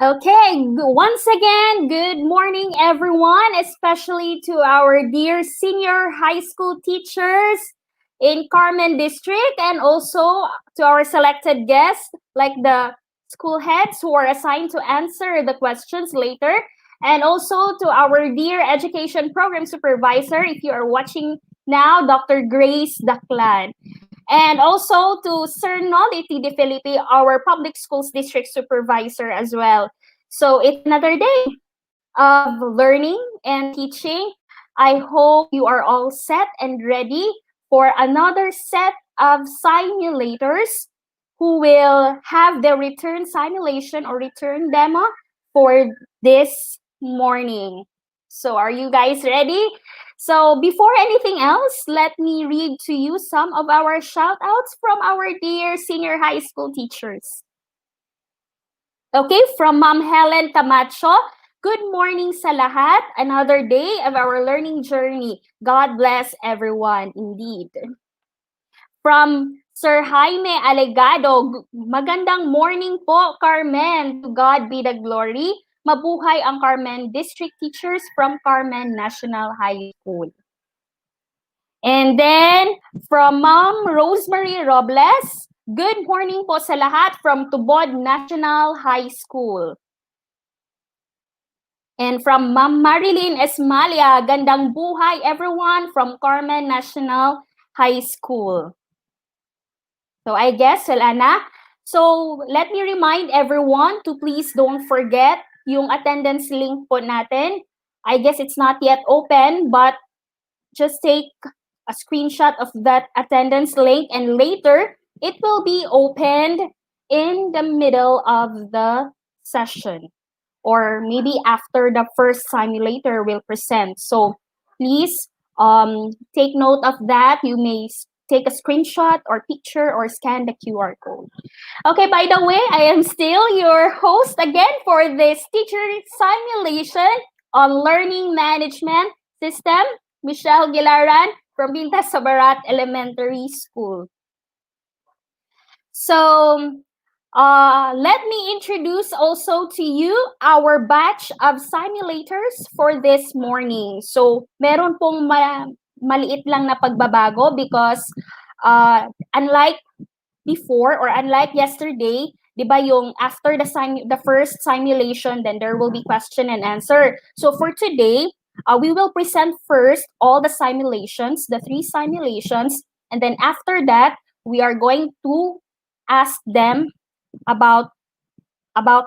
Okay, once again, good morning, everyone, especially to our dear senior high school teachers in Carmen District, and also to our selected guests, like the school heads who are assigned to answer the questions later, and also to our dear education program supervisor, if you are watching now, Dr. Grace Daclan. And also to Sir Nolity De Felipe, our public schools district supervisor as well. So it's another day of learning and teaching. I hope you are all set and ready for another set of simulators who will have the return simulation or return demo for this morning. So are you guys ready? So before anything else, let me read to you some of our shout outs from our dear senior high school teachers. Okay, from Ma'am Helen Camacho, good morning sa lahat. Another day of our learning journey. God bless everyone indeed. From Sir Jaime Alegado, magandang morning po, Carmen. To God be the glory. Mabuhay ang Carmen District Teachers from Carmen National High School. And then, from Ma'am Rosemary Robles, good morning po sa lahat from Tubod National High School. And from Ma'am Marilyn Esmalia, gandang buhay everyone from Carmen National High School. So I guess, wala na. So let me remind everyone to please don't forget yung attendance link po natin. I guess it's not yet open, but just take a screenshot of that attendance link, and later it will be opened in the middle of the session, or maybe after the first simulator will present. So please take note of that. You may take a screenshot or picture or scan the QR code. Okay, by the way, I am still your host again for this teacher simulation on learning management system, Michelle Gilaran from Bintas Sabarat Elementary School. So, let me introduce also to you our batch of simulators for this morning. So, meron pong maliit lang na pagbabago because unlike before or unlike yesterday, di ba yung after the first simulation, then there will be question and answer. So for today, we will present first all the simulations, the 3 simulations, and then after that, we are going to ask them about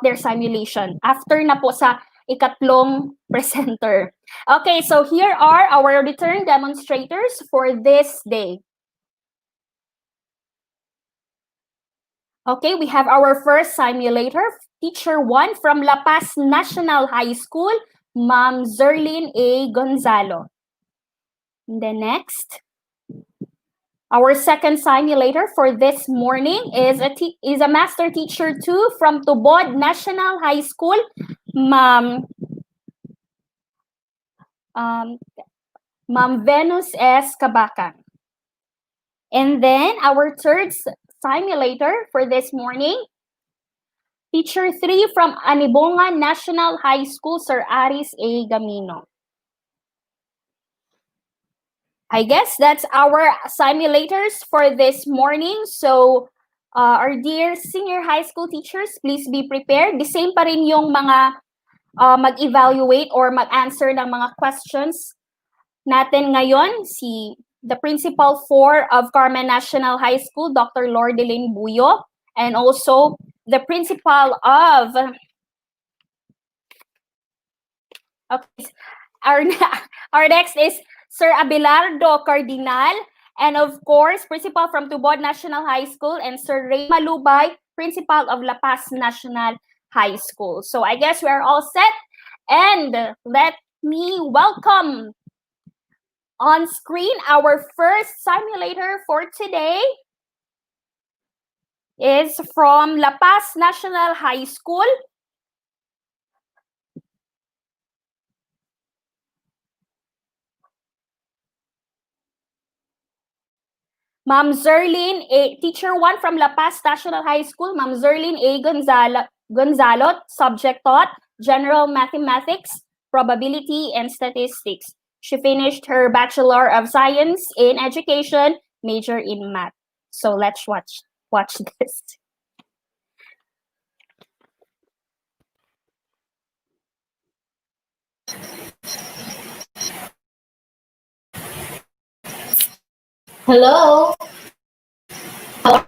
their simulation after na po sa ikatlong presenter. Okay, so here are our return demonstrators for this day. Okay, we have our first simulator, teacher 1 from La Paz National High School, Ma'am Zerlyn A. Gonzalo. And then next, our second simulator for this morning is a master teacher 2 from Tubod National High School, Ma'am Venus S. Kabakan. And then our third simulator for this morning, teacher 3 from Anibongan National High School, Sir Aris A. Gamino. I guess that's our simulators for this morning. So, our dear senior high school teachers, please be prepared. The same pa rin yung mga mag-evaluate or mag-answer ng mga questions natin ngayon. The Principal 4 of Carmen National High School, Dr. Lordeline Buyo, and also the Principal of... Okay, our next is Sir Abelardo Cardinal, and of course, Principal from Tubod National High School, and Sir Ray Malubay, Principal of La Paz National High School. So I guess we are all set, and let me welcome on screen our first simulator for today is from La Paz National High School. Ma'am Zerlyn A. Teacher 1 from La Paz National High School, Ma'am Zerlyn A. Gonzalo, subject taught general mathematics, probability, and statistics. She finished her Bachelor of Science in Education, major in math. So let's watch this. Hello. How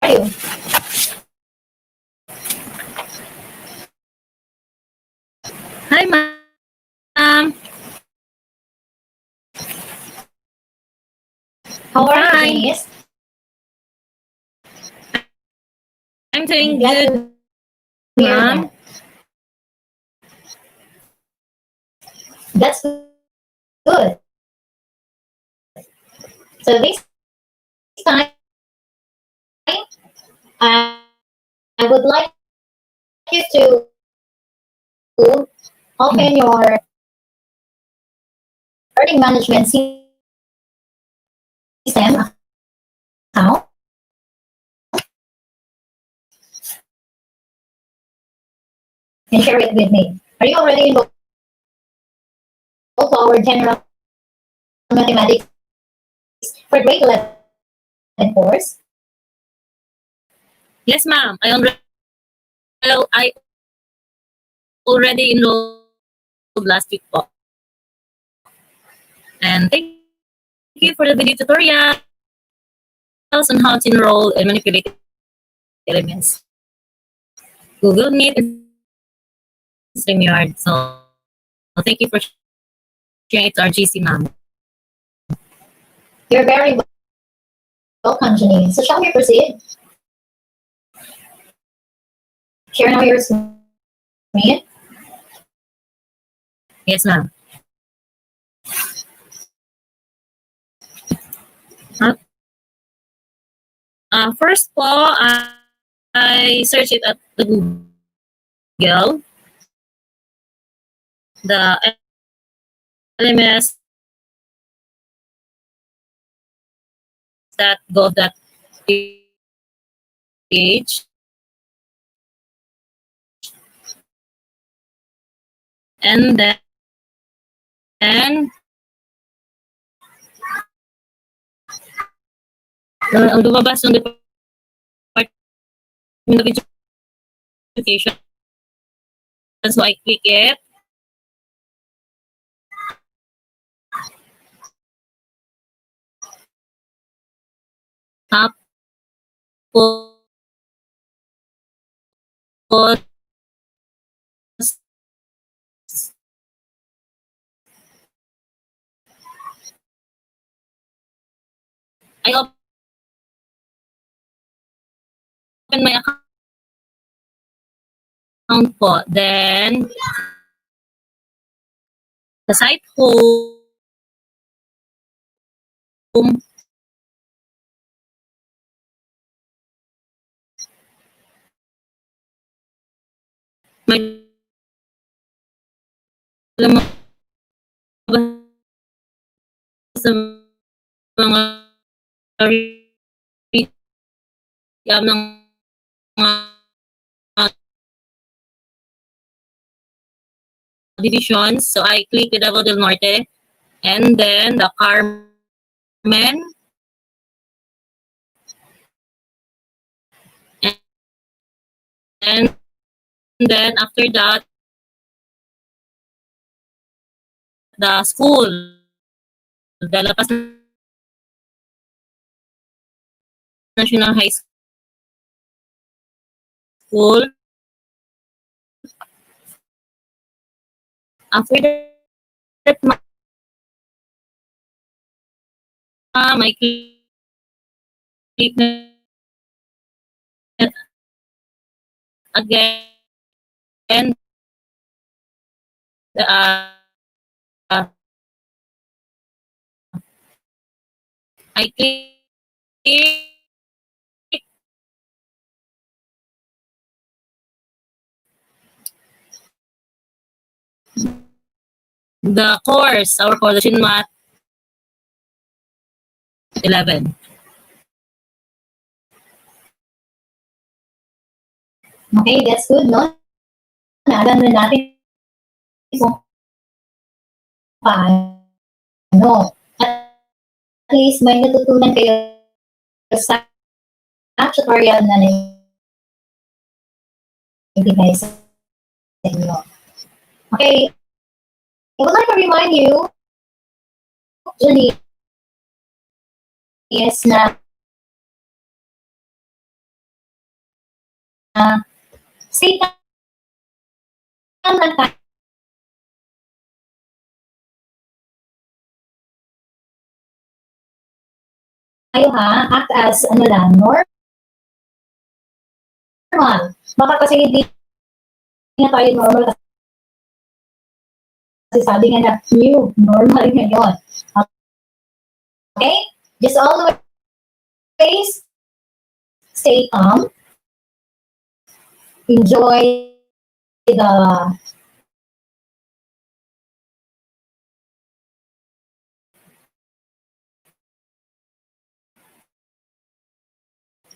are you? Hi, ma'am. How are you, Fine. Janice? I'm doing Glad good, to hear ma'am. that. That's good. So this time, I would like you to open your earning management system account. And share it with me. Are you already involved to our general mathematics for grade 11 course? Yes, ma'am. I already enrolled last week po. And thank you for the video tutorials on how to enroll and manipulate elements. Google Meet and StreamYard. So thank you for sharing it to our GC, ma'am. You're very welcome, Janine. So shall we proceed? Share now your screen. Yes, ma'am. First po, I search it at the Google. The LMS that gov that page, and then lumabas yung Department of Education. So I click it. Tapos I open my account po. Then the site home, may lumabas sa mga ng mga divisions. So I click the Davao del Norte and then the Carmen and then after that the school, the La Paz National High School. After that, I click again the I click the course, our course in Math 11. Okay, that's good, no? Naalam na natin kung paano. At least may natutunan kayo sa tutorial na naibigay sa inyo. Okay, I would like to remind you, Julie, is na stay calm lang tayo ha, act as ano lang, normal. Baka kasi hindi na tayo normal kasi sabi nga na new normal ngayon. Okay? Just always stay calm. Enjoy the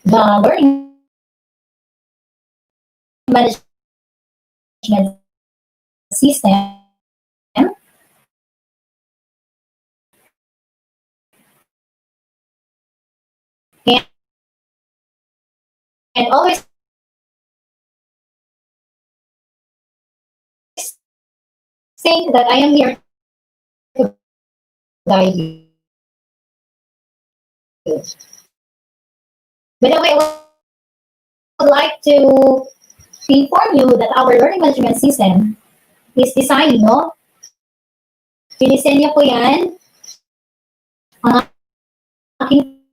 learning management system. And always think that I am here to guide you. By the way, I would like to inform you that our learning management system is designed, no? Pinisenyo ko yan ang aking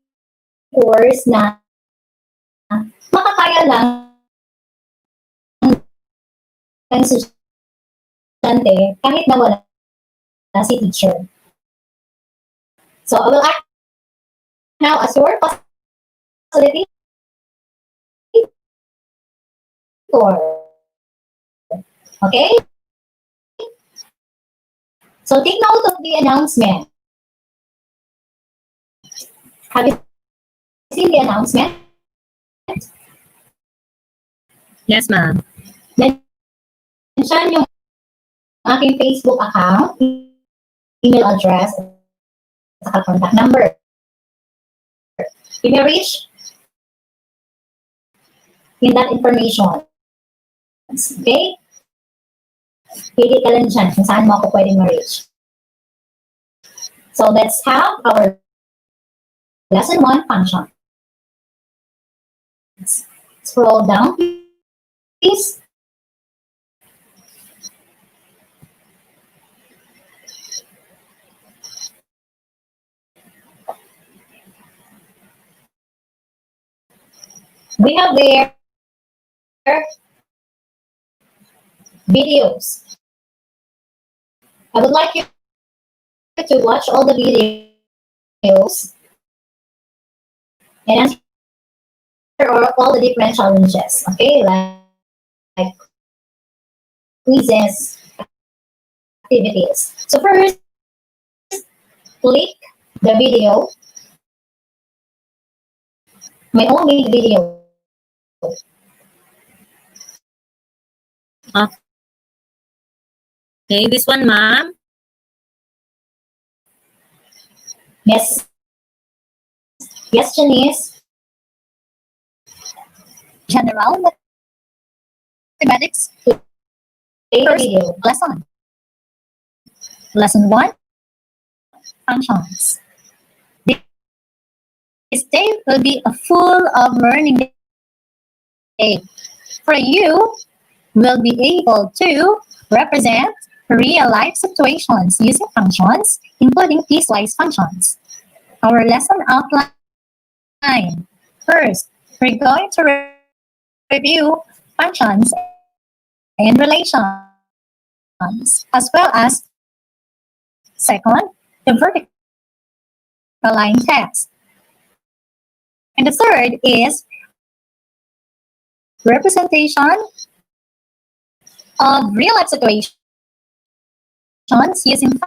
course na makakaya lang ng estudyante kahit na wala si teacher. So I will act now as your facilitator. Okay? So take note of the announcement. Have you seen the announcement? Yes, ma'am. Mention yung aking Facebook account, email address, at contact number. You may reach in that information. Okay? Pili ka lang dyan kung saan mo ako pwede ma-reach. So let's have our lesson 1 function. Scroll down, please. We have there videos. I would like you to watch all the videos and answer all the different challenges, okay? Like quizzes, activities. So first, click the video, my own video. Okay, this one, ma'am. Yes. Yes, Janice. General mathematics. First video. Lesson. Lesson 1. Functions. This day will be a full of learning day. For you, will be able to represent real-life situations using functions, including piecewise functions. Our lesson outline. First, we're going to review functions and relations, as well as, second, the vertical line test. And the third is representation of real-life situations using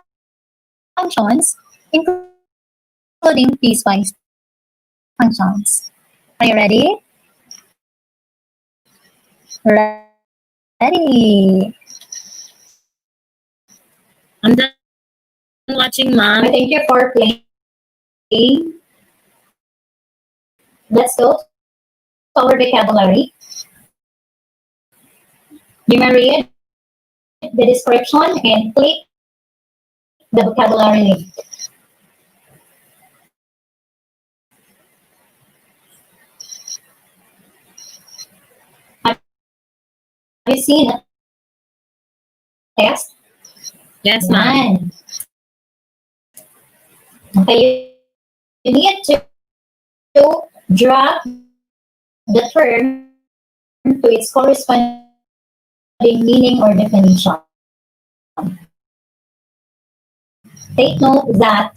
functions, including piecewise functions. Are you ready? Ready. I'm done watching, ma'am. Thank you for playing. Let's go to our vocabulary. You may read the description and click the vocabulary link. Have you seen a test? Yes, ma'am. Yan. Okay, you need to drop the term to its corresponding meaning or definition. Take note that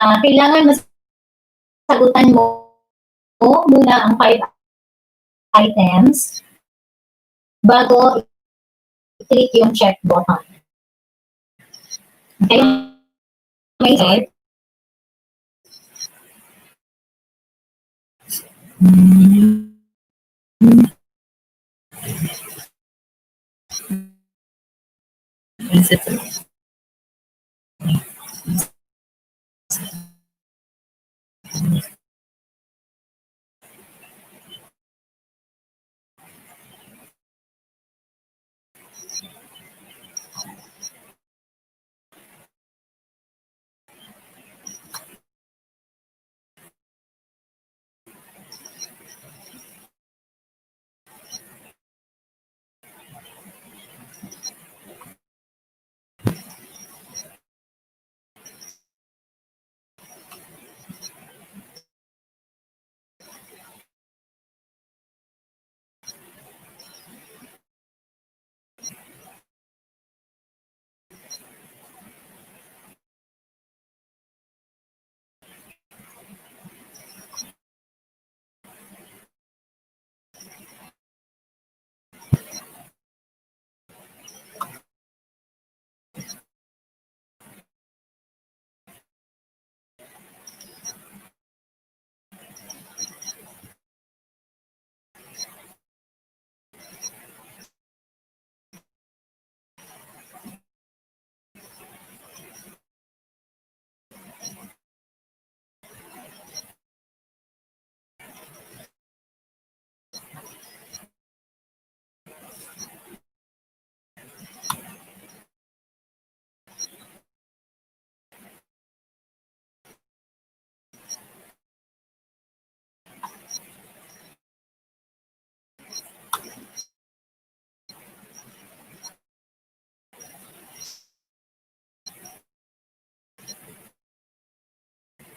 kailangan masagutan mo muna ang 5 items bago i-click yung check button. Okay? May Okay. Is it?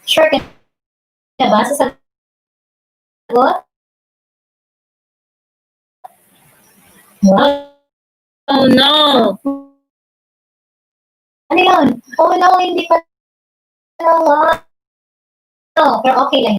Sure ka na ba sa sagot? Wow. Oh no! Ano yun? Oh no, hindi pa nawa. No, pero okay lang.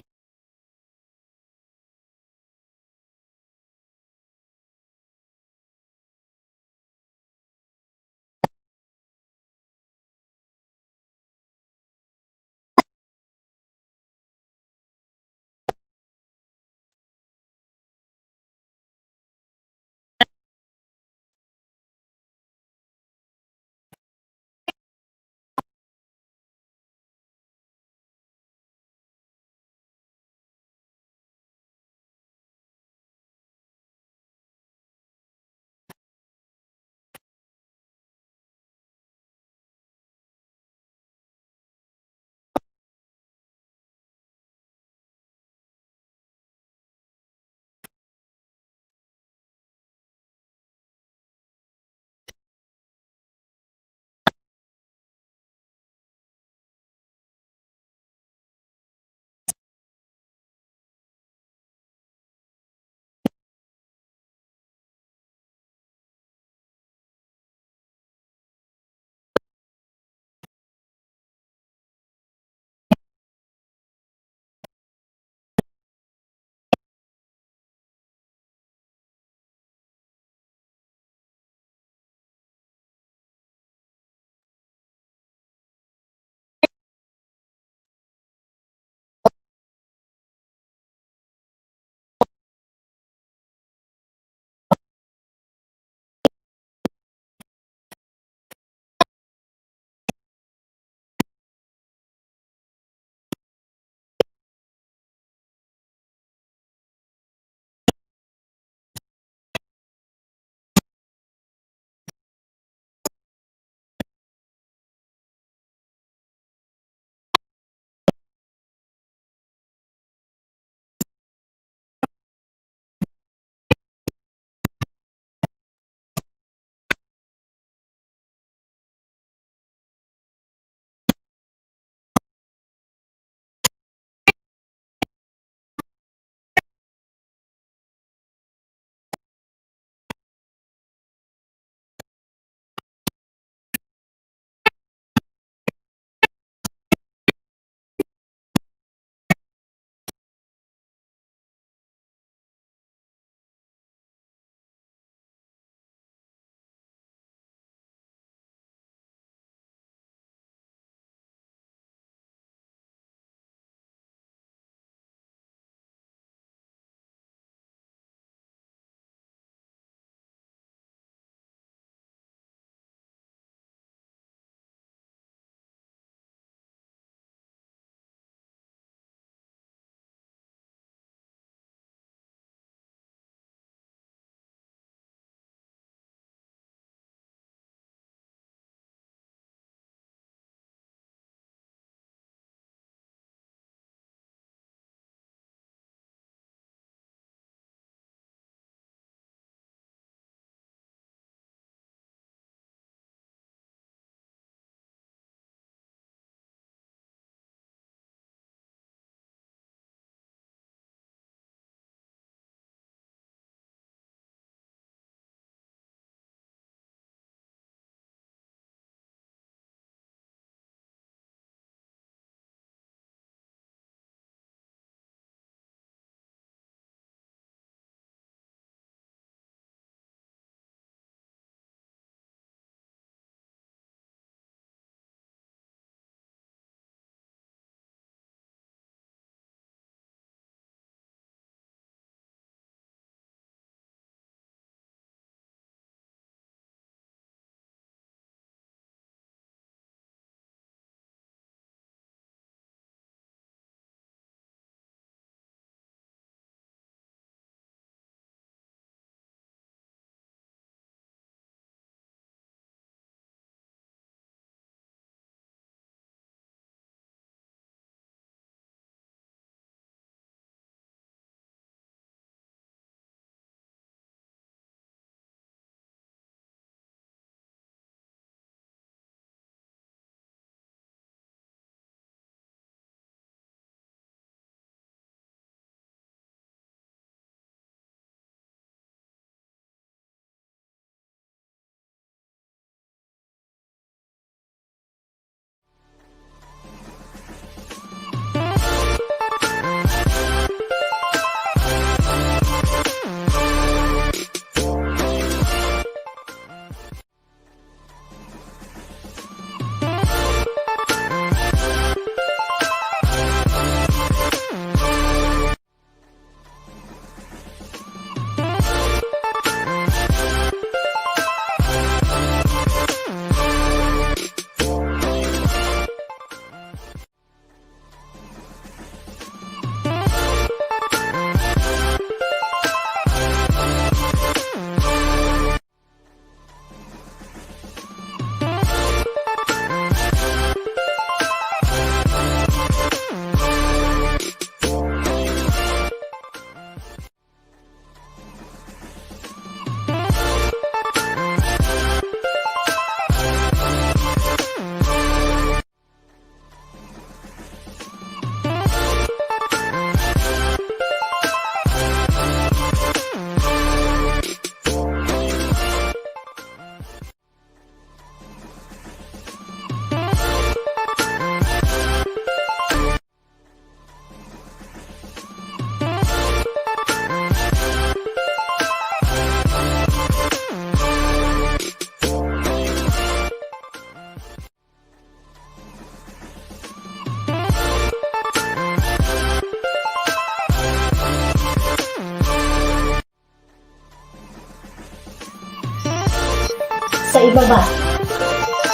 sa ibaba.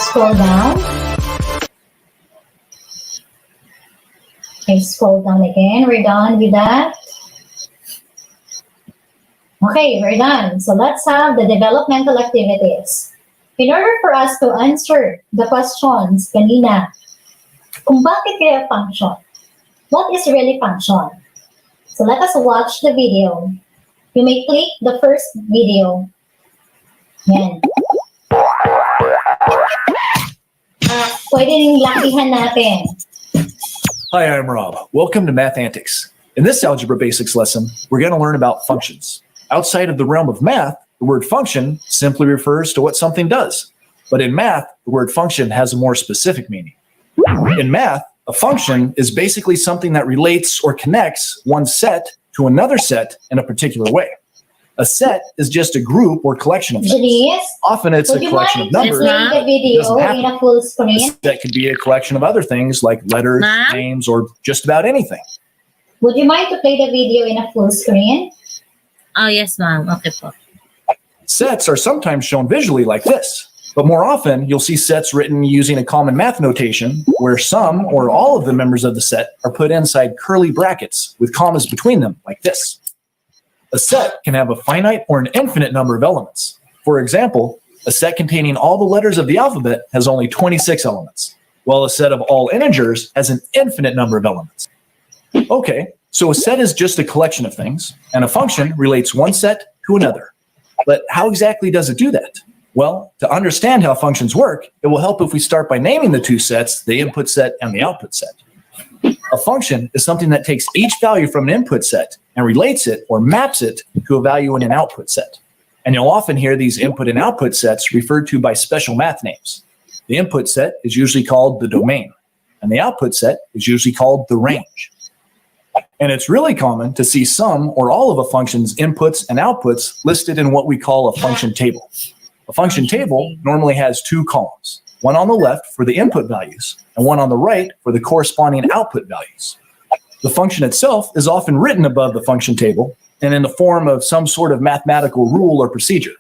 Scroll down. Okay, scroll down again. We're done with that. Okay, we're done. So let's have the developmental activities. In order for us to answer the questions kanina, kung bakit kaya function? What is really function? So let us watch the video. You may click the first video. Yan. Pwede rin lakihan natin. Hi, I'm Rob. Welcome to Math Antics. In this Algebra Basics lesson, we're going to learn about functions. Outside of the realm of math, the word function simply refers to what something does. But in math, the word function has a more specific meaning. In math, a function is basically something that relates or connects one set to another set in a particular way. A set is just a group or collection of things. Janice, Often it's a would you collection of mind numbers. playing the video Doesn't have in to. a full screen? That could be a collection of other things like letters, Ma'am? names, or just about anything. Would you mind to play the video in a full screen? Oh, yes, ma'am. Okay po. Sets are sometimes shown visually like this, but more often you'll see sets written using a common math notation where some or all of the members of the set are put inside curly brackets with commas between them like this. A set can have a finite or an infinite number of elements. For example, a set containing all the letters of the alphabet has only 26 elements, while a set of all integers has an infinite number of elements. Okay, so a set is just a collection of things, and a function relates one set to another. But how exactly does it do that? Well, to understand how functions work, it will help if we start by naming the two sets, the input set and the output set. A function is something that takes each value from an input set and relates it or maps it to a value in an output set. And you'll often hear these input and output sets referred to by special math names. The input set is usually called the domain, and the output set is usually called the range. And it's really common to see some or all of a function's inputs and outputs listed in what we call a function table. A function table normally has two columns, one on the left for the input values and one on the right for the corresponding output values. The function itself is often written above the function table and in the form of some sort of mathematical rule or procedure.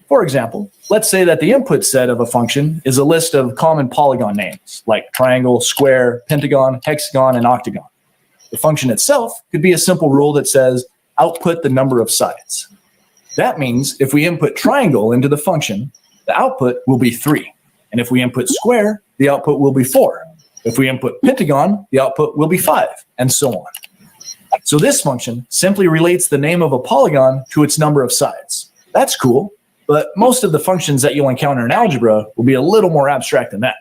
For example, let's say that the input set of a function is a list of common polygon names like triangle, square, pentagon, hexagon, and octagon. The function itself could be a simple rule that says output the number of sides. That means if we input triangle into the function, the output will be 3. And if we input square, the output will be 4. If we input pentagon, the output will be 5, and so on. So this function simply relates the name of a polygon to its number of sides. That's cool, but most of the functions that you'll encounter in algebra will be a little more abstract than that.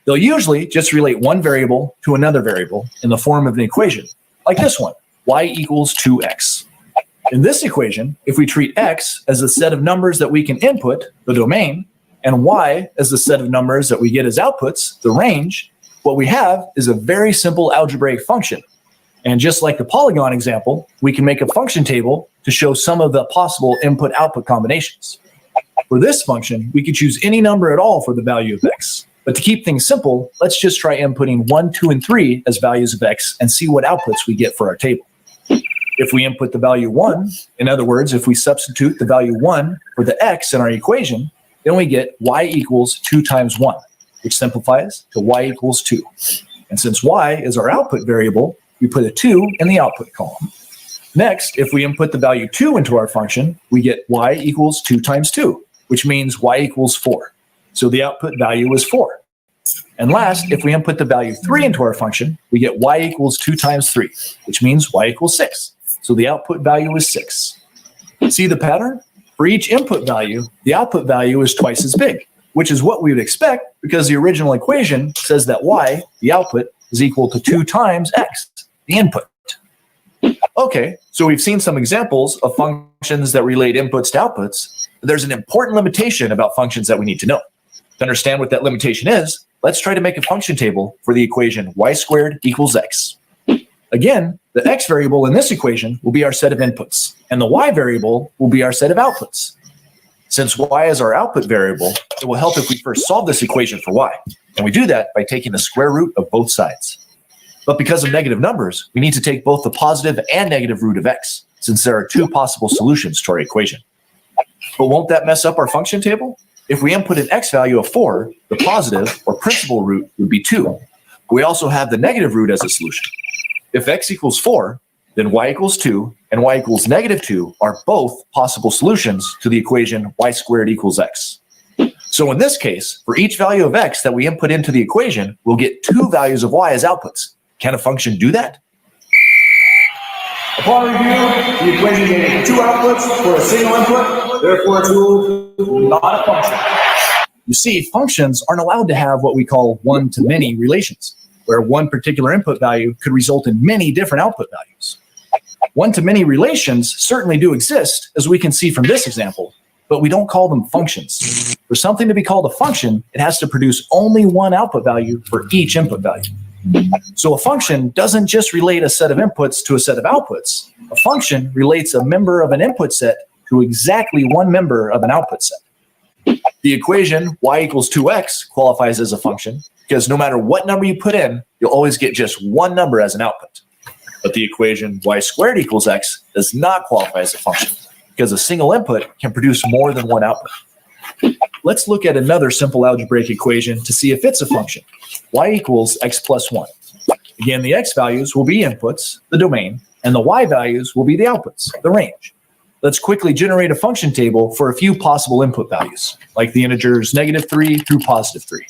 They'll usually just relate one variable to another variable in the form of an equation, like this one, y equals 2x. In this equation, if we treat x as the set of numbers that we can input, the domain, and y as the set of numbers that we get as outputs, the range, what we have is a very simple algebraic function. And just like the polygon example, we can make a function table to show some of the possible input-output combinations. For this function, we could choose any number at all for the value of x. But to keep things simple, let's just try inputting 1, 2, and 3 as values of x and see what outputs we get for our table. If we input the value 1, in other words, if we substitute the value 1 for the x in our equation, then we get y equals 2 times 1, which simplifies to y equals 2. And since y is our output variable, we put a 2 in the output column. Next, if we input the value 2 into our function, we get y equals 2 times 2, which means y equals 4. So the output value is 4. And last, if we input the value 3 into our function, we get y equals 2 times 3, which means y equals 6. So the output value is 6. See the pattern? For each input value, the output value is twice as big, which is what we would expect because the original equation says that y, the output, is equal to 2 times x, the input. Okay, so we've seen some examples of functions that relate inputs to outputs, but there's an important limitation about functions that we need to know. To understand what that limitation is, let's try to make a function table for the equation y squared equals x. Again, the x variable in this equation will be our set of inputs, and the y variable will be our set of outputs. Since y is our output variable, it will help if we first solve this equation for y, and we do that by taking the square root of both sides. But because of negative numbers, we need to take both the positive and negative root of x, since there are two possible solutions to our equation. But won't that mess up our function table? If we input an x value of 4, the positive or principal root would be 2. We also have the negative root as a solution. If x equals 4, then y equals 2 and y equals negative 2 are both possible solutions to the equation y squared equals x. So in this case, for each value of x that we input into the equation, we'll get 2 values of y as outputs. Can a function do that? Upon review, the equation gave 2 outputs for a single input, therefore it's ruled not a function. You see, functions aren't allowed to have what we call one-to-many relations, where one particular input value could result in many different output values. One-to-many relations certainly do exist, as we can see from this example, but we don't call them functions. For something to be called a function, it has to produce only one output value for each input value. So a function doesn't just relate a set of inputs to a set of outputs. A function relates a member of an input set to exactly one member of an output set. The equation y equals 2x qualifies as a function because no matter what number you put in, you'll always get just one number as an output. But the equation y squared equals x does not qualify as a function because a single input can produce more than one output. Let's look at another simple algebraic equation to see if it's a function. Y equals x plus 1. Again, the x values will be inputs, the domain, and the y values will be the outputs, the range. Let's quickly generate a function table for a few possible input values, like the integers -3 through +3.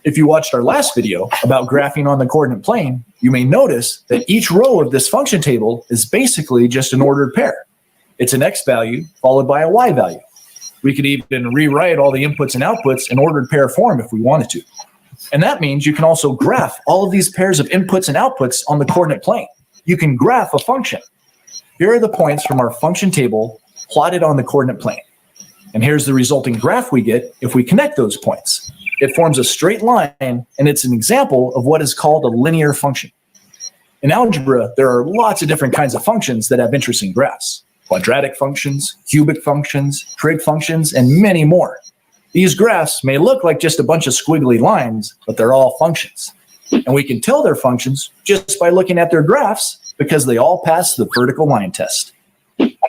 If you watched our last video about graphing on the coordinate plane, you may notice that each row of this function table is basically just an ordered pair. It's an x value followed by a y value. We could even rewrite all the inputs and outputs in ordered pair form if we wanted to. And that means you can also graph all of these pairs of inputs and outputs on the coordinate plane. You can graph a function. Here are the points from our function table plotted on the coordinate plane. And here's the resulting graph we get if we connect those points. It forms a straight line, and it's an example of what is called a linear function. In algebra, there are lots of different kinds of functions that have interesting graphs. Quadratic functions, cubic functions, trig functions, and many more. These graphs may look like just a bunch of squiggly lines, but they're all functions. And we can tell they're functions just by looking at their graphs because they all pass the vertical line test.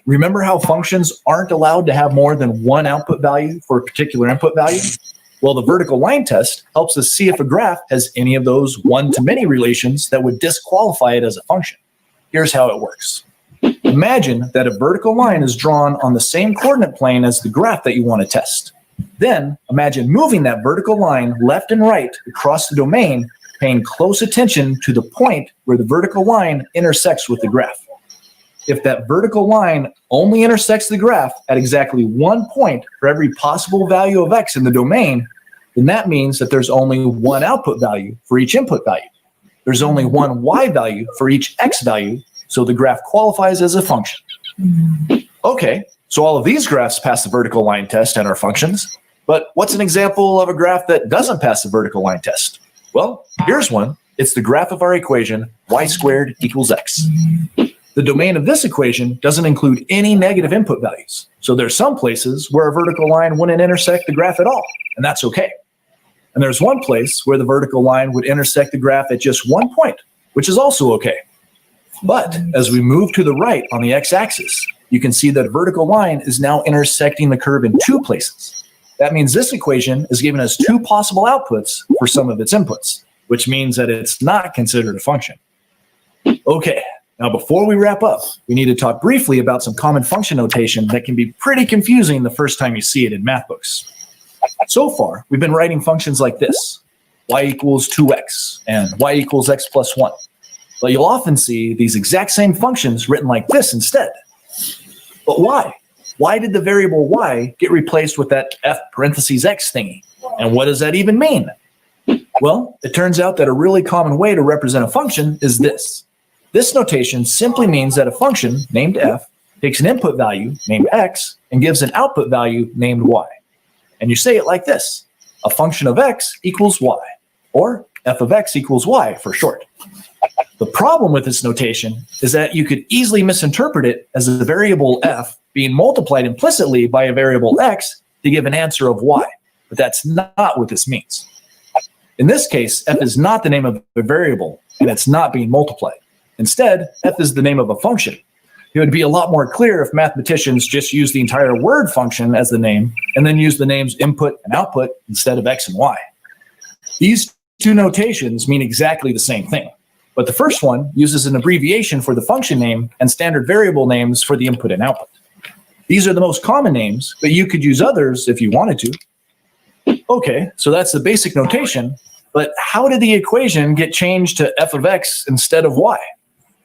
Remember how functions aren't allowed to have more than one output value for a particular input value? Well, the vertical line test helps us see if a graph has any of those one-to-many relations that would disqualify it as a function. Here's how it works. Imagine that a vertical line is drawn on the same coordinate plane as the graph that you want to test. Then imagine moving that vertical line left and right across the domain, paying close attention to the point where the vertical line intersects with the graph. If that vertical line only intersects the graph at exactly one point for every possible value of x in the domain, then that means that there's only one output value for each input value. There's only one y value for each x value, so the graph qualifies as a function. Okay, so all of these graphs pass the vertical line test and are functions, but what's an example of a graph that doesn't pass the vertical line test? Well, here's one. It's the graph of our equation, y squared equals x. The domain of this equation doesn't include any negative input values, so there's some places where a vertical line wouldn't intersect the graph at all, and that's okay. And there's one place where the vertical line would intersect the graph at just one point, which is also okay. But as we move to the right on the x-axis, you can see that a vertical line is now intersecting the curve in two places. That means this equation is giving us two possible outputs for some of its inputs, which means that it's not considered a function. Okay, now before we wrap up, we need to talk briefly about some common function notation that can be pretty confusing the first time you see it in math books. So far, we've been writing functions like this, y equals 2x and y equals x plus 1. But you'll often see these exact same functions written like this instead. But why? Why did the variable y get replaced with that f parentheses x thingy? And what does that even mean? Well, it turns out that a really common way to represent a function is this. This notation simply means that a function named f takes an input value named x and gives an output value named y. And you say it like this: a function of x equals y, or f of x equals y for short. The problem with this notation is that you could easily misinterpret it as a variable f being multiplied implicitly by a variable x to give an answer of y, but that's not what this means. In this case, f is not the name of a variable, and it's not being multiplied. Instead, f is the name of a function. It would be a lot more clear if mathematicians just use the entire word function as the name and then use the names input and output instead of x and y. These two notations mean exactly the same thing, but the first one uses an abbreviation for the function name and standard variable names for the input and output. These are the most common names, but you could use others if you wanted to. Okay, so that's the basic notation, but how did the equation get changed to f of x instead of y?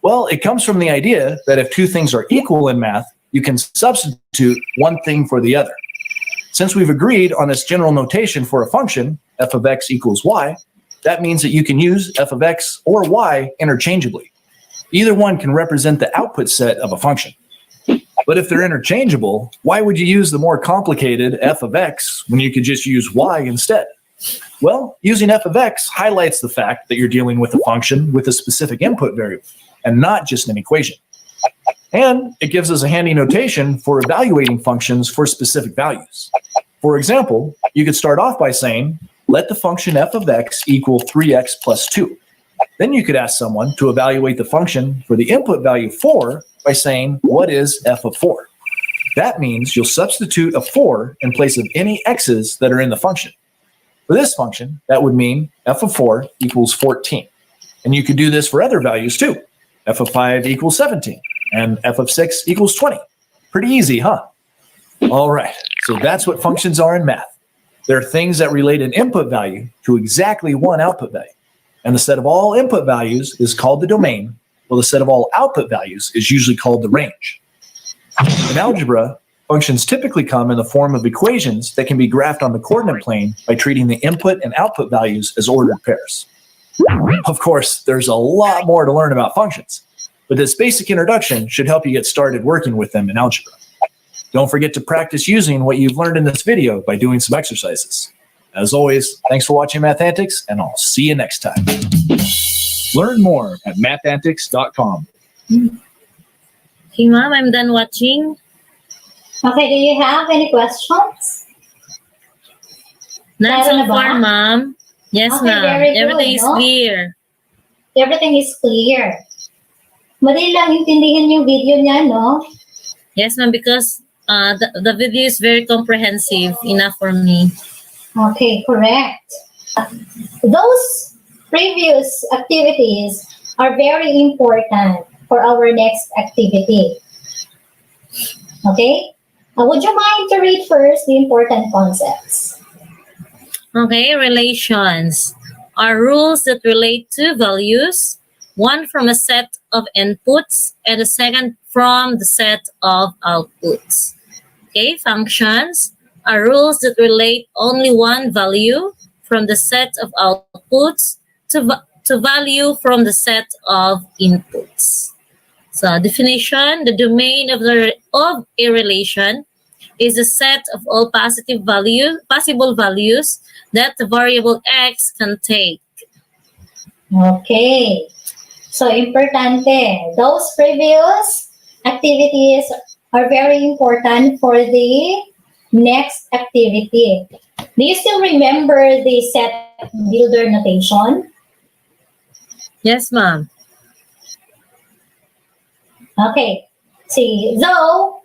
Well, it comes from the idea that if two things are equal in math, you can substitute one thing for the other. Since we've agreed on this general notation for a function, f of x equals y, that means that you can use f of x or y interchangeably. Either one can represent the output set of a function. But if they're interchangeable, why would you use the more complicated f of x when you could just use y instead? Well, using f of x highlights the fact that you're dealing with a function with a specific input variable, and not just an equation. And it gives us a handy notation for evaluating functions for specific values. For example, you could start off by saying, let the function f of x equal 3x plus 2. Then you could ask someone to evaluate the function for the input value 4 by saying, what is f of 4? That means you'll substitute a 4 in place of any x's that are in the function. For this function, that would mean f of 4 equals 14. And you could do this for other values too. F of 5 equals 17, and f of 6 equals 20. Pretty easy, huh? All right, so that's what functions are in math. They're things that relate an input value to exactly one output value. And the set of all input values is called the domain, while the set of all output values is usually called the range. In algebra, functions typically come in the form of equations that can be graphed on the coordinate plane by treating the input and output values as ordered pairs. Of course, there's a lot more to learn about functions, but this basic introduction should help you get started working with them in algebra. Don't forget to practice using what you've learned in this video by doing some exercises. As always, thanks for watching Math Antics, and I'll see you next time. Learn more at mathantics.com. Okay, ma'am, I'm done watching. Okay, do you have any questions? Not Meron so na ba? far, ma'am. Yes, Okay, ma'am. very good, Everything is no? clear. Everything is clear. Madali lang intindihin yung video niya, no? Yes, ma'am, because the video is very comprehensive enough for me. Okay, correct. Those previous activities are very important for our next activity. Okay? Would you mind to read first the important concepts? Okay, relations are rules that relate to values, one from a set of inputs and the second from the set of outputs. Okay, functions are rules that relate only one value from the set of outputs to value from the set of inputs. So definition, the domain of a relation is a set of all possible values that the variable x can take. Okay. So, importante. Those previous activities are very important for the next activity. Do you still remember the set builder notation? Yes, ma'am. Okay. See, so,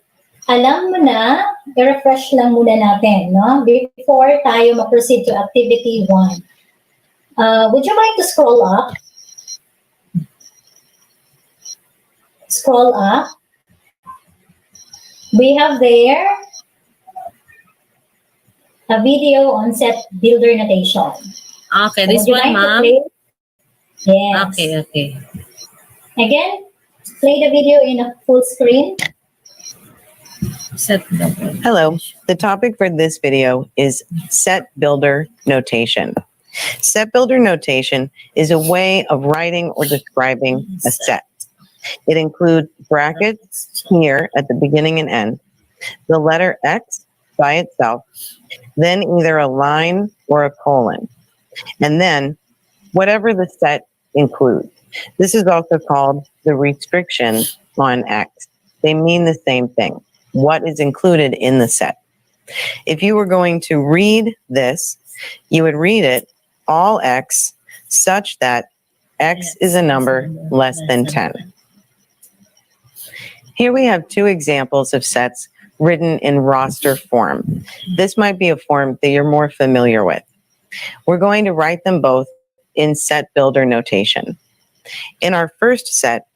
alam mo na, i-refresh lang muna natin, no? Before tayo ma-proceed to activity 1. Would you mind to scroll up? Scroll up. We have there a video on set builder notation. Okay, this Would you one, like to ma'am. play? Yes. Okay. Again, play the video in a full screen. Set Hello, the topic for this video is set builder notation. Set builder notation is a way of writing or describing a set. It includes brackets here at the beginning and end, the letter X by itself, then either a line or a colon, and then whatever the set includes. This is also called the restriction on X. They mean the same thing. What is included in the set? If you were going to read this, you would read it all X such that X is a number less than 10. Here we have two examples of sets written in roster form. This might be a form that you're more familiar with. We're going to write them both in set builder notation. In our first set,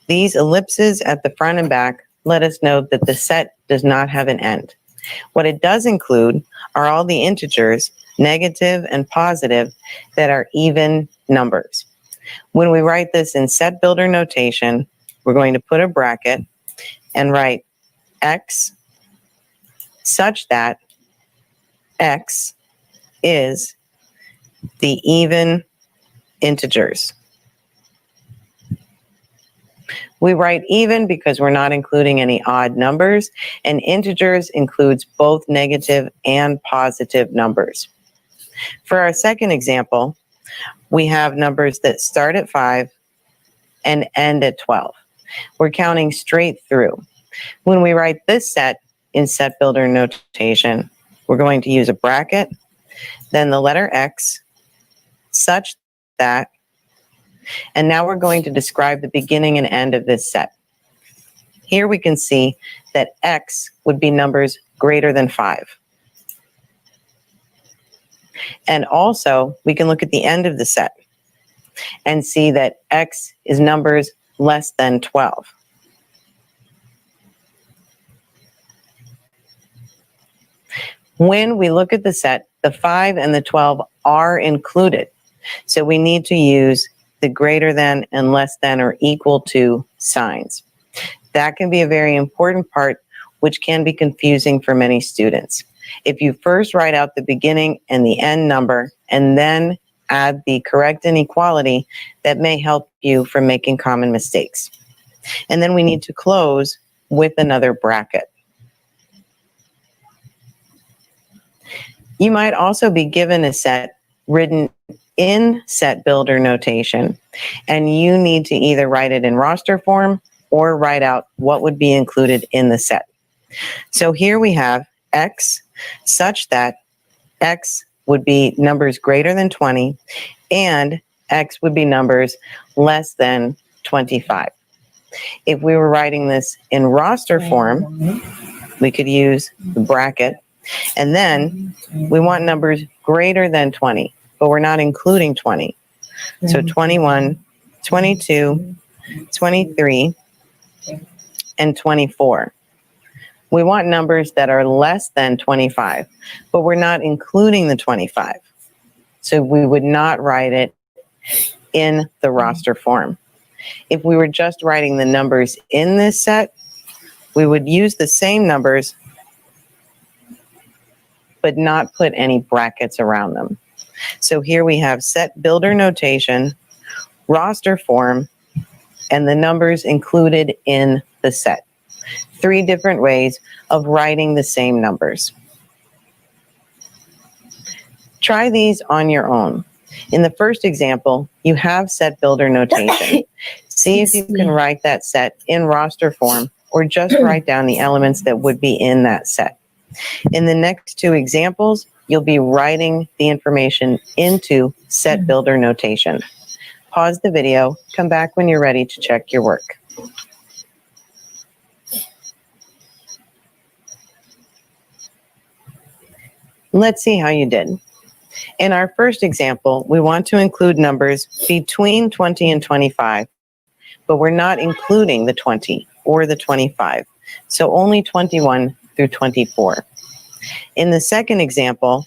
these ellipses at the front and back let us know that the set does not have an end. What it does include are all the integers, negative and positive, that are even numbers. When we write this in set builder notation, we're going to put a bracket and write x such that x is the even integers. We write even because we're not including any odd numbers, and integers includes both negative and positive numbers. For our second example, we have numbers that start at 5 and end at 12. We're counting straight through. When we write this set in set builder notation, we're going to use a bracket, then the letter X, such that, and now we're going to describe the beginning and end of this set. Here we can see that X would be numbers greater than 5. And also, we can look at the end of the set and see that X is numbers less than 12. When we look at the set, the 5 and the 12 are included. So we need to use the greater than and less than or equal to signs. That can be a very important part, which can be confusing for many students. If you first write out the beginning and the end number and then add the correct inequality, that may help you from making common mistakes. And then we need to close with another bracket. You might also be given a set written in set builder notation, and you need to either write it in roster form or write out what would be included in the set. So here we have X such that X would be numbers greater than 20 and X would be numbers less than 25. If we were writing this in roster form, we could use the bracket, and then we want numbers greater than 20, but we're not including 20. So 21, 22, 23, and 24. We want numbers that are less than 25, but we're not including the 25. So we would not write it in the roster form. If we were just writing the numbers in this set, we would use the same numbers, but not put any brackets around them. So here we have set builder notation, roster form, and the numbers included in the set. 3 different ways of writing the same numbers. Try these on your own. In the first example, you have set builder notation. See if you can write that set in roster form or just write down the elements that would be in that set. In the next 2 examples, you'll be writing the information into set builder notation. Pause the video, come back when you're ready to check your work. Let's see how you did. In our first example, we want to include numbers between 20 and 25, but we're not including the 20 or the 25, so only 21 through 24. In the second example,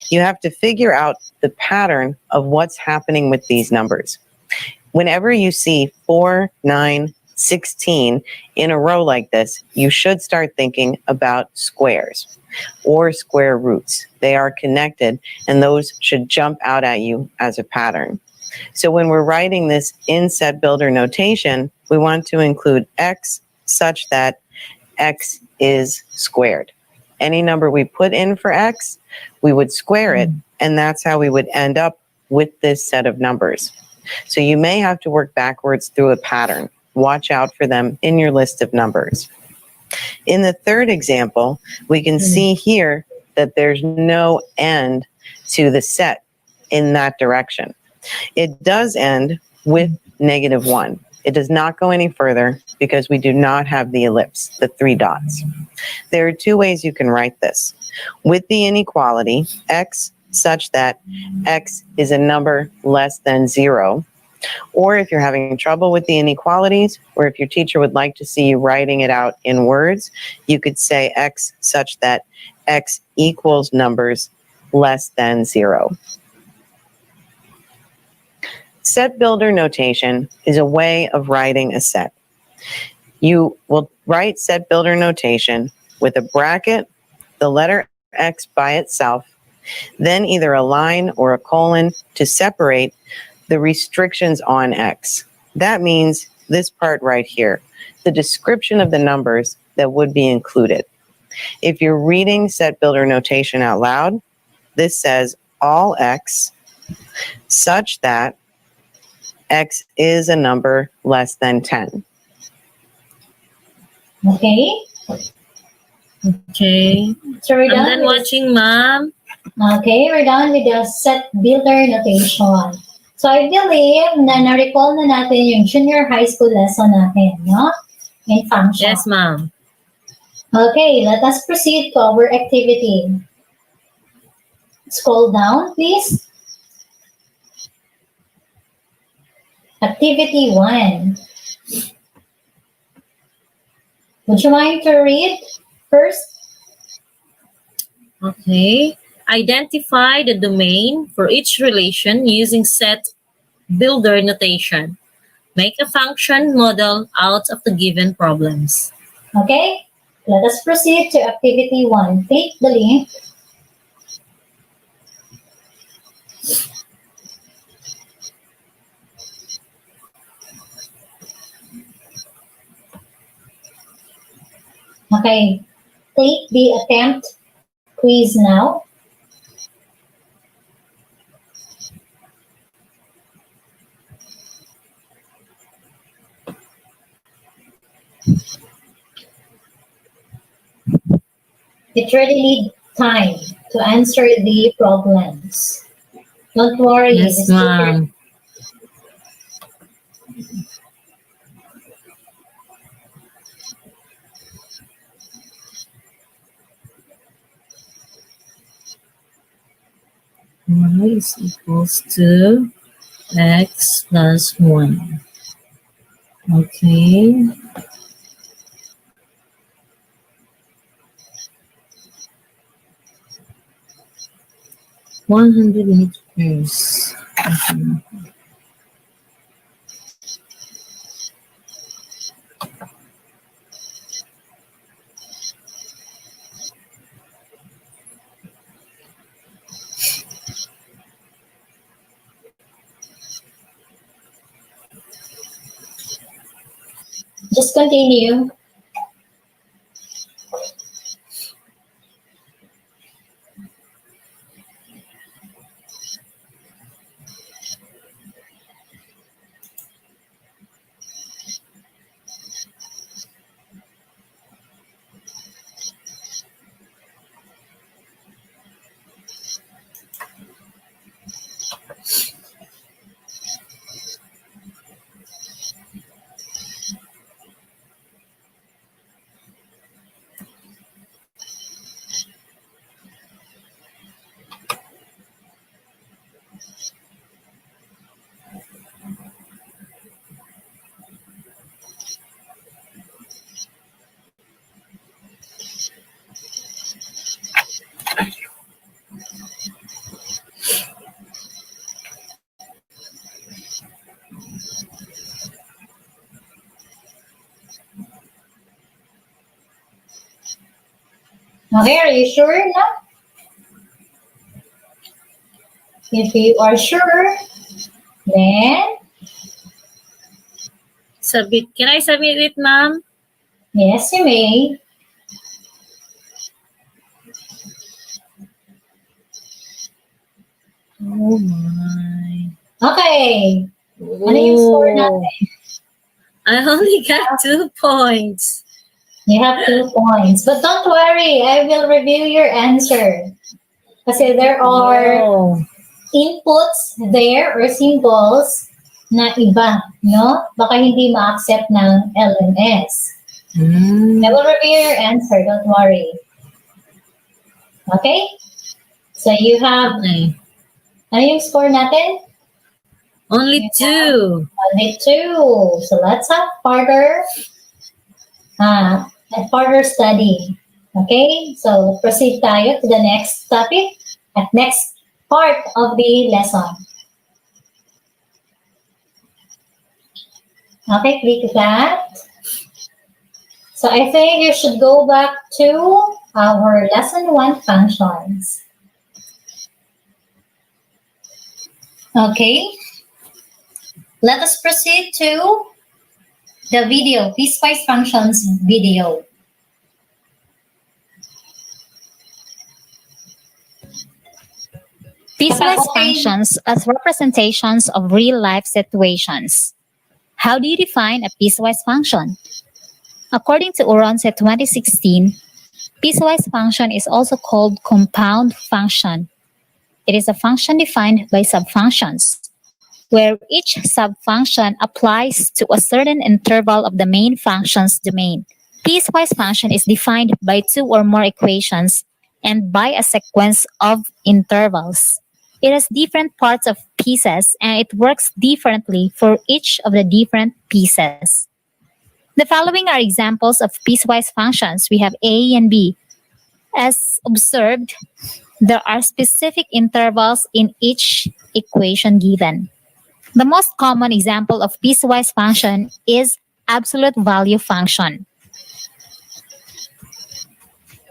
you have to figure out the pattern of what's happening with these numbers. Whenever you see 4, 9, 16 in a row like this, you should start thinking about squares or square roots. They are connected, and those should jump out at you as a pattern. So when we're writing this in set builder notation, we want to include X such that X is squared. Any number we put in for X, we would square it, and that's how we would end up with this set of numbers. So you may have to work backwards through a pattern. Watch out for them in your list of numbers. In the third example, we can see here that there's no end to the set in that direction. It does end with -1. It does not go any further because we do not have the ellipse, the 3 dots. There are 2 ways you can write this. With the inequality, x such that x is a number less than 0, or if you're having trouble with the inequalities, or if your teacher would like to see you writing it out in words, you could say x such that x equals numbers less than 0. Set builder notation is a way of writing a set. You will write set builder notation with a bracket, the letter x by itself, then either a line or a colon to separate the restrictions on x. That means this part right here, the description of the numbers that would be included. If you're reading set builder notation out loud, this says all x such that x is a number less than 10. Okay. Okay. So we're I'm done done with watching, ma'am. Okay, we're done with the set builder notation. So I believe na na-recall na natin yung junior high school lesson natin, no? In function. Yes, ma'am. Okay, let us proceed to our activity. Scroll down, please. Activity 1. Would you mind to read first? Okay. Identify the domain for each relation using set builder notation. Make a function model out of the given problems. Okay, let us proceed to activity 1. Click the link. Okay, take the attempt quiz now. It really needs time to answer the problems. Don't worry. Yes, ma'am. Y is equals to x plus 1. Okay. $100. Okay. Just continue. Okay, are you sure now? If you are sure, then Submit. Can I submit it, ma'am? yes, you may. Oh my. Okay. Ano yung score natin? I only got 2 points. You have 2 points. But don't worry, I will review your answer. Kasi there are Oh. inputs there or symbols na iba, no? Baka hindi ma-accept ng LMS. Mm. I will review your answer, don't worry. Okay? So you have, Okay. ano yung score natin? Only 2. Only 2. So let's have further study. Okay? So proceed tayo to the next topic at next part of the lesson. Okay, click that. So I think you should go back to our lesson 1 functions. Okay. Let us proceed to the video, piecewise functions video. Piecewise Okay. functions as representations of real-life situations. How do you define a piecewise function? According to Oronce 2016, piecewise function is also called compound function. It is a function defined by subfunctions, where each subfunction applies to a certain interval of the main function's domain. Piecewise function is defined by 2 or more equations and by a sequence of intervals. It has different parts of pieces and it works differently for each of the different pieces. The following are examples of piecewise functions. We have A and B. As observed, there are specific intervals in each equation given. The most common example of piecewise function is absolute value function.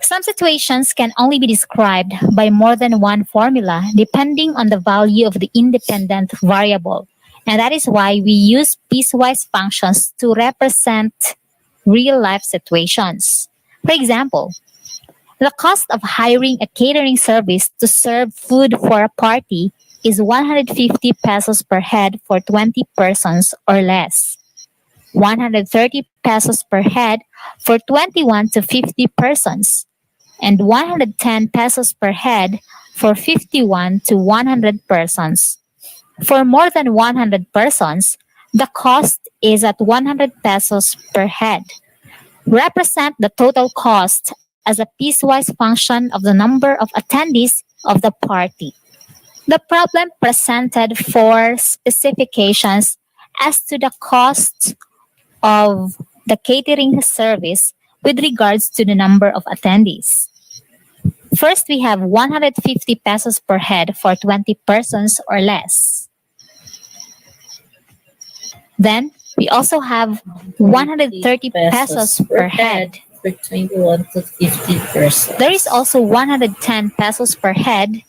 Some situations can only be described by more than one formula depending on the value of the independent variable. And that is why we use piecewise functions to represent real-life situations. For example, the cost of hiring a catering service to serve food for a party is 150 pesos per head for 20 persons or less, 130 pesos per head for 21 to 50 persons, and 110 pesos per head for 51 to 100 persons. For more than 100 persons, the cost is at 100 pesos per head. Represent the total cost as a piecewise function of the number of attendees of the party. The problem presented 4 specifications as to the cost of the catering service with regards to the number of attendees. First, we have 150 pesos per head for 20 persons or less. Then, we also have 130 pesos per head. For 21 to 50 persons. There is also 110 pesos per head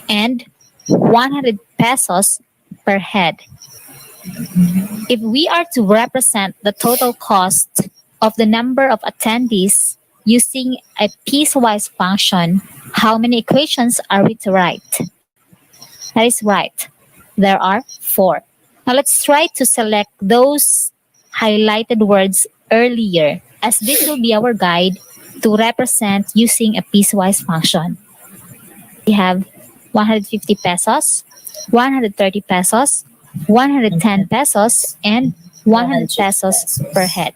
and 100 pesos per head. If we are to represent the total cost of the number of attendees using a piecewise function, how many equations are we to write? That is right. There are 4. Now let's try to select those highlighted words earlier, as this will be our guide to represent using a piecewise function. We have 150 pesos, 130 pesos, 110 pesos, and 100 pesos per head.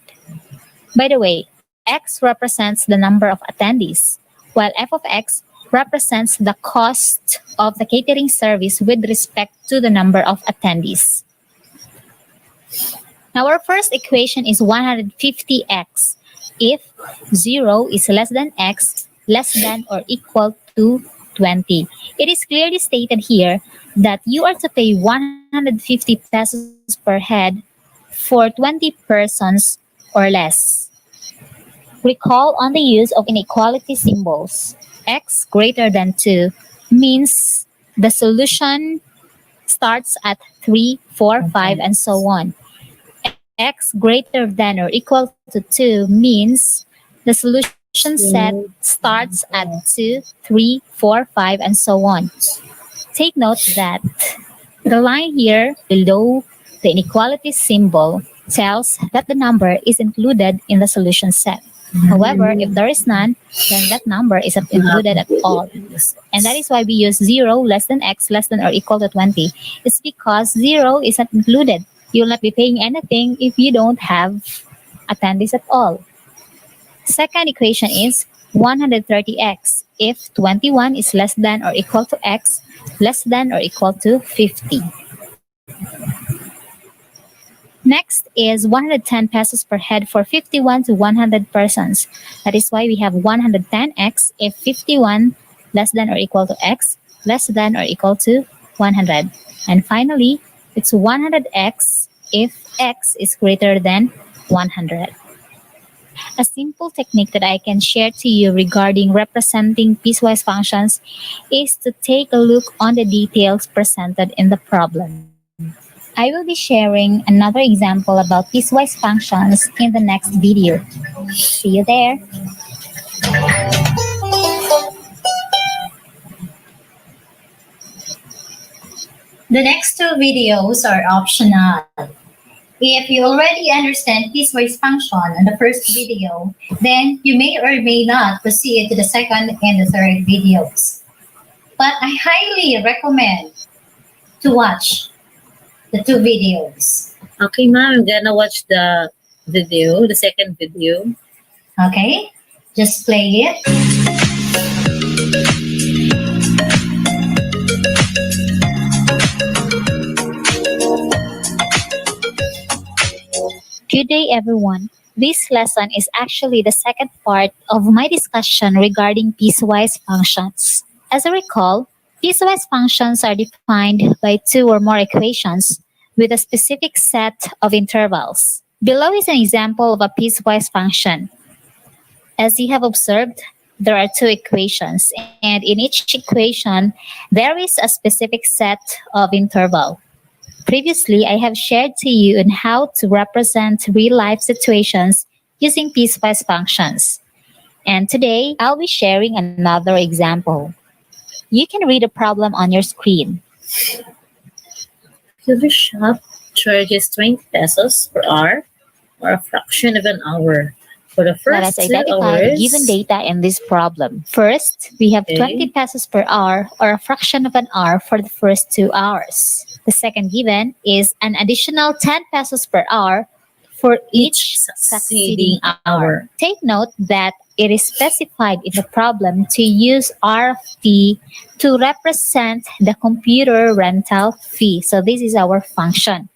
By the way, X represents the number of attendees, while f of X represents the cost of the catering service with respect to the number of attendees. Now, our first equation is 150x if 0 is less than x, less than or equal to 20. It is clearly stated here that you are to pay 150 pesos per head for 20 persons or less. Recall on the use of inequality symbols. X greater than 2 means the solution starts at 3, 4, 5, and so on. X greater than or equal to 2 means the solution set starts at 2, 3, 4, 5, and so on. Take note that the line here below the inequality symbol tells that the number is included in the solution set. However, if there is none, then that number isn't included at all. And that is why we use 0 less than x less than or equal to 20. It's because 0 isn't included. You'll not be paying anything if you don't have attendees at all. Second equation is 130x if 21 is less than or equal to x less than or equal to 50. Next is 110 pesos per head for 51 to 100 persons. That is why we have 110x if 51 less than or equal to x less than or equal to 100. And finally, it's 100x if x is greater than 100. A simple technique that I can share to you regarding representing piecewise functions is to take a look on the details presented in the problem. I will be sharing another example about piecewise functions in the next video. See you there. The next two videos are optional. If you already understand piecewise function in the first video, then you may or may not proceed to the second and the third videos. But I highly recommend to watch the two videos. Okay, ma'am, I'm gonna watch the video, the second video. Okay? Just play it. Good day, everyone. This lesson is actually the second part of my discussion regarding piecewise functions. As I recall, piecewise functions are defined by two or more equations with a specific set of intervals. Below is an example of a piecewise function. As you have observed, there are two equations, and in each equation, there is a specific set of interval. Previously, I have shared to you on how to represent real-life situations using piecewise functions. And today, I'll be sharing another example. You can read the problem on your screen. The shop charges 20 pesos per hour or a fraction of an hour. For the Let us first 2 identify the hours, given data in this problem. First, we have Okay. 20 pesos per hour or a fraction of an hour for the first 2 hours. The second given is an additional 10 pesos per hour for each succeeding hour. Take note that it is specified in the problem to use R of T to represent the computer rental fee. So this is our function,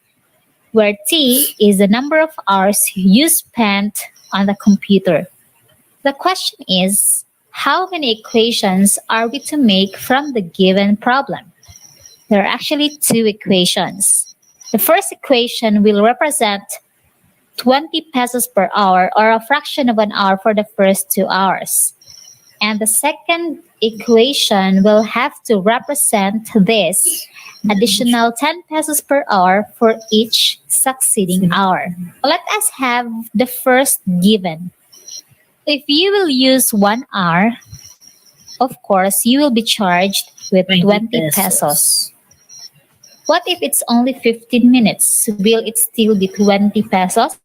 where T is the number of hours you spent on the computer. The question is, how many equations are we to make from the given problem? There are actually two equations. The first equation will represent 20 pesos per hour or a fraction of an hour for the first 2 hours. And the second equation will have to represent this additional 10 pesos per hour for each succeeding hour. Let us have the first given. If you will use 1 hour, of course, you will be charged with 20 pesos. What if it's only 15 minutes? Will it still be 20 pesos?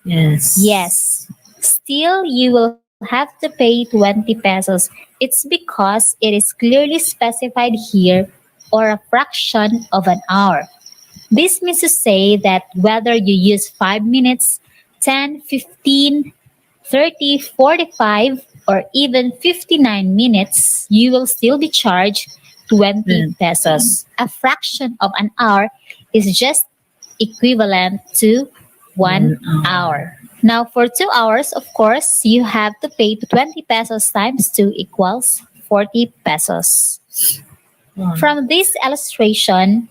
Yes. Yes. Still, you will have to pay 20 pesos. It's because it is clearly specified here, or a fraction of an hour. This means to say that whether you use 5 minutes, 10, 15, 30, 45, or even 59 minutes, you will still be charged 20 pesos. A fraction of an hour is just equivalent to 1 hour. Now, for 2 hours, of course, you have to pay 20 pesos times 2 equals 40 pesos. From this illustration,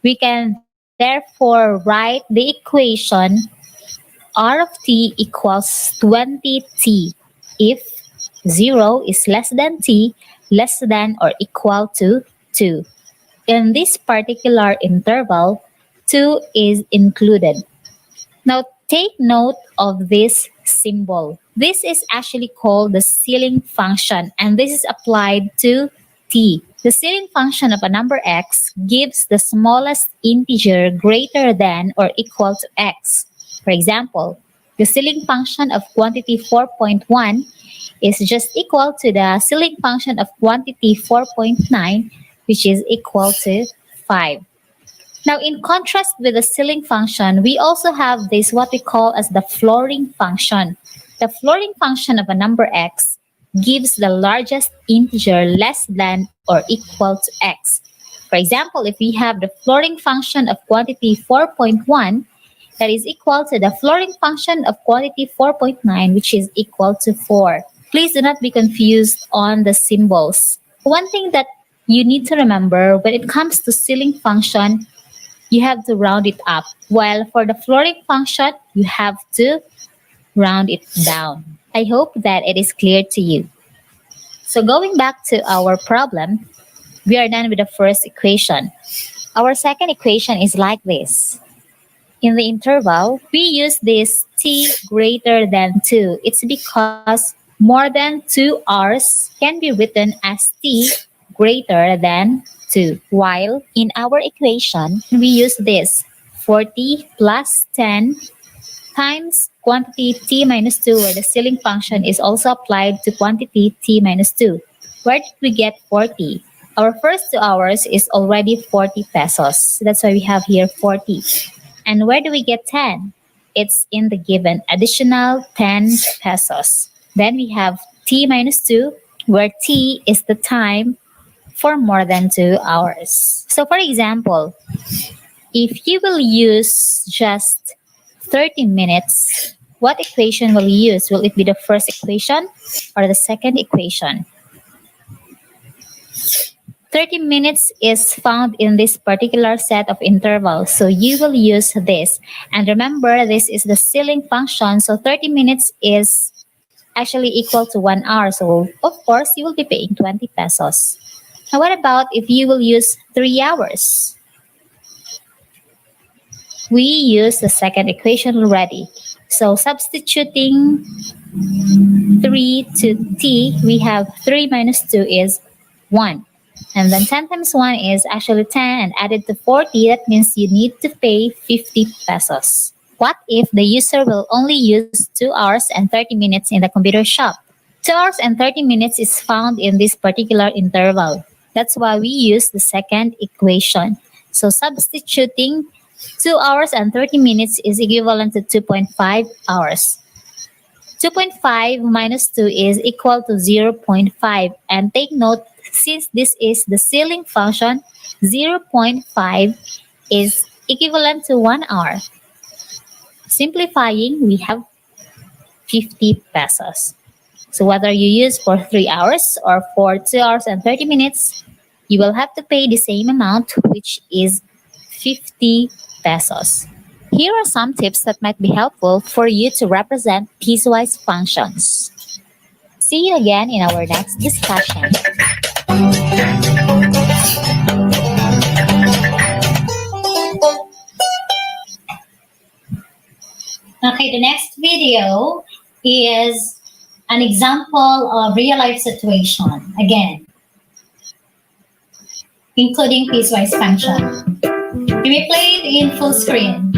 we can therefore write the equation R of t equals 20t if 0 is less than t, less than or equal to 2. In this particular interval, 2 is included. Now, take note of this symbol. This is actually called the ceiling function, and this is applied to t. The ceiling function of a number x gives the smallest integer greater than or equal to x. For example, The ceiling function of quantity 4.1 is just equal to the ceiling function of quantity 4.9, which is equal to 5. Now, in contrast with the ceiling function, we also have this what we call as the flooring function. The flooring function of a number x gives the largest integer less than or equal to x. For example, if we have the flooring function of quantity 4.1, that is equal to the flooring function of quantity 4.9, which is equal to 4. Please do not be confused on the symbols. One thing that you need to remember when it comes to ceiling function, you have to round it up, while for the flooring function, you have to round it down. I hope that it is clear to you. So going back to our problem, we are done with the first equation. Our second equation is like this. In the interval, we use this t greater than 2. It's because more than 2 hours can be written as t greater than 2. While in our equation, we use this 40 plus 10 times quantity t minus 2, where the ceiling function is also applied to quantity t minus 2. Where did we get 40? Our first 2 hours is already 40 pesos. That's why we have here 40. And where do we get 10? It's in the given additional 10 pesos. Then we have t minus 2, where t is the time for more than 2 hours. So for example, if you will use just 30 minutes, what equation will you use? Will it be the first equation or the second equation? 30 minutes is found in this particular set of intervals. So you will use this. And remember, this is the ceiling function. So 30 minutes is actually equal to 1 hour. So of course, you will be paying 20 pesos. Now what about if you will use 3 hours? We use the second equation already. So substituting 3 to t, we have 3 minus 2 is 1. And then 10 times 1 is actually 10, and added to 40, that means you need to pay 50 pesos. What if the user will only use 2 hours and 30 minutes in the computer shop? 2 hours and 30 minutes is found in this particular interval. That's why we use the second equation. So substituting 2 hours and 30 minutes is equivalent to 2.5 hours. 2.5 minus 2 is equal to 0.5. And take note, since this is the ceiling function, 0.5 is equivalent to 1 hour. Simplifying, we have 50 pesos. So whether you use for 3 hours or for 2 hours and 30 minutes, you will have to pay the same amount, which is 50 pesos. Here are some tips that might be helpful for you to represent piecewise functions. See you again in our next discussion. Okay, the next video is an example of real-life situation, again, including piecewise function. You may play it in full screen.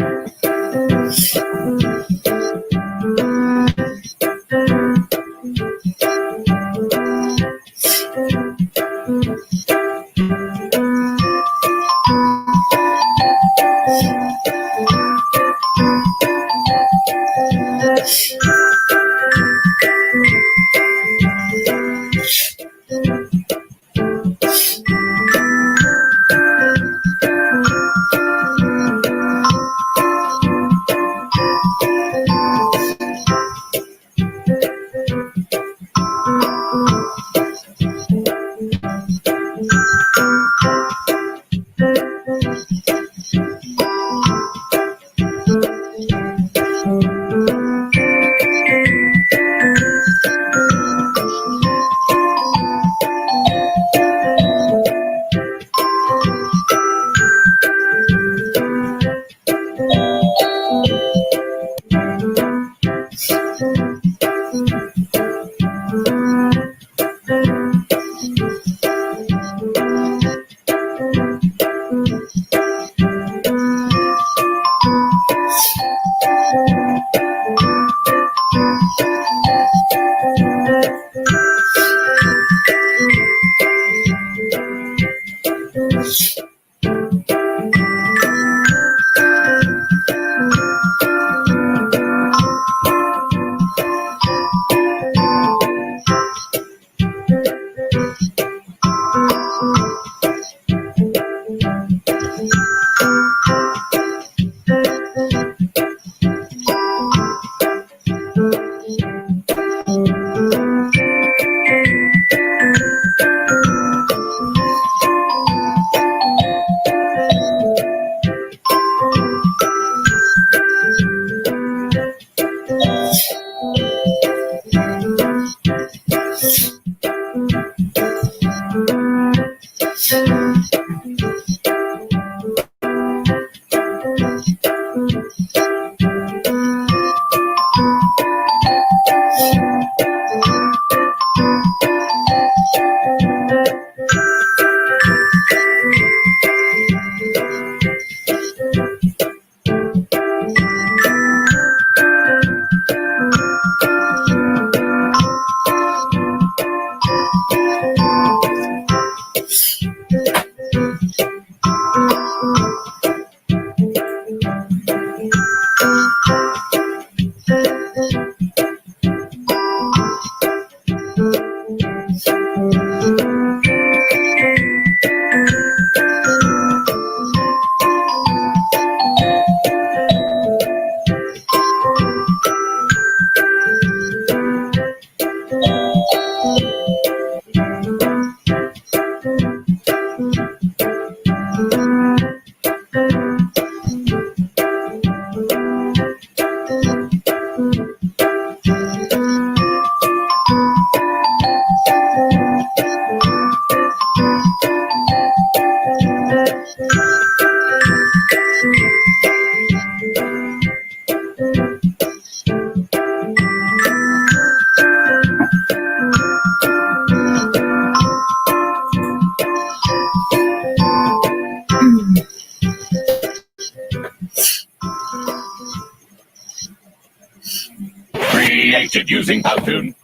Created using Powtoon.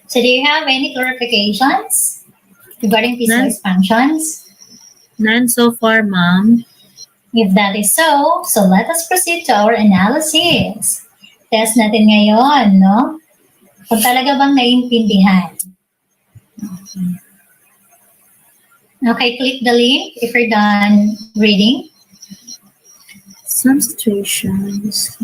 So do you have any clarifications regarding None. piecewise functions? None so far, ma'am. If that is so let us proceed to our analysis. Test natin ngayon, no? Kung talaga bang naiintindihan. Okay, click the link if you're done reading. Some situations.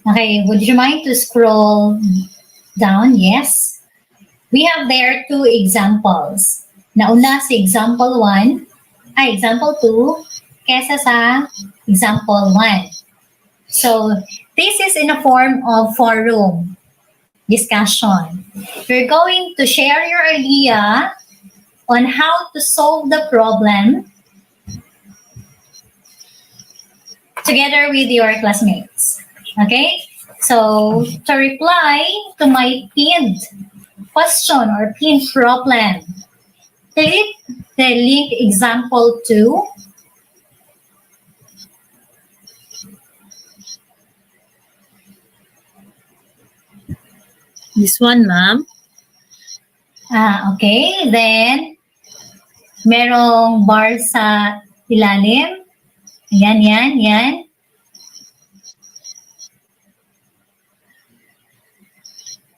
Okay, would you mind to scroll down? Yes. We have there two examples. Nauna si example 1, example 2, kesa sa example 1. So, this is in a form of forum discussion. We're going to share your idea on how to solve the problem together with your classmates. Okay? So, to reply to my pinned question or pinned problem, click the link example 2. This one, ma'am. Okay. Then, merong bar sa ilalim. Yan.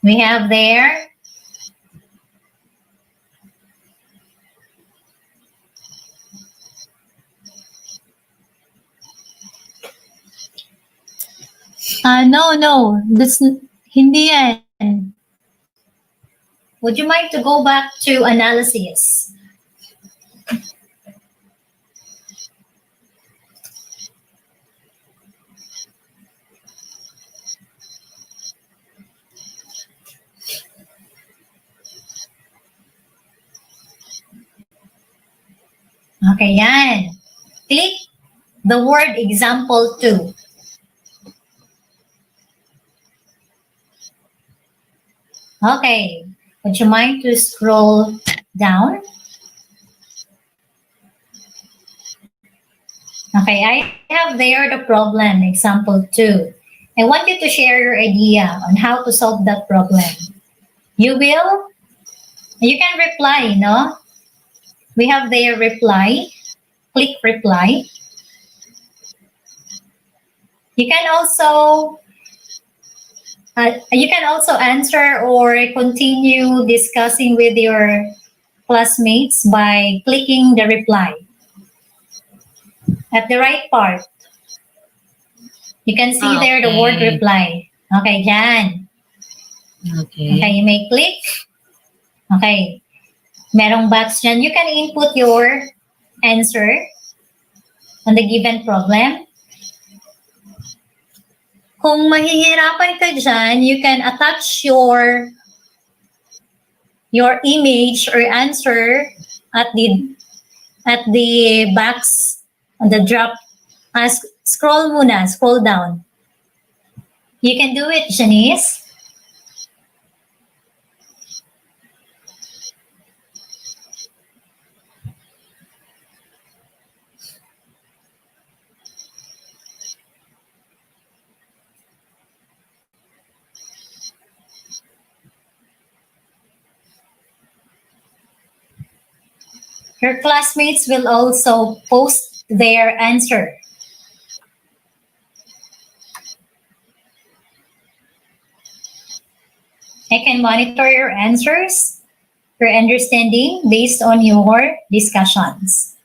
We have there no. Hindi yan. Would you mind to go back to analysis? Okay, yan. Click the word example 2. Okay. Would you mind to scroll down? Okay, I have there the problem, example 2. I want you to share your idea on how to solve that problem. You can reply, no? We have there reply. Click reply. You can also answer or continue discussing with your classmates by clicking the reply. At the right part, you can see there the word Okay. reply. Okay, dyan. Okay. Okay, you may click. Okay. Merong box dyan. You can input your answer on the given problem. Kung mahihirapan ka dyan, you can attach your image or answer at the at the box on the drop. Scroll muna, scroll down. You can do it, Janice. Your classmates will also post their answer. I can monitor your answers, your understanding based on your discussions.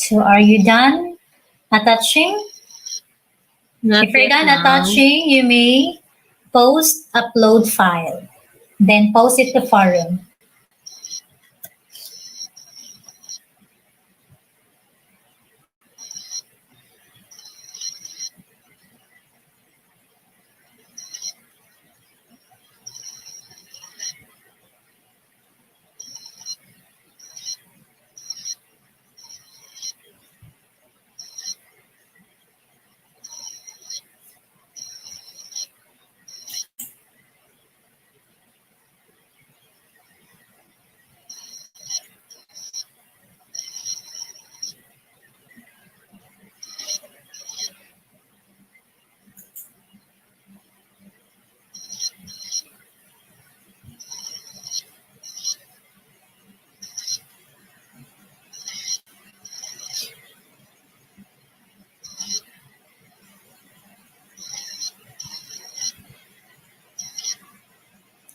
So are you done attaching? If you're done attaching, you may post upload file. Then post it to forum.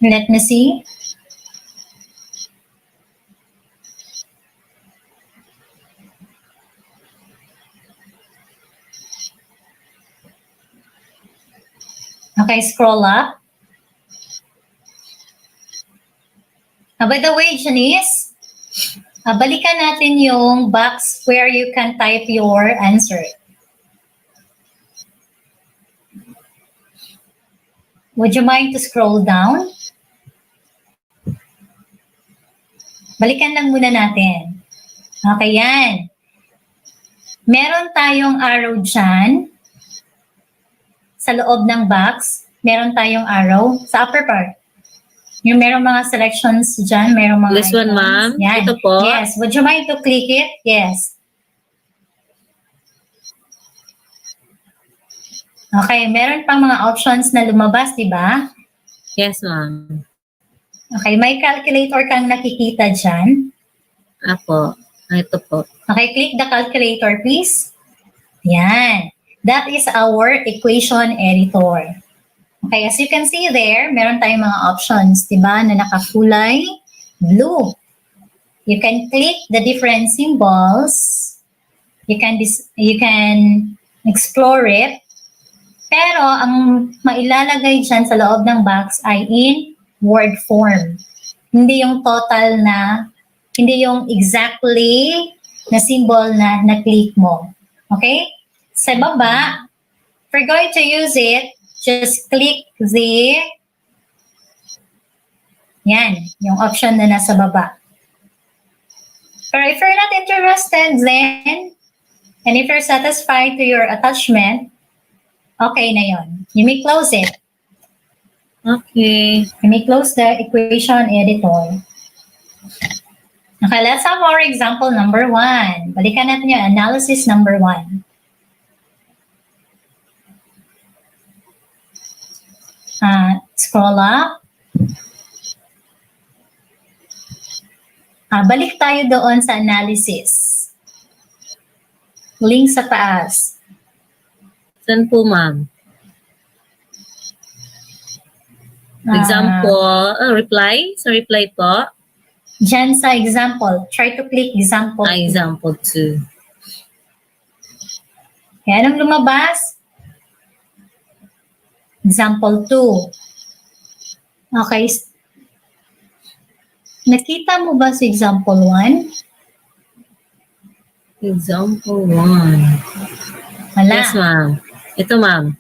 Let me see. Okay, scroll up. By the way, Janice, balikan natin yung box where you can type your answer. Would you mind to scroll down? Balikan lang muna natin. Okay, yan. Meron tayong arrow dyan. Sa loob ng box, meron tayong arrow sa upper part. Yung merong mga selections dyan, merong mga This one, ma'am? Yan. Ito po? Yes. Would you mind to click it? Yes. Okay, meron pang mga options na lumabas, di ba? Yes, ma'am. Okay, may calculator kang nakikita dyan. Apo. Ito po. Okay, click the calculator, please. Yan. That is our equation editor. Okay, as you can see there, meron tayong mga options, di ba, na nakakulay blue. You can click the different symbols. You can explore it. Pero ang mailalagay dyan sa loob ng box ay in word form. Hindi yung total na, hindi yung exactly na symbol na na-click mo. Okay? Sa baba, if we're going to use it, just click the, yan, yung option na nasa baba. Pero if you're not interested then, and if you're satisfied to your attachment, okay na yon. You may close it. Okay. You may close the equation editor. Okay, let's have our example number 1. Balikan natin yung analysis number 1. Scroll up. Balik tayo doon sa analysis. Link sa taas. Saan po, ma'am? Example, reply? Sa reply po? Diyan sa example. Try to click example. Example 2. Okay, anong lumabas? Example 2. Okay. Nakita mo ba sa example 1? Example 1. Wala. Yes, ma'am. Ito, ma'am.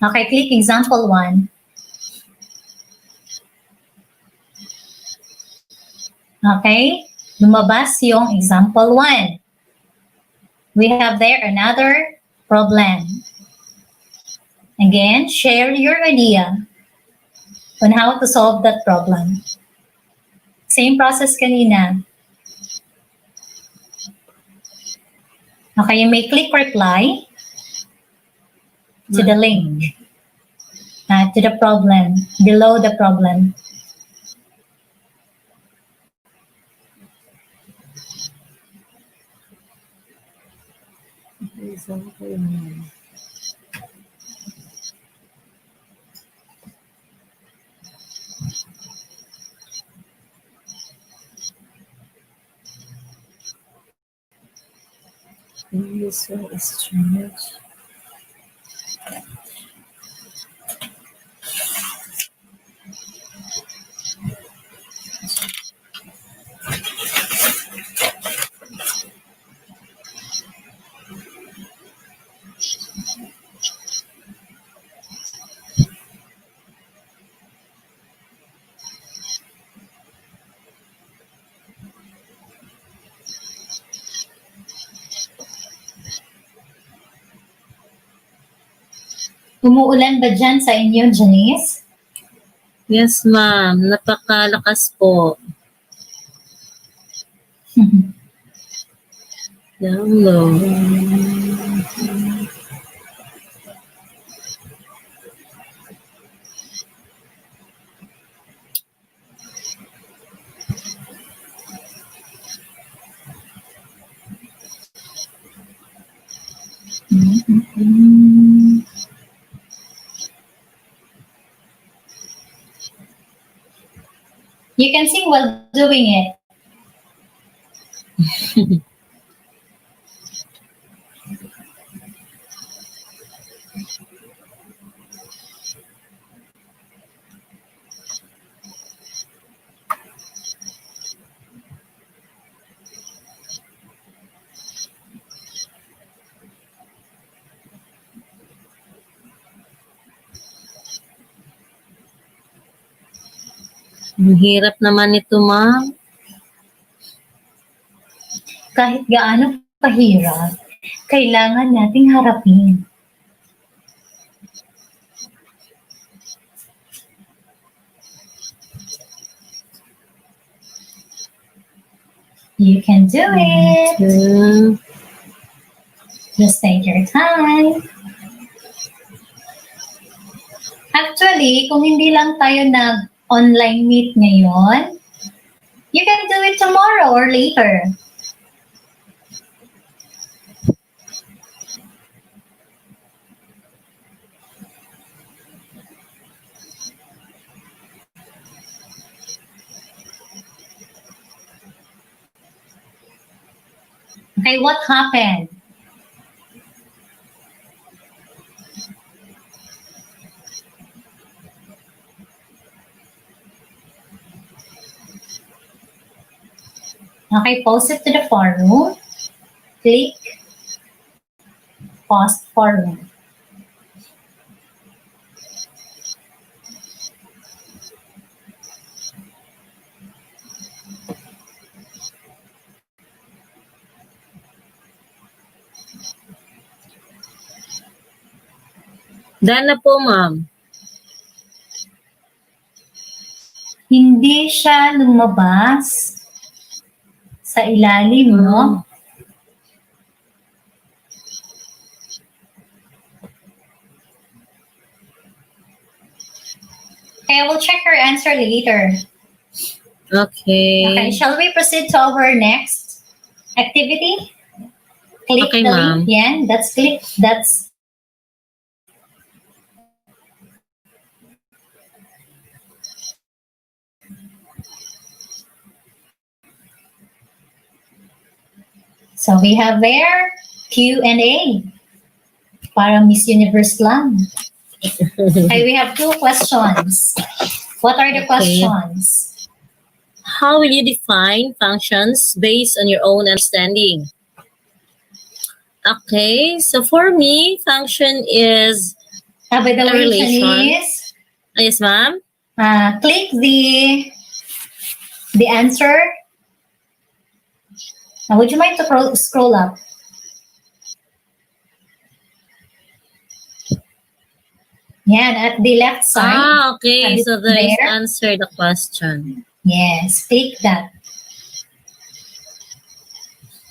Okay, click example 1. Okay, lumabas yung example 1. We have there another problem. Again, share your idea on how to solve that problem. Same process kanina. Okay, you may click reply to the link, to the problem, below the problem. Example 1. This one is strange. Umuulan ba dyan sa inyo, Janice? Yes, ma'am. Napakalakas po. Download. You can sing while doing it. Ang hirap naman ito, ma'am. Kahit gaano kahirap, kailangan nating harapin. You can do it. Just take your time. Actually, kung hindi lang tayo nag-online meet ngayon, you can do it tomorrow or later. Okay, what happened? Okay, post it to the forum. Click post forum. Dahil na po, ma'am. Hindi siya lumabas sa ilalim, no? Okay, I will check your answer later. Okay. Okay, shall we proceed to our next activity? Click Okay, the ma'am. link. Yan, that's click. That's so we have there Q&A. Para Miss Universe lang. Okay, we have 2 questions. What are the questions? How will you define functions based on your own understanding? Okay, so for me, function is By the a way, relation. Janice, Yes, ma'am. click the answer. Now, would you mind to scroll up? Yan, at the left side. Okay, Have so it there is there? answer the question. Yes, click that.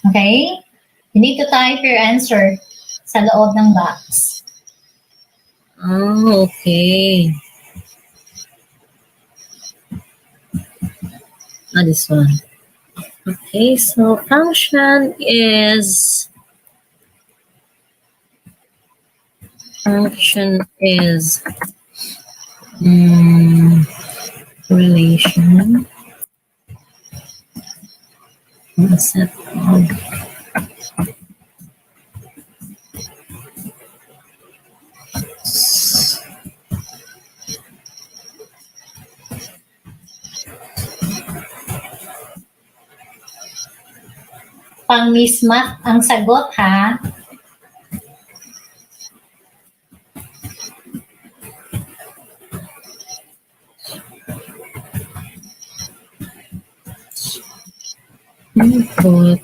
Okay? You need to type your answer sa loob ng box. Oh, okay. This one. Okay, so function is relation. Set of Pang Miss Math ang sagot, ha? input.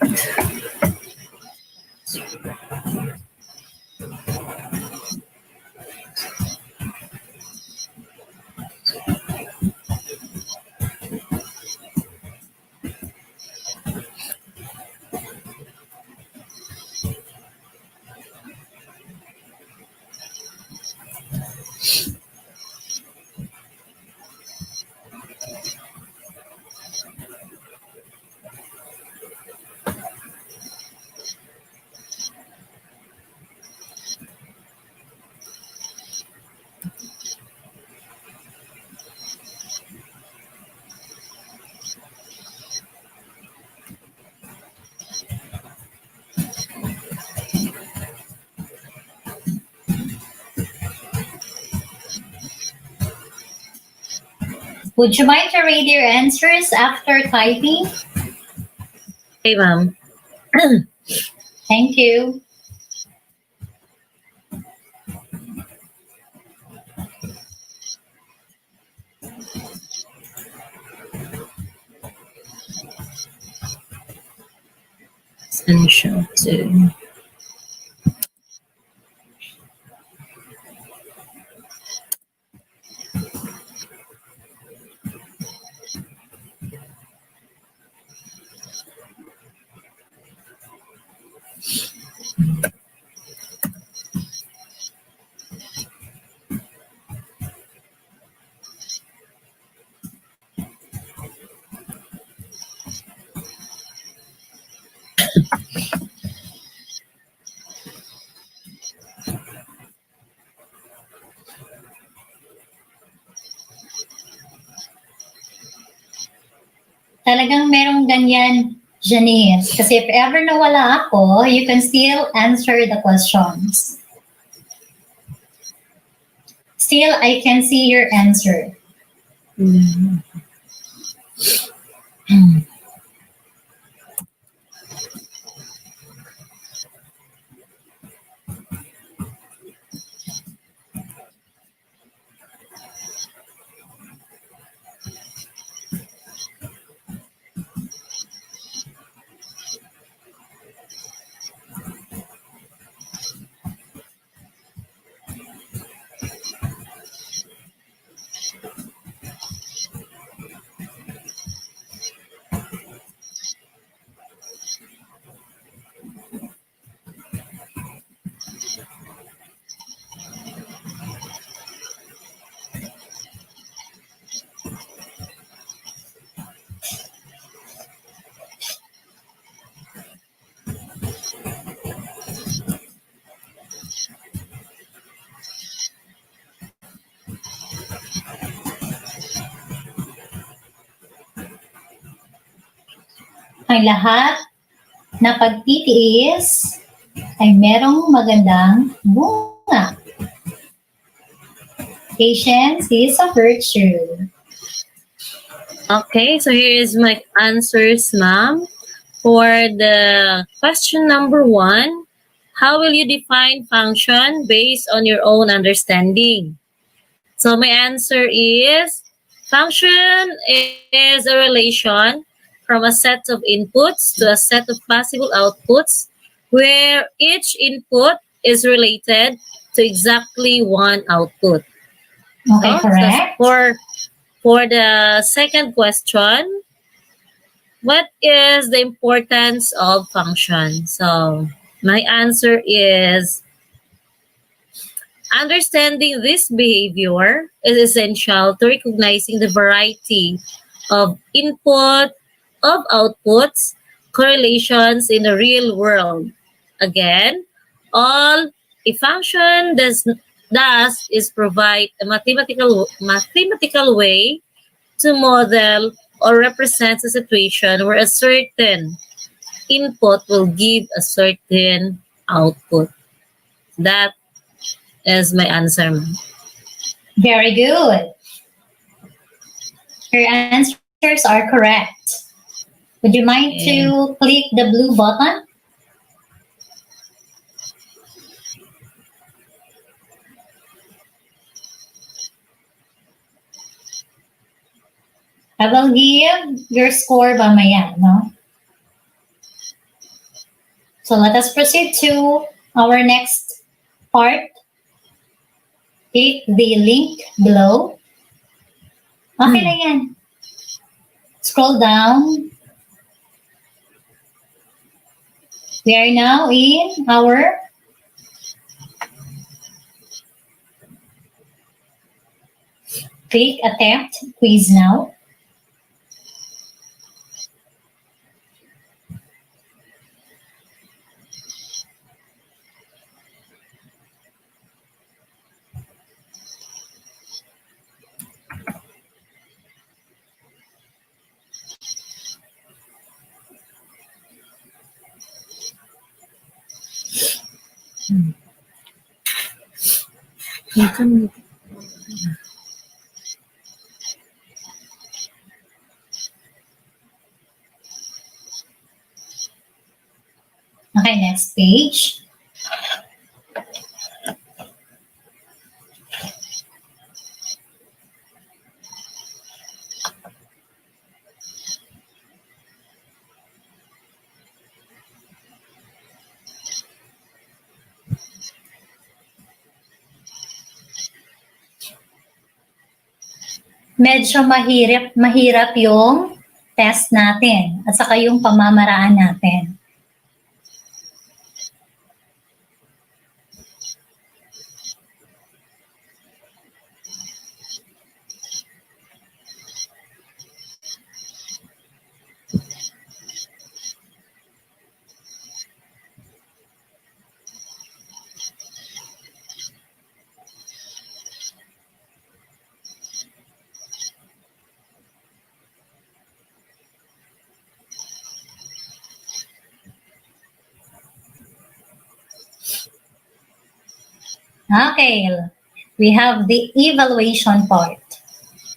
Would you mind to read your answers after typing? Okay, ma'am. Thank you. Essential to Talagang merong ganyan, Janice. Kasi if ever nawala ako, you can still answer the questions. Still, I can see your answer. Ang lahat na pagtitiis ay merong magandang bunga. nga. Patience is a virtue. Okay, so here is my answers, ma'am. For the question number 1, how will you define function based on your own understanding? So my answer is function is a relation from a set of inputs to a set of possible outputs where each input is related to exactly one output. Okay, So correct. for the second question, what is the importance of function? So my answer is understanding this behavior is essential to recognizing the variety of input, of outputs, correlations in the real world. Again, all a function does is provide a mathematical way to model or represent a situation where a certain input will give a certain output. That is my answer, ma'am. Very good. Your answers are correct. Would you mind to click the blue button? I will give your score mamaya, no? So let us proceed to our next part. Click the link below. Okay na yan. Scroll down. We are now in our click attempt quiz now. Okay, next page. Medyo mahirap yung test natin at saka yung pamamaraan natin. Okay, we have the evaluation part.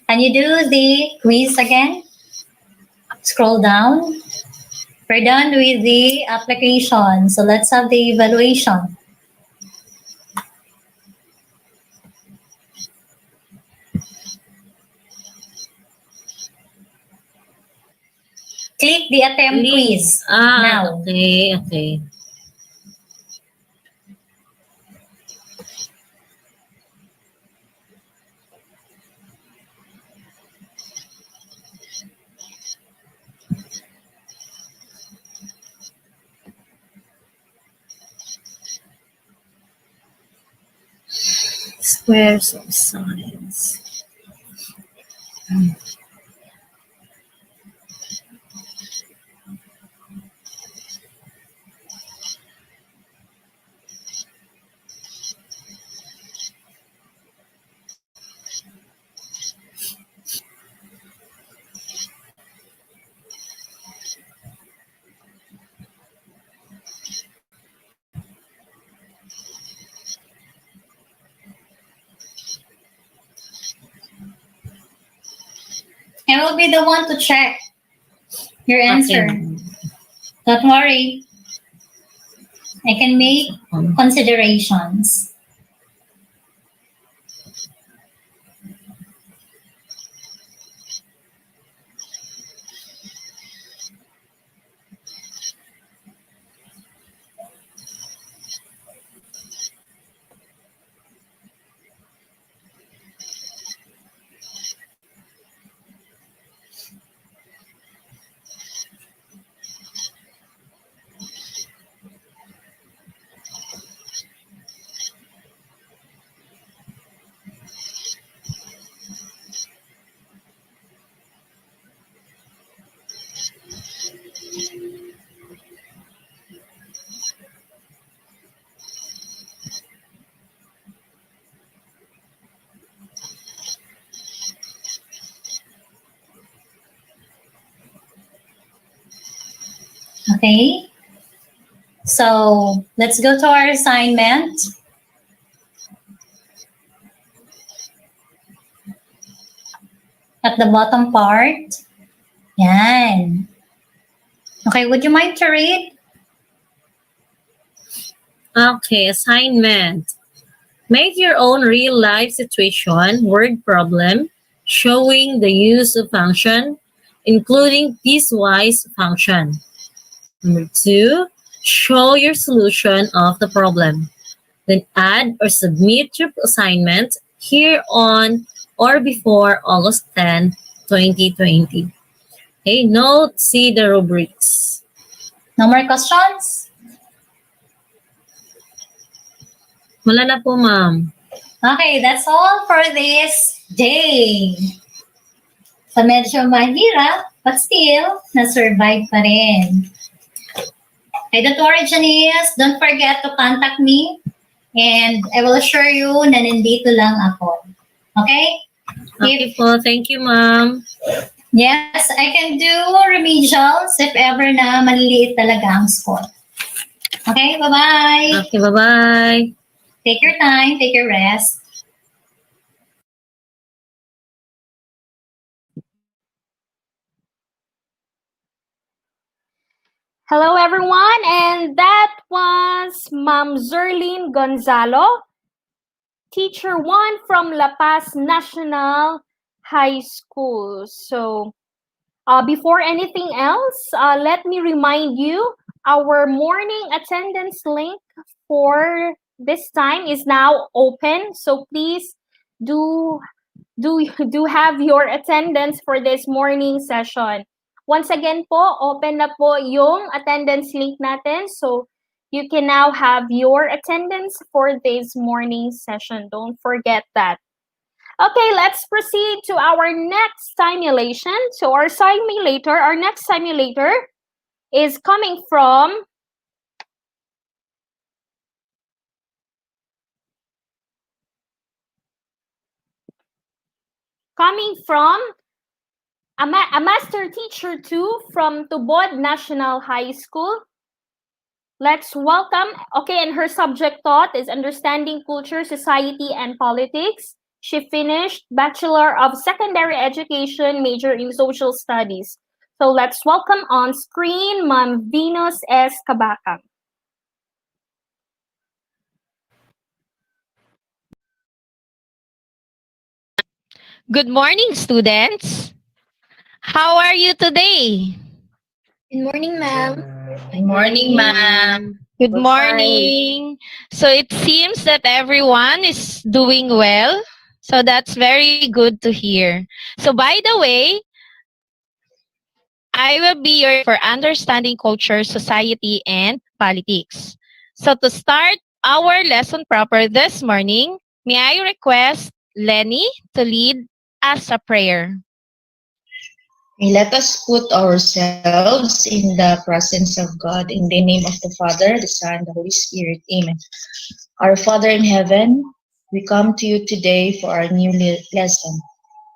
Can you do the quiz again? Scroll down. We're done with the application, so let's have the evaluation. Click the attempt quiz now. Okay. Squares of science. I will be the one to check your answer. Okay. Don't worry. I can make considerations. Okay. So let's go to our assignment. At the bottom part. Yan. Okay, would you mind to read? Okay, assignment. Make your own real-life situation word problem showing the use of function, including piecewise function. Number 2, show your solution of the problem. Then add or submit your assignment here on or before August 10, 2020. Okay, note, see the rubrics. No more questions? Wala na po, ma'am. Okay, that's all for this day. So medyo mahirap, but still, na-survive pa rin. Okay, don't worry, Janice. Don't forget to contact me. And I will assure you na nandito lang ako. Okay? Okay po, thank you, ma'am. Yes, I can do remedials if ever na maliliit talaga ang score. Okay, bye-bye. Okay, bye-bye. Take your time, take your rest. Hello, everyone, and that was Ma'am Zerlyn Gonzalo, Teacher 1 from La Paz National High School. So, before anything else, let me remind you, our morning attendance link for this time is now open. So please do have your attendance for this morning session. Once again po, open na po yung attendance link natin. So you can now have your attendance for this morning session. Don't forget that. Okay, let's proceed to our next simulation. So our next simulator is coming from a master teacher 2 from Tubod National High School. Let's welcome, and her subject taught is Understanding Culture, Society, and Politics. She finished Bachelor of Secondary Education, major in Social Studies. So let's welcome on screen Ma'am Venus S. Kabakang. Good morning, students. How are you today? Good morning, ma'am. Good morning, ma'am. Good morning. So it seems that everyone is doing well. So that's very good to hear. So by the way, I will be your for understanding culture, society, and politics. So to start our lesson proper this morning, may I request Lenny to lead us a prayer. Let us put ourselves in the presence of God in the name of the Father, the Son, the Holy Spirit. Amen. Our Father in heaven, we come to you today for our new lesson.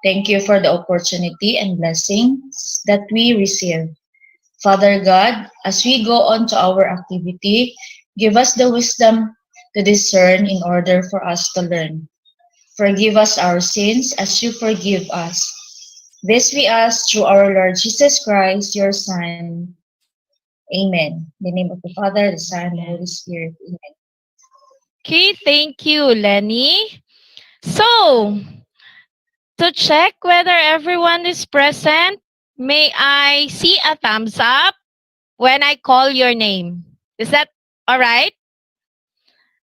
Thank you for the opportunity and blessings that we receive. Father God, as we go on to our activity, give us the wisdom to discern in order for us to learn. Forgive us our sins as you forgive us. This we ask through our Lord Jesus Christ, your Son. Amen. In the name of the Father, the Son, and the Holy Spirit. Amen. Okay, thank you, Lenny. So, to check whether everyone is present, may I see a thumbs up when I call your name? Is that all right?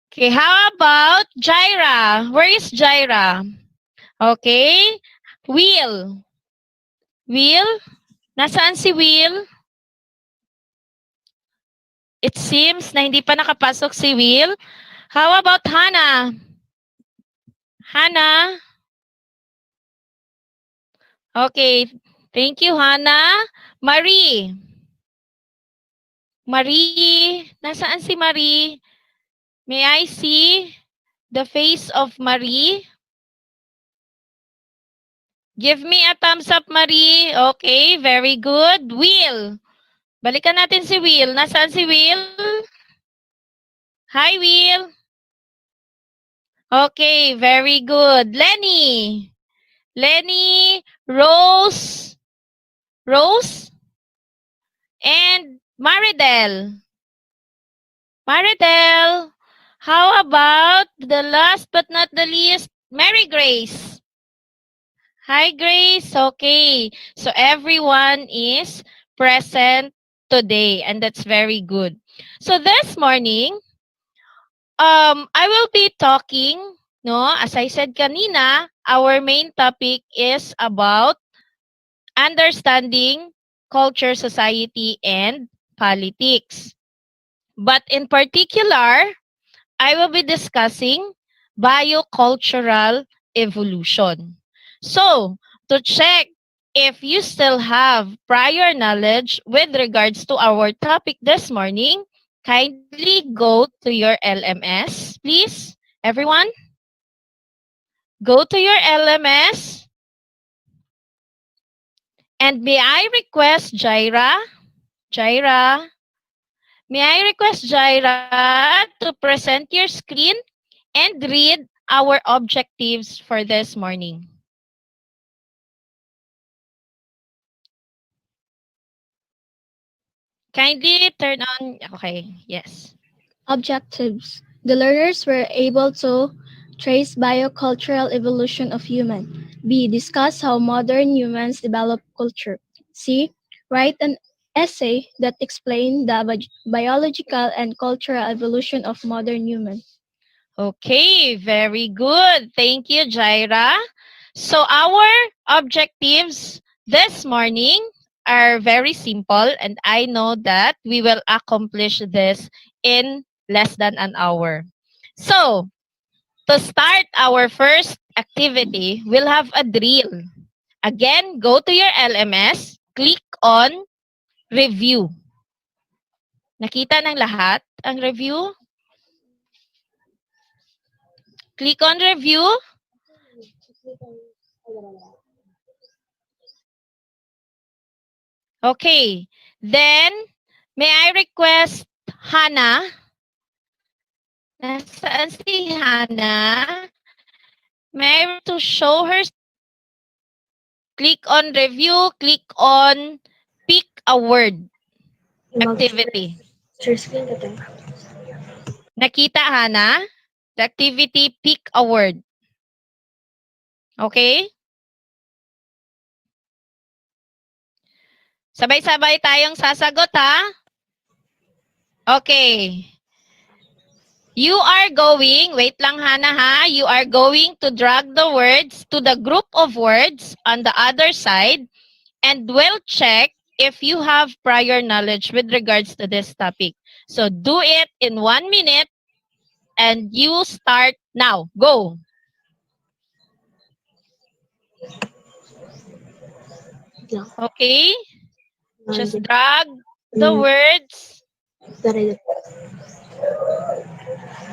Okay, how about Jaira? Where is Jaira? Okay. Will. Will? Nasaan si Will? It seems na hindi pa nakapasok si Will. How about Hannah? Hannah? Okay. Thank you, Hannah. Marie. Marie. Nasaan si Marie? May I see the face of Marie? Give me a thumbs up, Marie. Okay, very good. Will. Balikan natin si Will. Nasaan si Will? Hi, Will. Okay, very good. Lenny. Lenny, Rose, Rose, and Maridel. Maridel, how about the last but not the least, Mary Grace? Hi, Grace. Okay, so everyone is present today, and that's very good. So this morning, I will be talking, no, as I said kanina, our main topic is about understanding culture, society, and politics. But in particular, I will be discussing biocultural evolution. So, to check if you still have prior knowledge with regards to our topic this morning, kindly go to your LMS, please. Everyone, go to your LMS. And may I request Jaira? Jaira, may I request Jaira to present your screen and read our objectives for this morning? Kindly turn on, okay, yes. Objectives. The learners were able to trace biocultural evolution of human. B. Discuss how modern humans develop culture. C. Write an essay that explains the biological and cultural evolution of modern humans. Okay, very good. Thank you, Jaira. So our objectives this morning are very simple, and I know that we will accomplish this in less than an hour. So, to start our first activity, we'll have a drill. Again, go to your LMS, click on review. Nakita ng lahat ang review? Click on review. Okay. Then, may I request Hannah? Nasaan si Hannah? May I to show her? Click on review, click on pick a word activity. Nakita, Hannah? The activity, pick a word. Okay? Sabay-sabay tayong sasagot, ha? Okay. You are going, wait lang Hannah ha, you are going to drag the words to the group of words on the other side and we'll check if you have prior knowledge with regards to this topic. So do it in 1 minute and you start now. Go. Okay? Just drag the words.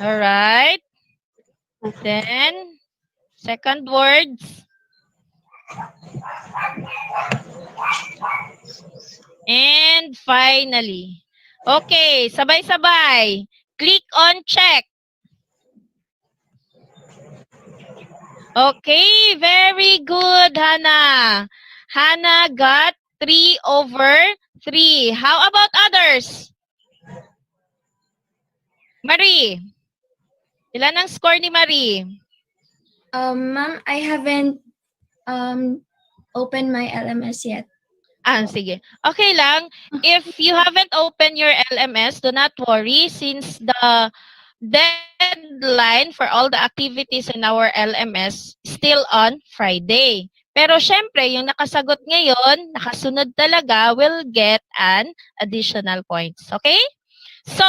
All right. Then, second words. And finally. Okay, sabay-sabay. Click on check. Okay, very good, Hannah. Hannah got 3/3. How about others? Marie. Ilan ang score ni Marie? Ma'am, I haven't opened my LMS yet. Sige. Okay lang. If you haven't opened your LMS, do not worry since the deadline for all the activities in our LMS still on Friday. Pero syempre, yung nakasagot ngayon, nakasunod talaga, will get an additional points. Okay? So,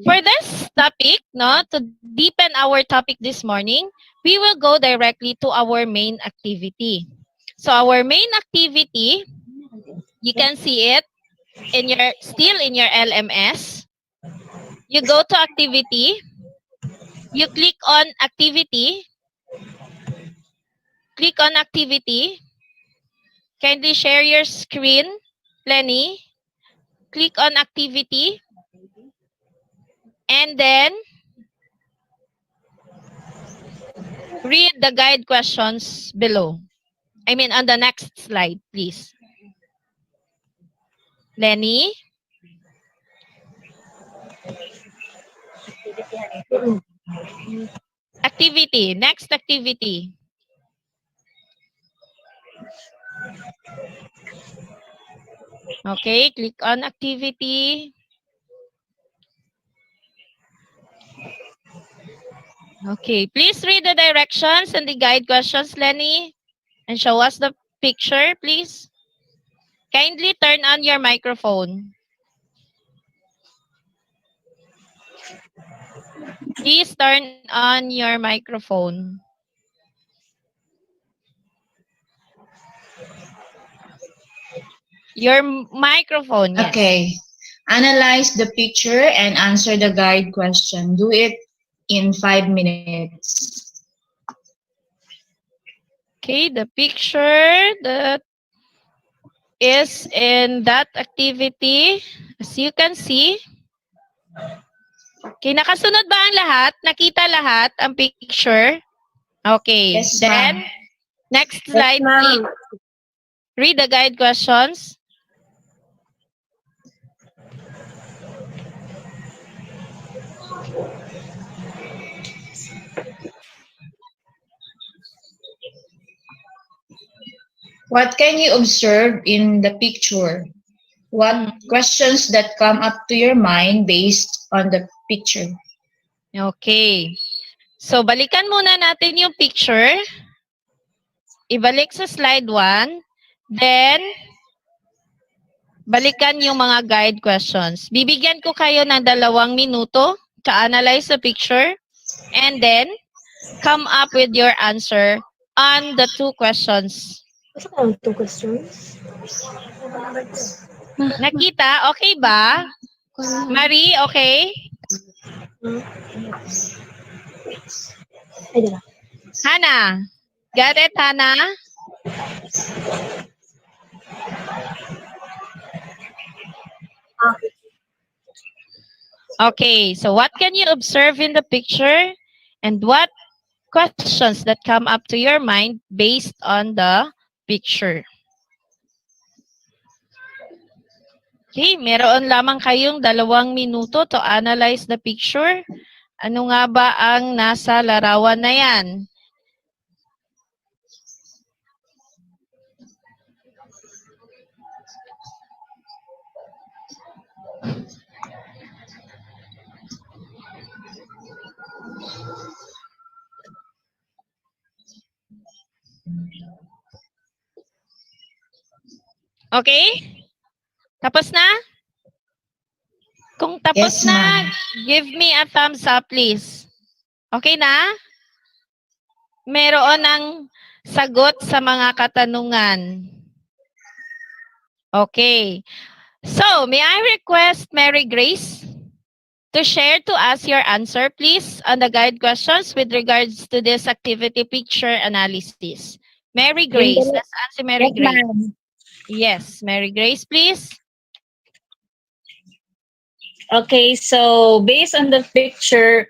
for this topic, to deepen our topic this morning, we will go directly to our main activity. So, our main activity, you can see it still in your LMS. You go to activity. You click on activity. Click on activity. Kindly share your screen, Lenny. Click on activity. And then, read the guide questions below. I mean, on the next slide, please. Lenny? Activity. Next activity. Okay, click on activity. Okay, please read the directions and the guide questions, Lenny. And show us the picture, please. Kindly turn on your microphone. Please turn on your microphone. Your microphone, yes. Okay. Analyze the picture and answer the guide question. Do it in 5 minutes. Okay, the picture that is in that activity, as you can see. Okay, nakasunod ba ang lahat? Nakita lahat ang picture? Okay, Yes, then, ma'am. next slide, please. Read the guide questions. What can you observe in the picture? What questions that come up to your mind based on the picture? Okay. So, balikan muna natin yung picture. Ibalik sa slide 1. Then, balikan yung mga guide questions. Bibigyan ko kayo ng 2 minuto to analyze the picture and then come up with your answer on the 2 questions. Nakita? Okay ba? Marie, okay? Hannah. Got it, Hannah? Okay, so what can you observe in the picture and what questions that come up to your mind based on the picture? Okay, meron lamang kayong 2 minuto to analyze the picture. Ano nga ba ang nasa larawan na yan? Okay? Tapos na? Kung tapos Yes, na, ma'am. give me a thumbs up, please. Okay na? Meron ng sagot sa mga katanungan. Okay. So, may I request Mary Grace to share to us your answer, please, on the guide questions with regards to this activity picture analysis. Mary Grace. Let's answer Mary Grace. Yes, Mary Grace, please. Okay, so based on the picture,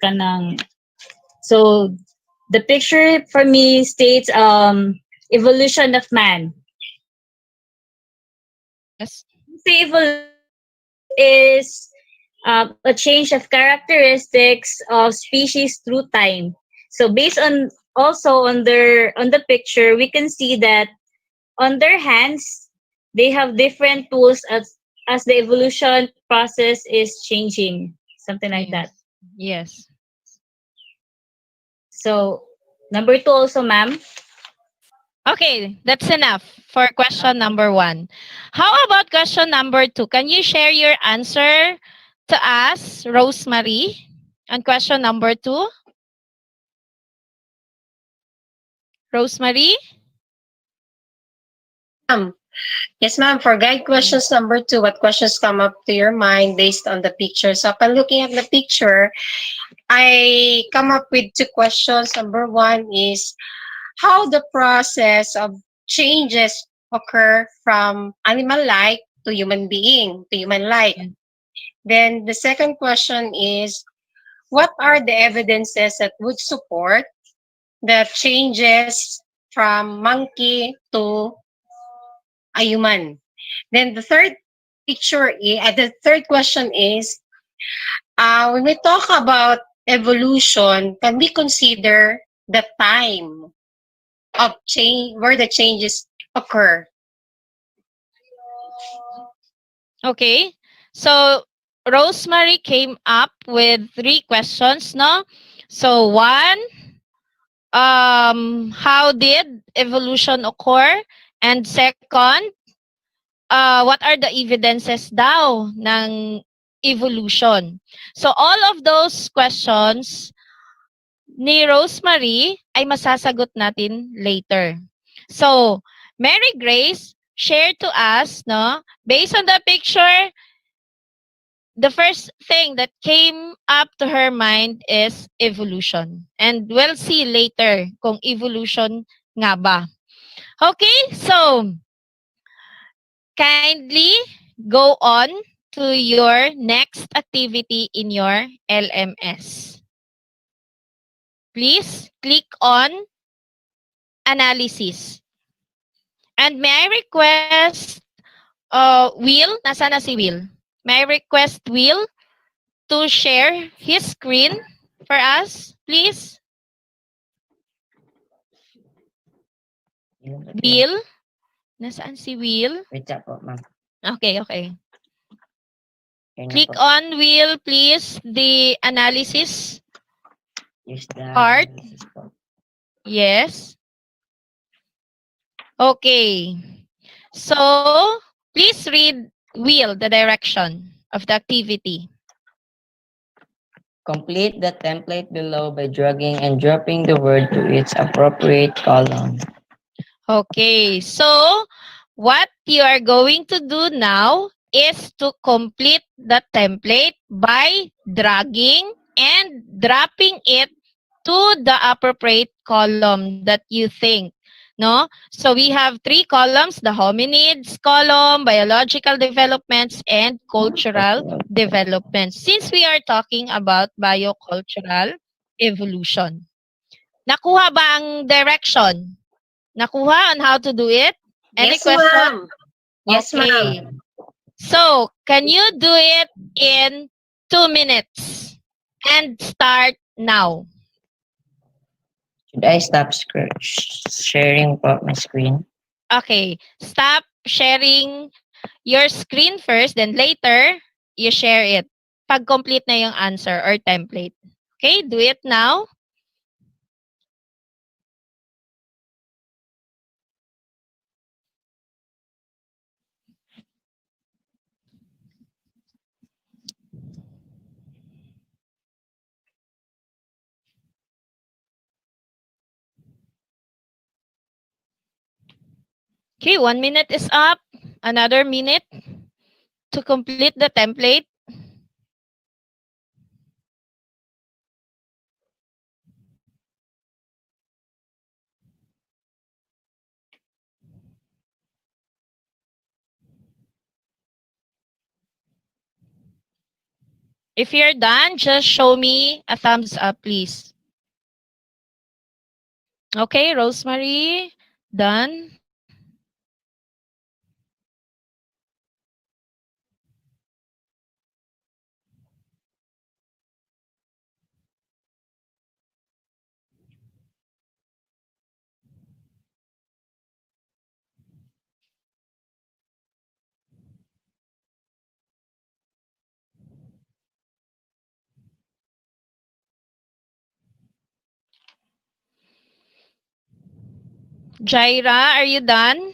so the picture for me states evolution of man. Yes. Say evolution is a change of characteristics of species through time. So based on also on the picture, we can see that on their hands they have different tools as the evolution process is changing, something like that. Yes. Yes. So number two also, ma'am. Okay, that's enough for question number 1. How about question number 2? Can you share your answer to us, Rosemary, on question number 2? Rosemary? Yes, ma'am. For guide questions number 2, what questions come up to your mind based on the picture? So upon looking at the picture, I come up with 2 questions. Number 1 is how the process of changes occur from animal-like to human being, to human-like. Yeah. Then the second question is, what are the evidences that would support the changes from monkey to a human? Then the third question is, when we talk about evolution, can we consider the time of change where the changes occur? Okay. So Rosemary came up with 3 questions, no? So 1, how did evolution occur? And second, what are the evidences daw ng evolution? So all of those questions ni Rosemary ay masasagot natin later. So, Mary Grace, share to us, no? Based on the picture, the first thing that came up to her mind is evolution. And we'll see later kung evolution nga ba. Okay, so kindly go on to your next activity in your LMS. Please click on analysis. And may I request Will, nasaan na si Will? May I request Will to share his screen for us, please? Will? Nasaan si Will? Wait up po, ma'am. Okay, okay. Kaya na Click po. on Will, please, the analysis Use the part. analysis po. Yes. Okay. So, please read Will, the direction of the activity. Complete the template below by dragging and dropping the word to its appropriate column. Okay, so what you are going to do now is to complete the template by dragging and dropping it to the appropriate column that you think. No? So we have 3 columns, the hominids column, biological developments, and cultural developments. Since we are talking about biocultural evolution. Nakuha ba ang direction? Nakuha on how to do it? Any Yes, question? ma'am. Yes, Okay. ma'am. So, can you do it in 2 minutes? And start now. Should I stop sharing po my screen? Okay. Stop sharing your screen first, then later, you share it. Pag complete na yung answer or template. Okay, do it now. Okay, 1 minute is up. Another minute to complete the template. If you're done, just show me a thumbs up, please. Okay, Rosemary, done. Jaira, are you done?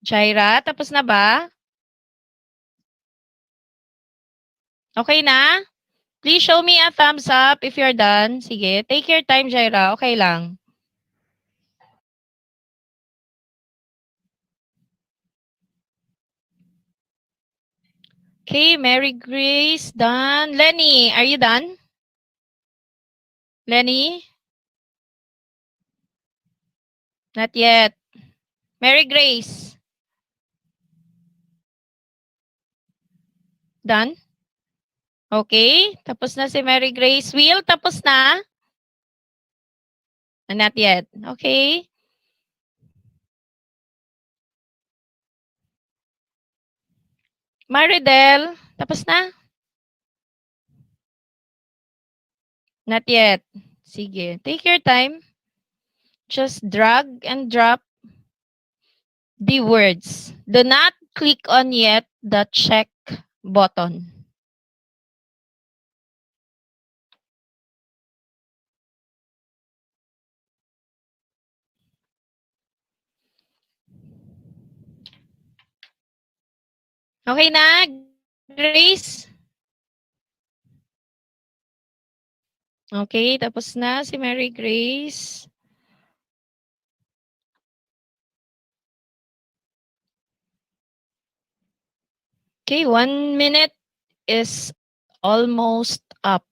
Jaira, tapos na ba? Okay na? Please show me a thumbs up if you're done. Sige, take your time, Jaira. Okay lang. Okay, Mary Grace, done. Lenny, are you done? Lenny? Not yet. Mary Grace? Done? Okay, tapos na si Mary Grace. Will, tapos na? Not yet. Okay. Maridel, tapos na? Not yet. Sige, take your time. Just drag and drop the words. Do not click on yet the check button. Okay na, Grace? Okay, tapos na si Mary Grace. Okay, 1 minute is almost up.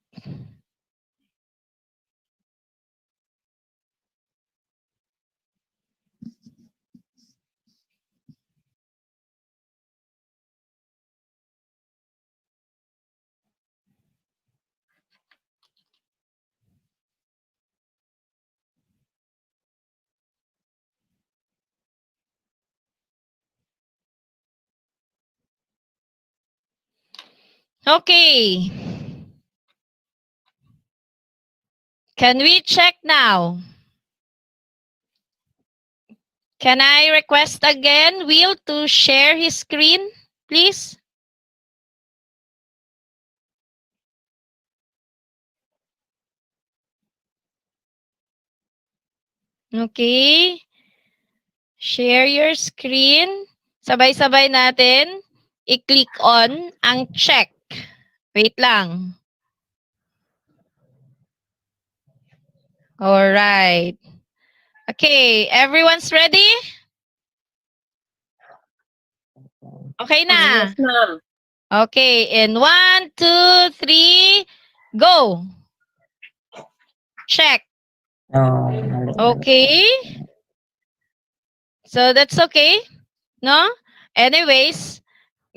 Okay. Can we check now? Can I request again Will to share his screen, please? Okay. Share your screen. Sabay-sabay natin i-click on ang check. Wait lang. All right. Okay, everyone's ready? Okay na. Yes, ma'am. Okay, in 1, 2, 3, go. Check. Okay. So that's okay, no? Anyways,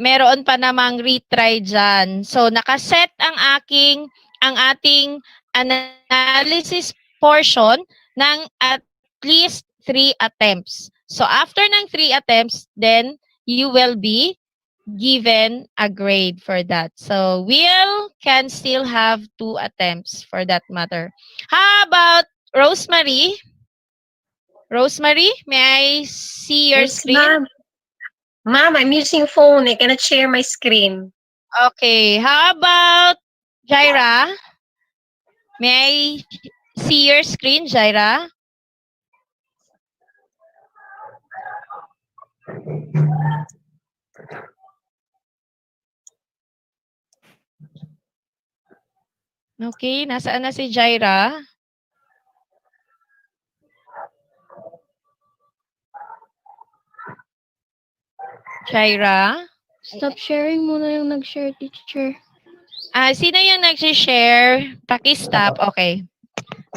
meron pa namang retry dyan. So nakaset ang ating analysis portion ng at least 3 attempts. So after ng 3 attempts, then you will be given a grade for that. So Will can still have 2 attempts for that matter. How about Rosemary? Rosemary, may I see your Yes, screen? ma'am. Ma'am, I'm using phone. I cannot share my screen. Okay. How about Jaira? May I see your screen, Jaira? Okay, nasaan na si Jaira? Jaira? Stop sharing muna yung nag-share, teacher. Sino yung nag-share? Paki-stop. Okay.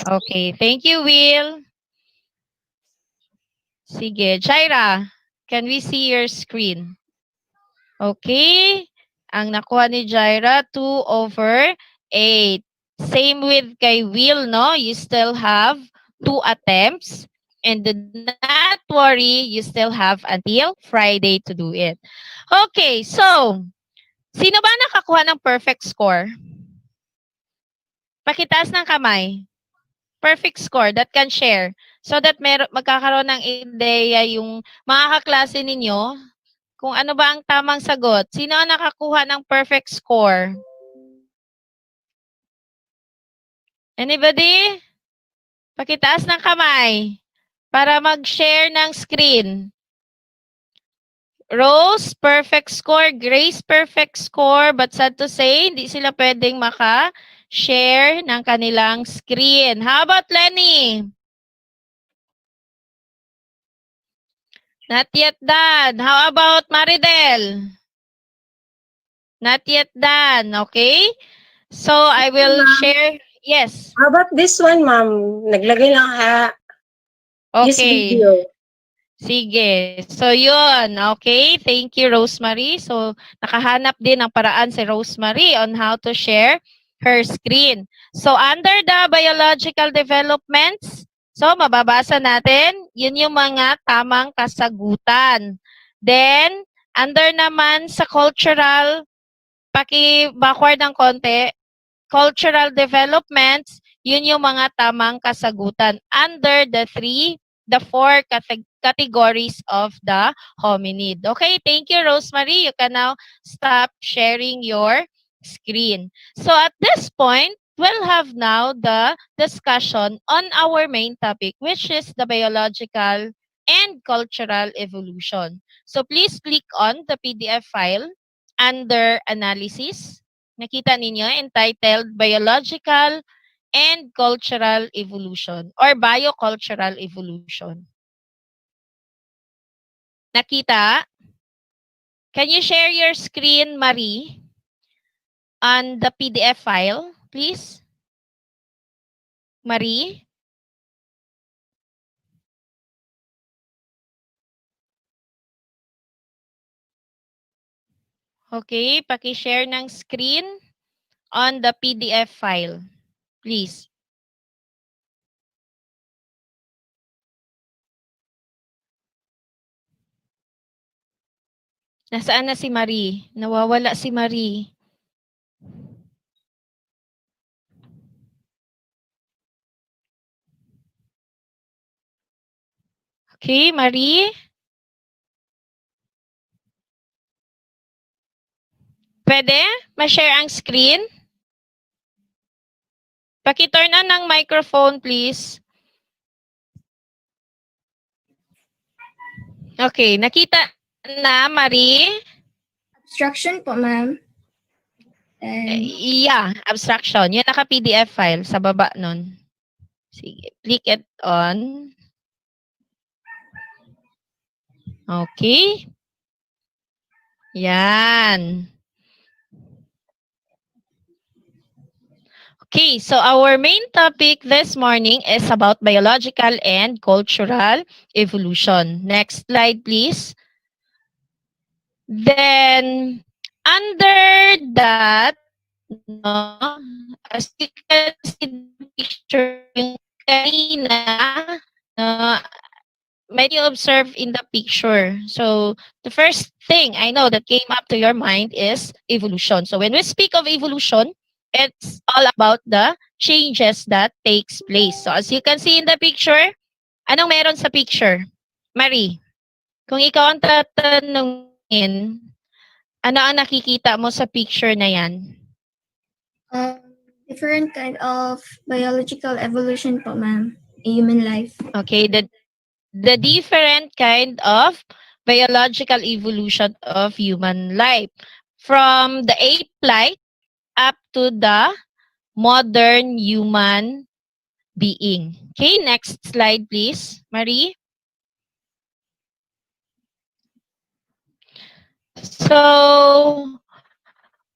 Okay. Thank you, Will. Sige. Jaira, can we see your screen? Okay. Ang nakuha ni Jaira, 2/8. Same with kay Will, no? You still have 2 attempts. And do not worry, you still have until Friday to do it. Okay, so, sino ba nakakuha ng perfect score? Pakitaas ng kamay. Perfect score that can share. So that magkakaroon ng ideya yung mga kaklase ninyo kung ano ba ang tamang sagot. Sino ang nakakuha ng perfect score? Anybody? Pakitaas ng kamay para mag-share ng screen. Rose, perfect score. Grace, perfect score. But sad to say, hindi sila pwedeng maka-share ng kanilang screen. How about Lenny? Not yet done. How about Maridel? Not yet done. Okay? So, I will share. Yes. How about this one, ma'am? Naglagay lang this Okay. video. Sige. So, yun. Okay. Thank you, Rosemary. So, nakahanap din ng paraan si Rosemary on how to share her screen. So, under the biological developments, so, mababasa natin, yun yung mga tamang kasagutan. Then, under naman sa cultural, paki-backward ng konti, cultural developments, yun yung mga tamang kasagutan under the four categories of the hominid. Okay, thank you, Rosemary. You can now stop sharing your screen. So at this point, we'll have now the discussion on our main topic, which is the biological and cultural evolution. So please click on the PDF file under analysis. Nakita ninyo, entitled Biological and Cultural Evolution or Biocultural Evolution. Nakita? Can you share your screen, Marie, on the PDF file, please? Marie? Okay, paki-share ng screen on the PDF file, please. Nasaan na si Marie? Nawawala si Marie. Okay, Marie? Pwede? Ma-share ang screen? Paki-turn on ng microphone, please. Okay, nakita na, Marie? Abstraction po, ma'am. Yeah, abstraction. Yun naka-PDF file sa baba nun. Sige, click it on. Okay. Yan. Okay, so our main topic this morning is about biological and cultural evolution. Next slide, please. Then, under that, no, as you can see the picture, yung kanina, no, might you observe in the picture? So, the first thing I know that came up to your mind is evolution. So, when we speak of evolution, it's all about the changes that takes place. So, as you can see in the picture, anong meron sa picture? Marie, kung ikaw ang tatanungin, ano ang nakikita mo sa picture na yan? Different kind of biological evolution po, ma'am. A human life. Okay, the different kind of biological evolution of human life. From the ape-like up to the modern human being. Okay, next slide please, Marie. So,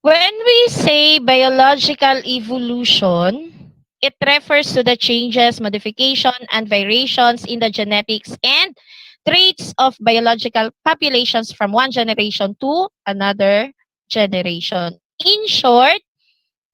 when we say biological evolution, it refers to the changes, modification, and variations in the genetics and traits of biological populations from one generation to another generation. In short,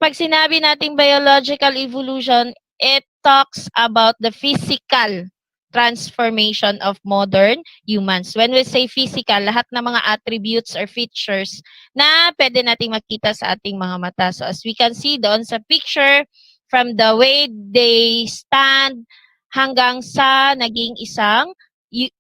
pag sinabi nating biological evolution, it talks about the physical transformation of modern humans. When we say physical, lahat ng mga attributes or features na pwede nating makita sa ating mga mata. So as we can see doon sa picture, from the way they stand hanggang sa naging isang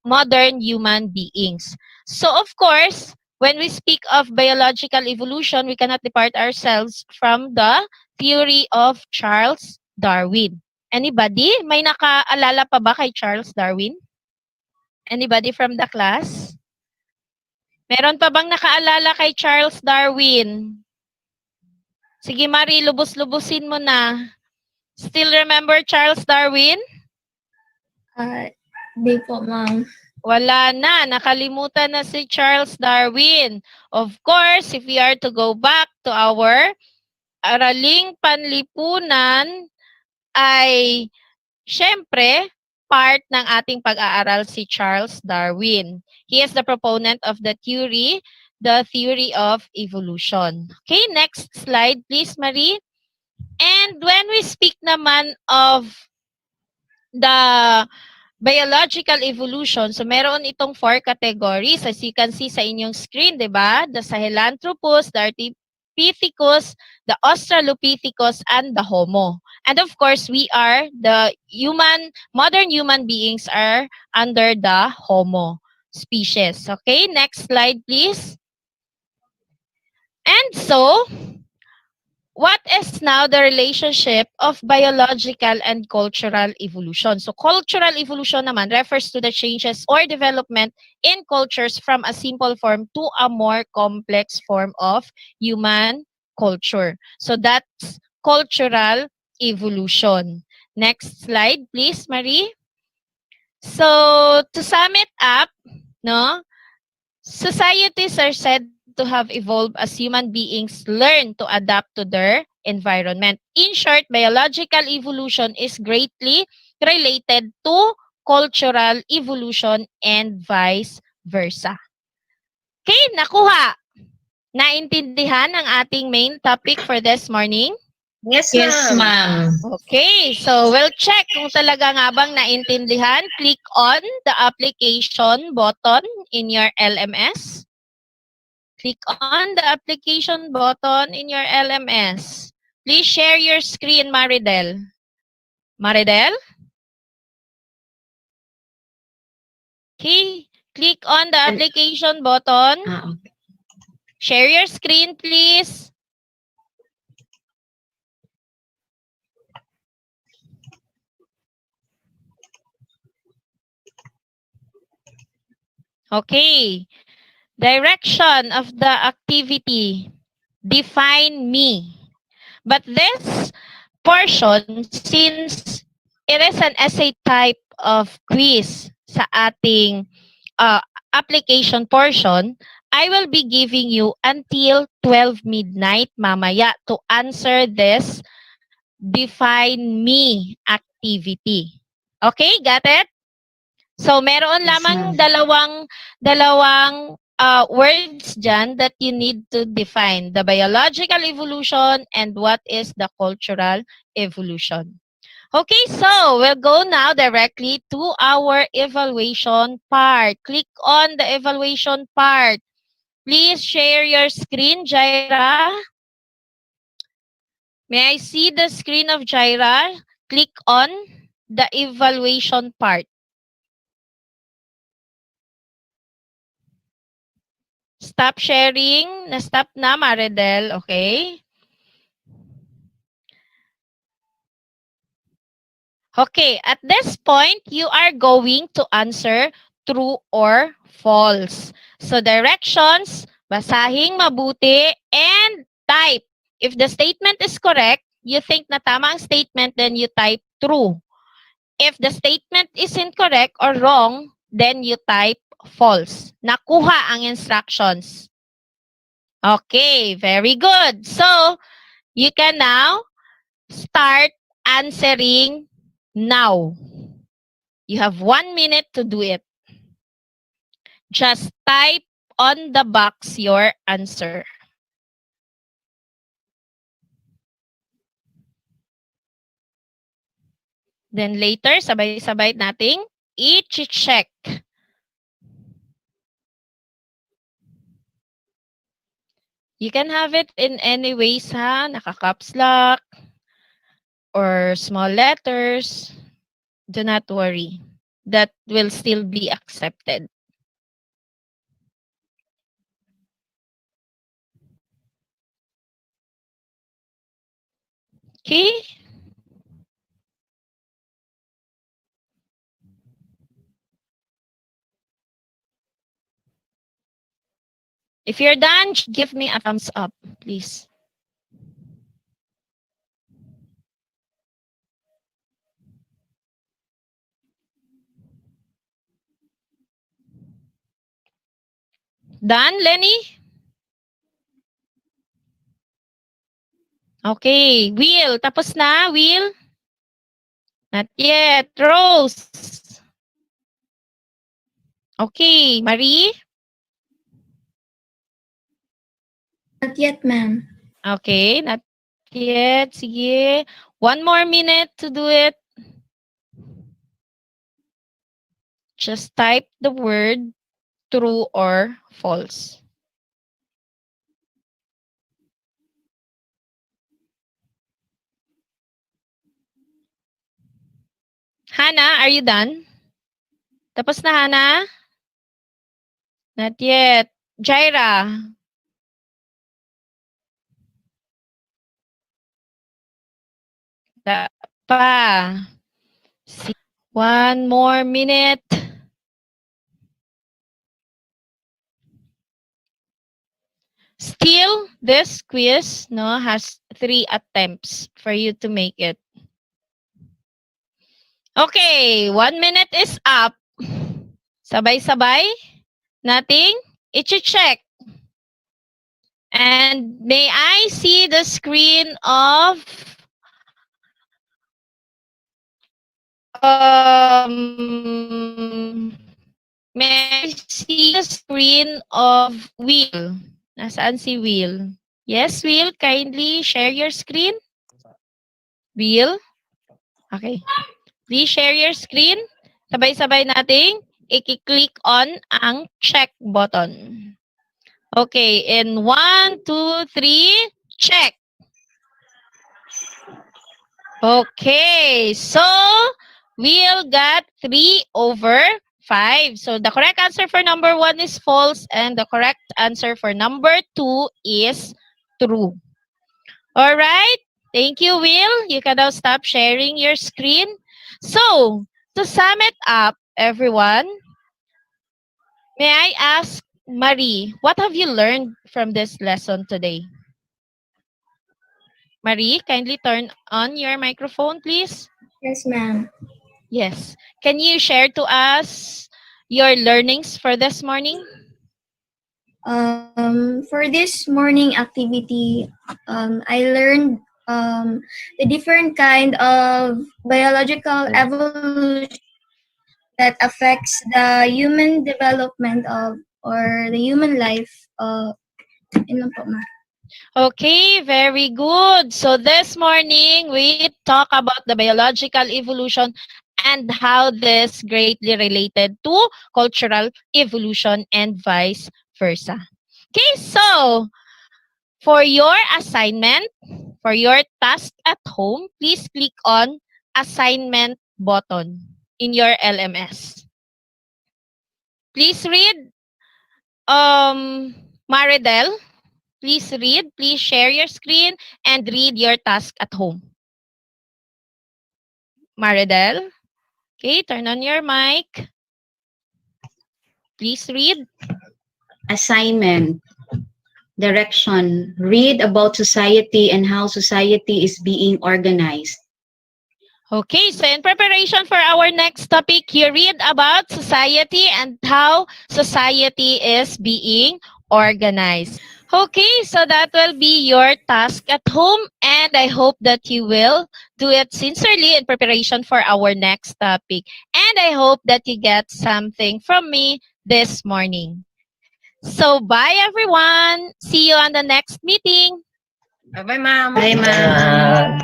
modern human beings. So of course, when we speak of biological evolution, we cannot depart ourselves from the theory of Charles Darwin. Anybody? May nakaalala pa ba kay Charles Darwin? Anybody from the class? Meron pa bang nakaalala kay Charles Darwin? Sige, Marie, lubos-lubusin mo na. Still remember Charles Darwin? Di po, ma'am. Wala na. Nakalimutan na si Charles Darwin. Of course, if we are to go back to our araling panlipunan, ay syempre, part ng ating pag-aaral si Charles Darwin. He is the proponent of the theory of evolution. Okay, next slide please, Marie. And when we speak naman of the biological evolution, so meron itong 4 categories as you can see sa inyong screen, di ba? The Sahelanthropus, the Ardipithecus, the Australopithecus, and the Homo. And of course, we are modern human beings are under the Homo species. Okay, next slide please. And so, what is now the relationship of biological and cultural evolution? So cultural evolution naman refers to the changes or development in cultures from a simple form to a more complex form of human culture. So that's cultural evolution. Next slide, please, Marie. So to sum it up, no, societies are said to have evolved as human beings learn to adapt to their environment. In short, biological evolution is greatly related to cultural evolution and vice versa. Okay, nakuha. Naintindihan ang ating main topic for this morning? Yes, Yes, ma'am. ma'am. Okay, so we'll check kung talaga nga bang naintindihan. Click on the application button in your LMS. Click on the application button in your LMS. Please share your screen, Maridel. Maridel? Okay, click on the application button. Okay. Share your screen, please. Okay. Direction of the activity. Define me. But this portion, since it is an essay type of quiz sa ating application portion, I will be giving you until 12 midnight mamaya to answer this define me activity. Okay, got it? So meron lamang dalawang words dyan that you need to define. The biological evolution and what is the cultural evolution. Okay, so we'll go now directly to our evaluation part. Click on the evaluation part. Please share your screen, Jaira. May I see the screen of Jaira? Click on the evaluation part. Stop sharing. Na-stop na, Maridel. Okay? Okay, at this point, you are going to answer true or false. So, directions, basahing mabuti, and type. If the statement is correct, you think na tama ang statement, then you type true. If the statement is incorrect or wrong, then you type false. Nakuha ang instructions. Okay, very good. So, you can now start answering now. You have 1 minute to do it. Just type on the box your answer. Then later, sabay-sabay nating i-check. You can have it in any ways, ha? Naka-caps lock or small letters. Do not worry. That will still be accepted. Okay? If you're done, give me a thumbs up, please. Done, Lenny? Okay. Will, tapos na? Will? Not yet. Rose? Okay. Marie? Not yet, ma'am. Okay. Not yet. Sige. 1 more minute to do it. Just type the word true or false. Hannah, are you done? Tapos na, Hannah? Not yet. Jaira? Da pa. 1 more minute. Still, this quiz has 3 attempts for you to make it. Okay, 1 minute is up. Sabay-sabay nating i-check. And may I see the screen of may I see the screen of Will? Nasaan si Will? Yes, Will, kindly share your screen. Will? Okay. Please share your screen. Sabay-sabay nating i-click on ang check button. Okay, in 1, 2, 3, check. Okay, so we'll got 3/5. So the correct answer for number 1 is false and the correct answer for number 2 is true. All right, thank you, Will. You can now stop sharing your screen. So, to sum it up, everyone, may I ask Marie, what have you learned from this lesson today? Marie, kindly turn on your microphone, please. Yes, ma'am. Yes. Can you share to us your learnings for this morning? For this morning activity, I learned the different kind of biological evolution that affects the human development of or the human life. Yun lang po, ma'am. Okay, very good. So this morning, we talk about the biological evolution and how this greatly related to cultural evolution and vice versa. Okay, so for your assignment, for your task at home, please click on assignment button in your LMS. Please read, Maridel, please read, please share your screen and read your task at home. Maridel, okay, turn on your mic. Please read. Assignment. Direction. Read about society and how society is being organized. Okay, so in preparation for our next topic, you read about society and how society is being organized. Okay, so that will be your task at home, and I hope that you will do it sincerely in preparation for our next topic. And I hope that you get something from me this morning. So bye everyone. See you on the next meeting. Bye-bye, ma'am. Bye, ma'am.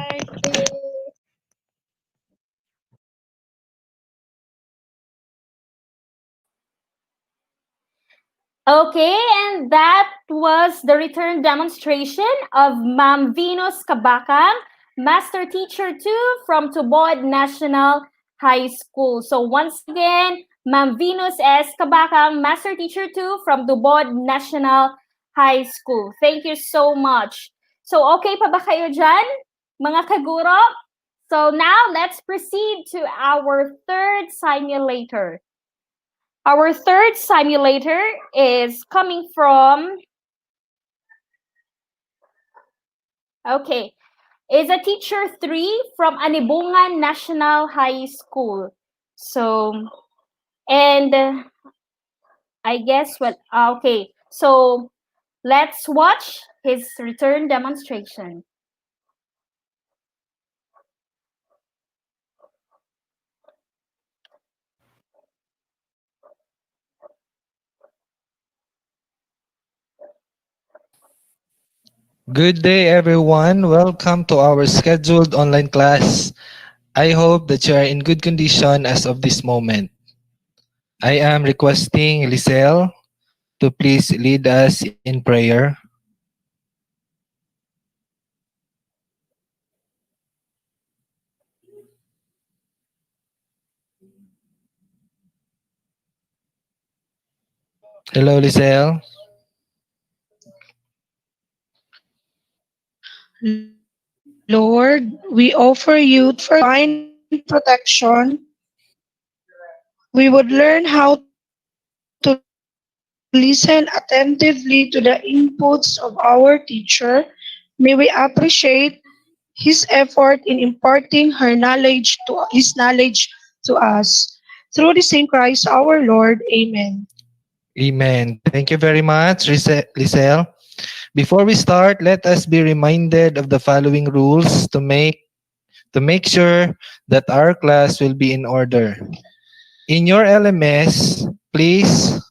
Okay, and that was the return demonstration of Ma'am Venus Kabakang, Master Teacher 2 from Tubod National High School. So once again, Ma'am Venus S. Kabakang, Master Teacher 2 from Tubod National High School. Thank you so much. So okay pa ba kayo dyan, mga kaguro? So now let's proceed to our third simulator. Our third simulator is coming from Okay. Is a teacher 3 from Anibungan National High School. So, and I guess what, okay. So, let's watch his return demonstration. Good day, everyone. Welcome to our scheduled online class. I hope that you are in good condition as of this moment. I am requesting Lisel to please lead us in prayer. Hello, Lisel. Lord, we offer you divine protection. We would learn how to listen attentively to the inputs of our teacher. May we appreciate his effort in imparting his knowledge to us. Through the same Christ our Lord. Amen. Amen. Thank you very much, Lisel. Before we start, let us be reminded of the following rules to make sure that our class will be in order. In your LMS, please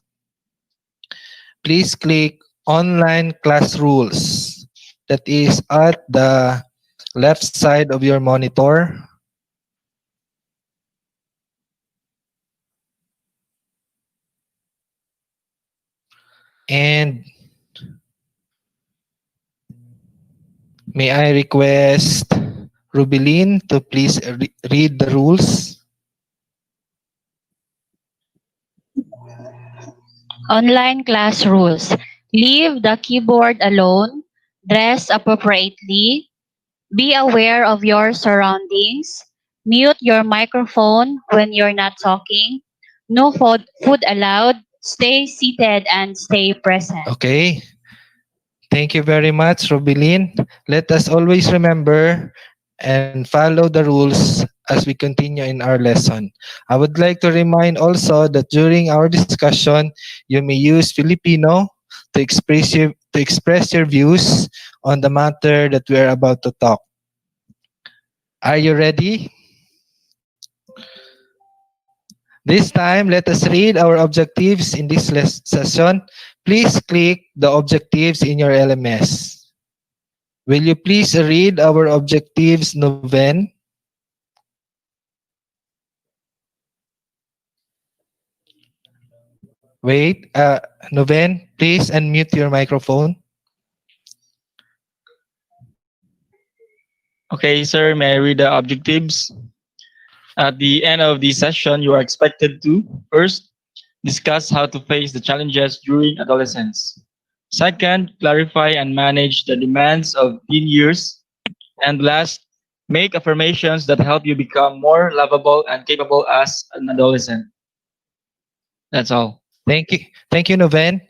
click online class rules. That is at the left side of your monitor. And may I request Rubilin to please read the rules. Online class rules. Leave the keyboard alone. Dress appropriately. Be aware of your surroundings. Mute your microphone when you're not talking. No food allowed. Stay seated and stay present. Okay. Thank you very much, Rubilin. Let us always remember and follow the rules as we continue in our lesson. I would like to remind also that during our discussion, you may use Filipino to express your views on the matter that we are about to talk. Are you ready? This time, let us read our objectives in this session. Please click the objectives in your LMS. Will you please read our objectives, Noven? Wait, Noven, please unmute your microphone. Okay, sir, may I read the objectives? At the end of the session, you are expected to first, discuss how to face the challenges during adolescence. Second, clarify and manage the demands of teen years. And last, make affirmations that help you become more lovable and capable as an adolescent. That's all. Thank you. Thank you, Noven.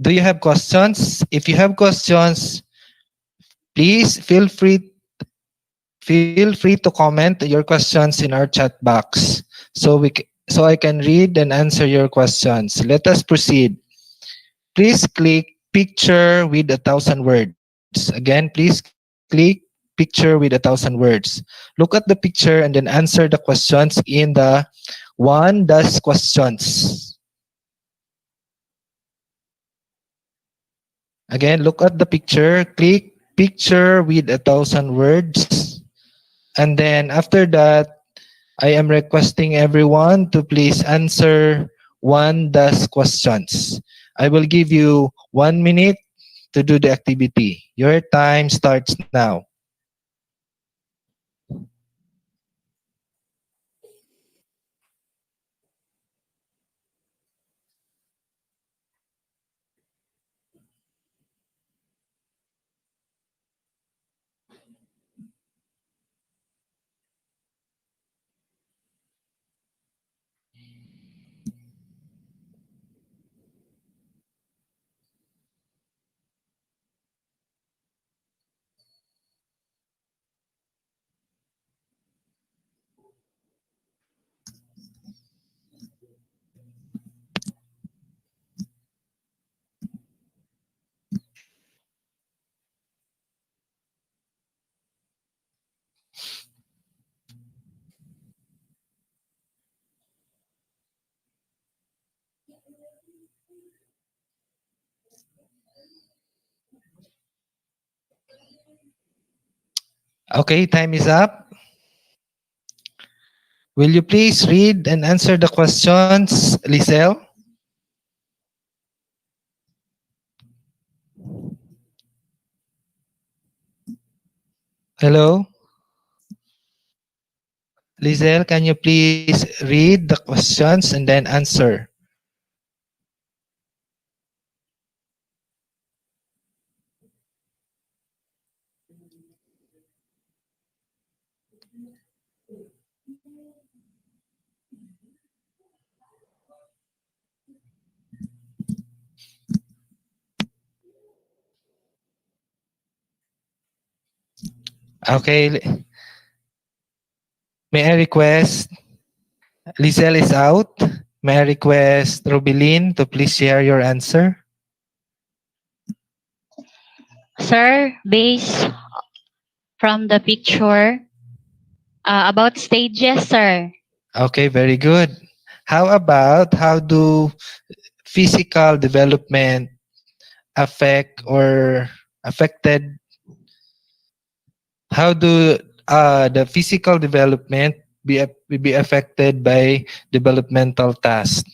Do you have questions? If you have questions, please feel free to comment your questions in our chat box so I can read and answer your questions. Let us proceed. Please click picture with 1,000 words. Again, please click picture with 1,000 words. Look at the picture and then answer the questions in the one dash questions. Again, look at the picture, click picture with 1,000 words. And then after that, I am requesting everyone to please answer one dash questions. I will give you 1 minute to do the activity. Your time starts now. Okay, time is up. Will you please read and answer the questions, Lisel? Hello? Lisel, can you please read the questions and then answer? Okay, may I request, Lisel is out. May I request Rubilin to please share your answer? Sir, based from the picture, about stages, sir. Okay, very good. How about how do physical development affect or affected, how do the physical development be affected by developmental tasks?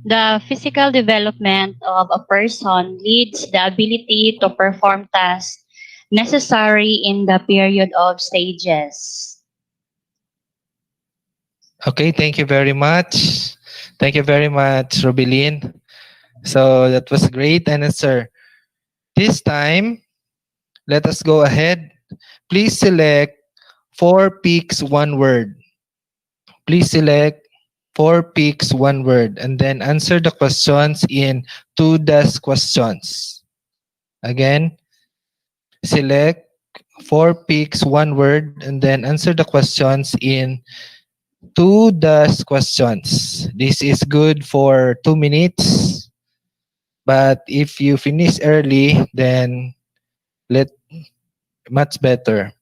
The physical development of a person leads the ability to perform tasks necessary in the period of stages. Okay, thank you very much. Thank you very much, Rubilin. So that was a great answer. This time, let us go ahead. Please select four picks one word. Please select four picks one word and then answer the questions in two dash questions. Again, select four picks one word and then answer the questions in two dash questions. This is good for 2 minutes. But if you finish early, then let much better.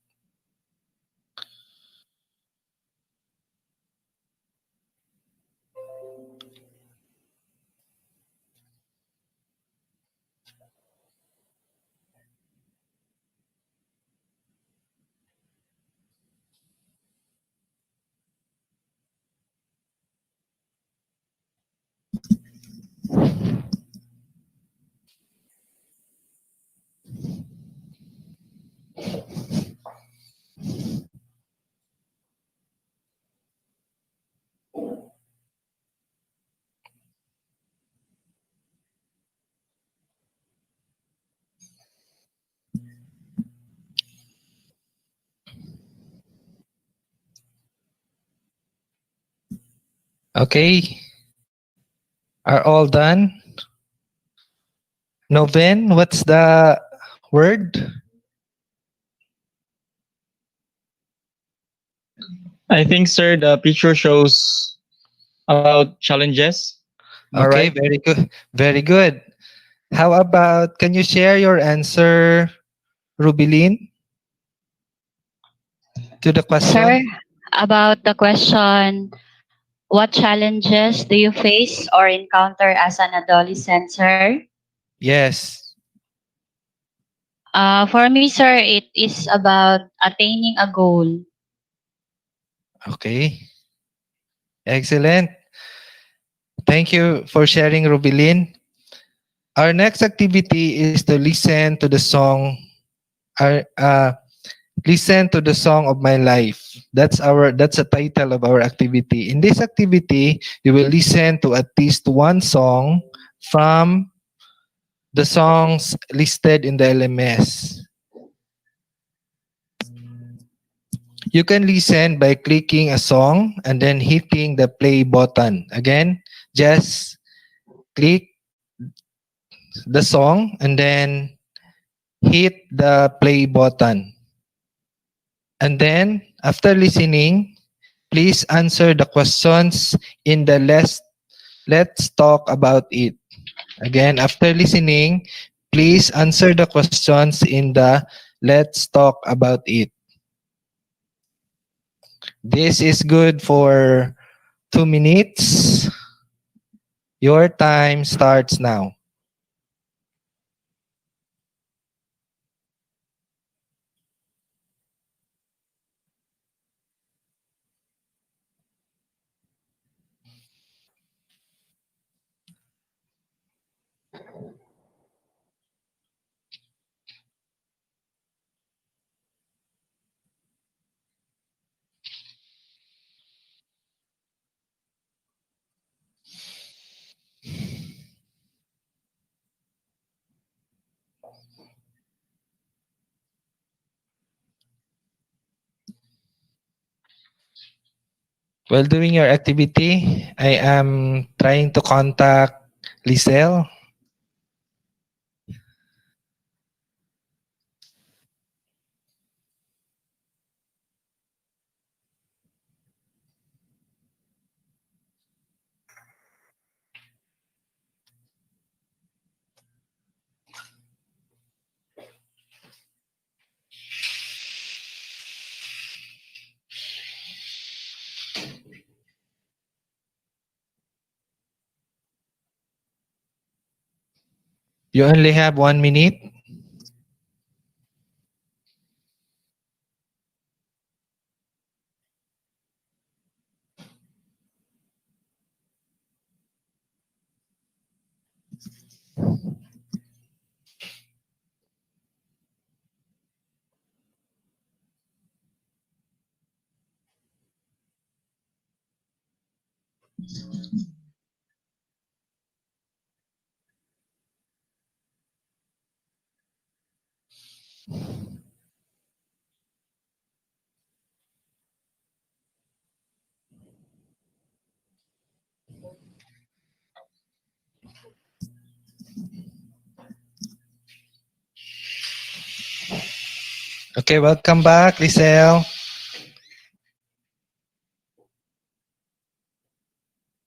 Okay, are all done? Noven, what's the word? I think, sir, the picture shows about challenges. Am I Okay, right? very good. Very good. How about, can you share your answer, Rubilin, to the Sir, question? about the question, what challenges do you face or encounter as an adolescent, sir? Yes. For me, sir, it is about attaining a goal. Okay. Excellent. Thank you for sharing, Rubilin. Our next activity is to listen to the song. Listen to the song of my life. That's the title of our activity. In this activity, you will listen to at least one song from the songs listed in the LMS. You can listen by clicking a song and then hitting the play button. Again, just click the song and then hit the play button. And then, after listening, please answer the questions in the let's talk about it. Again, after listening, please answer the questions in the let's talk about it. This is good for 2 minutes. Your time starts now. While doing your activity, I am trying to contact Lisel. You only have 1 minute. Okay, welcome back, Lisel.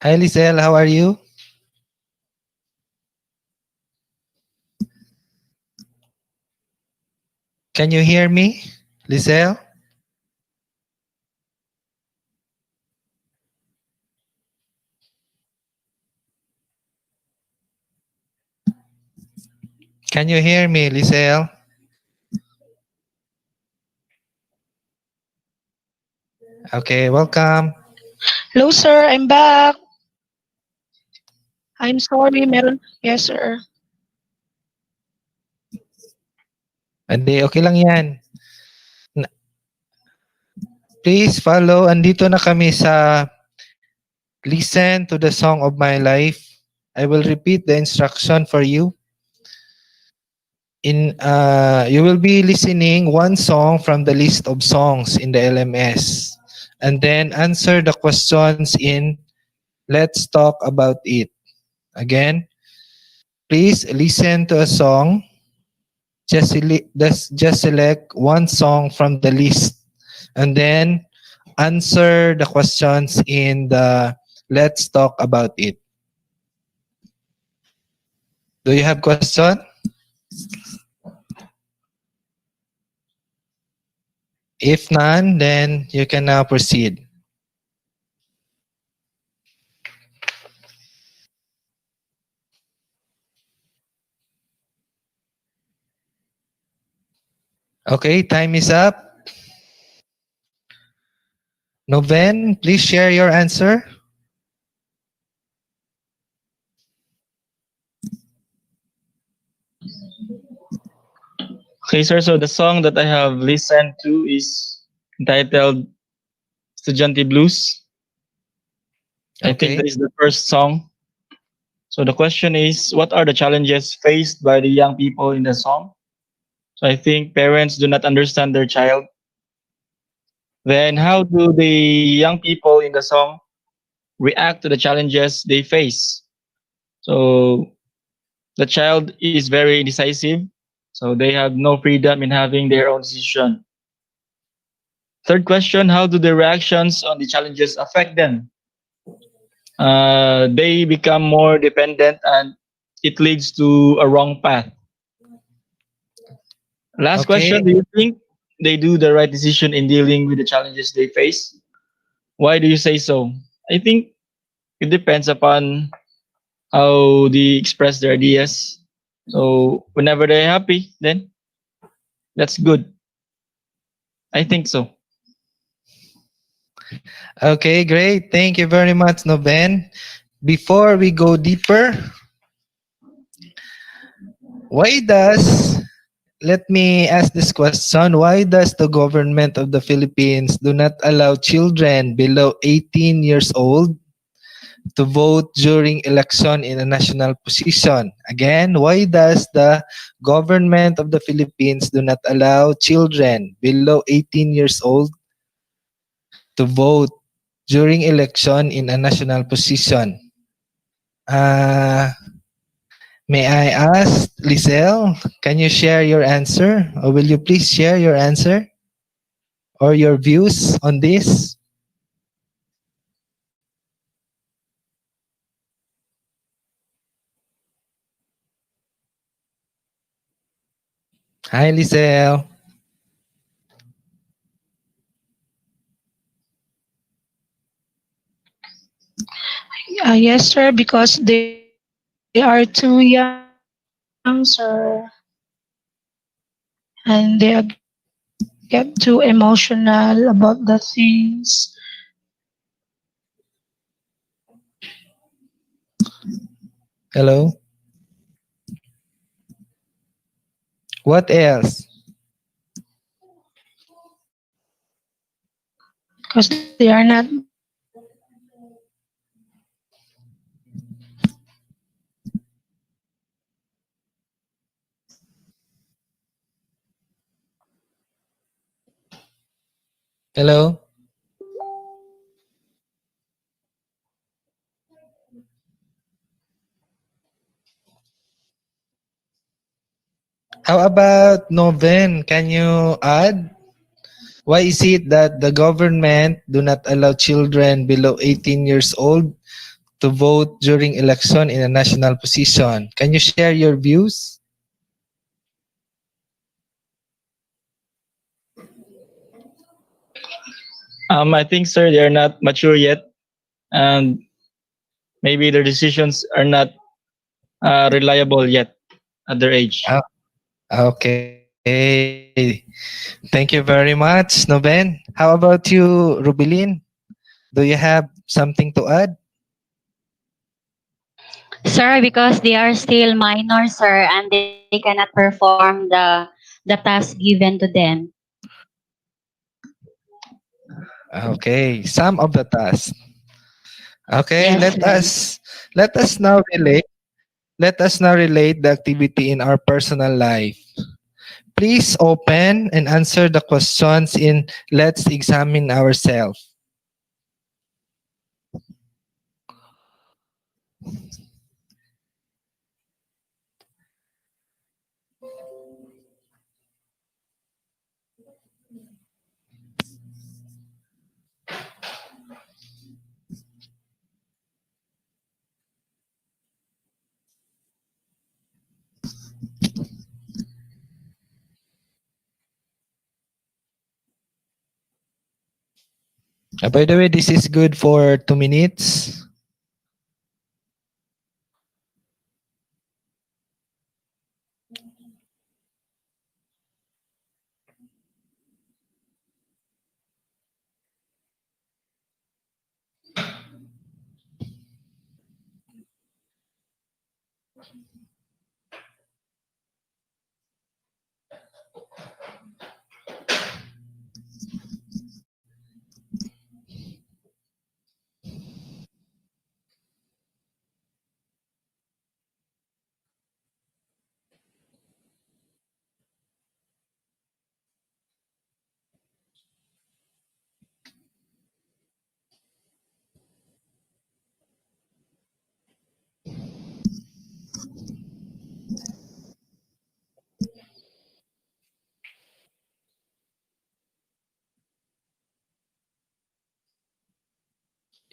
Hi, Lisel. How are you? Can you hear me, Lisel? Can you hear me, Lisel? Okay, welcome. Hello, sir. I'm back. I'm sorry, meron. Yes, sir. Hindi, okay lang yan. Please follow. Andito na kami sa Listen to the Song of My Life. I will repeat the instruction for you. You will be listening one song from the list of songs in the LMS, and then answer the questions in Let's Talk About It. Again, please listen to a song. Just select one song from the list, and then answer the questions in the Let's Talk About It. Do you have question? If none, then you can now proceed. Okay, time is up. Noven, please share your answer. Okay, sir. So the song that I have listened to is entitled Estudiante Blues. I think that is the first song. So the question is, what are the challenges faced by the young people in the song? So I think parents do not understand their child. Then how do the young people in the song react to the challenges they face? So the child is very indecisive. So they have no freedom in having their own decision. Third question, how do the reactions on the challenges affect them? They become more dependent and it leads to a wrong path. Last question, do you think they do the right decision in dealing with the challenges they face? Why do you say so? I think it depends upon how they express their ideas. So whenever they're happy, then that's good. I think so. Okay, great. Thank you very much, Noben. Before we go deeper, why does let me ask this question. Why does the government of the Philippines do not allow children below 18 years old to vote during election in a national position? Again, why does the government of the Philippines do not allow children below 18 years old to vote during election in a national position? Uh, may I ask, Lizelle, can you share your answer? Or will you please share your answer or your views on this? Hi, Lizelle. Yes, sir, because they are too young, sir, and they get too emotional about the things. Hello. What else? Because they are not. Hello. How about Noven? Can you add? Why is it that the government do not allow children below 18 years old to vote during election in a national position? Can you share your views? I think, sir, they are not mature yet, and maybe their decisions are not reliable yet at their age. Okay. Thank you very much, Noben. How about you, Rubilin? Do you have something to add? Sir, because they are still minor, sir, and they cannot perform the task given to them. Okay, some of the tasks. Okay, Yes, sir. let us now relate. Let us now relate the activity in our personal life. Please open and answer the questions in Let's Examine Ourselves. By the way, this is good for 2 minutes.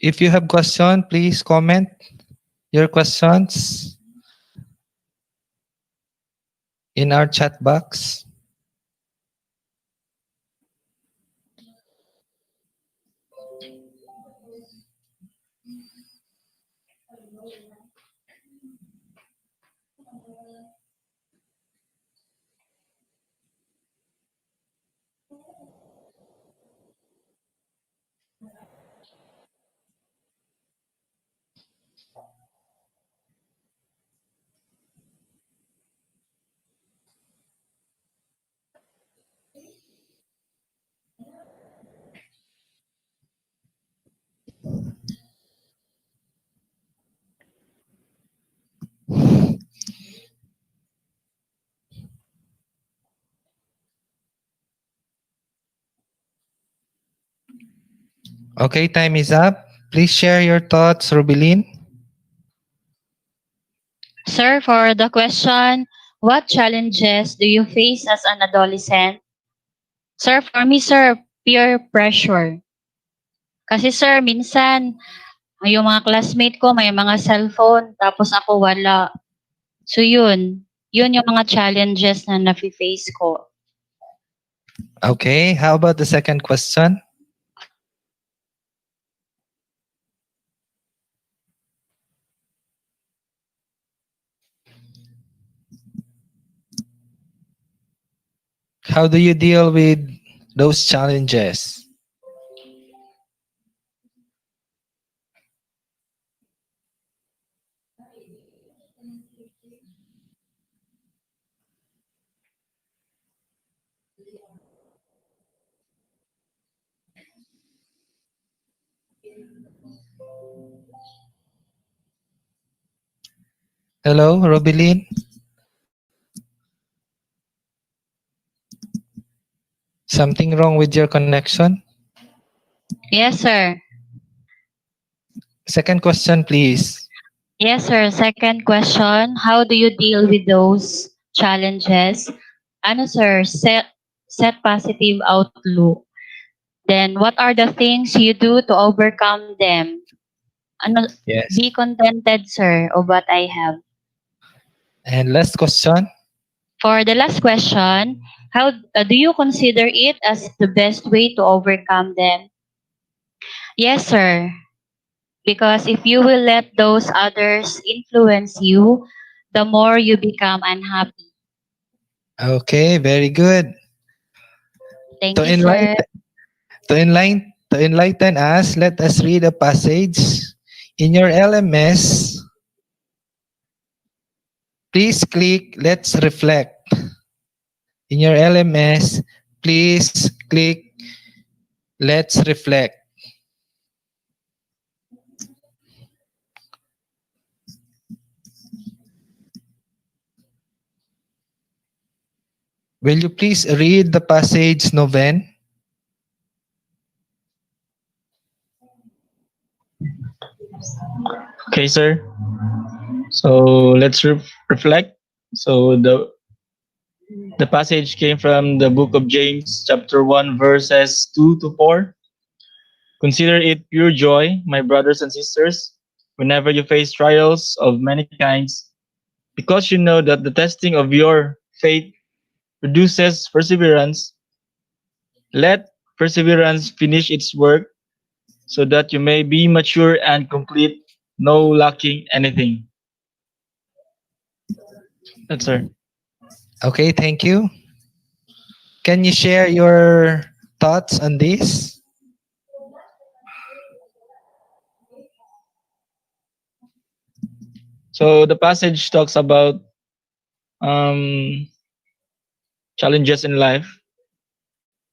If you have question, please comment your questions in our chat box. Okay, time is up. Please share your thoughts, Rubilin. Sir, for the question, what challenges do you face as an adolescent? Sir, for me, sir, peer pressure. Kasi sir, minsan, yung mga classmate ko may mga cellphone, tapos ako wala. So yun, yun yung mga challenges na nafe-face ko. Okay, how about the second question? How do you deal with those challenges? Hello, Rubilin? Something wrong with your connection? Yes, sir. Second question, please. Yes, sir. Second question, how do you deal with those challenges? Ano, sir, set positive outlook. Then, what are the things you do to overcome them? Ano, Yes. be contented, sir, of what I have. And last question. For the last question, how do you consider it as the best way to overcome them? Yes, sir. Because if you will let those others influence you, the more you become unhappy. Okay, very good. Thank To you, sir. enlighten us, let us read a passage in your LMS. Please click Let's Reflect. In your LMS, please click Let's Reflect. Will you please read the passage, Noven? Okay, sir. So let's reflect. So the passage came from the book of James, chapter 1, verses 2 to 4. Consider it pure joy, my brothers and sisters, whenever you face trials of many kinds, because you know that the testing of your faith produces perseverance. Let perseverance finish its work, so that you may be mature and complete, no lacking anything. That's sir. Okay, thank you. Can you share your thoughts on this? So the passage talks about um, challenges in life.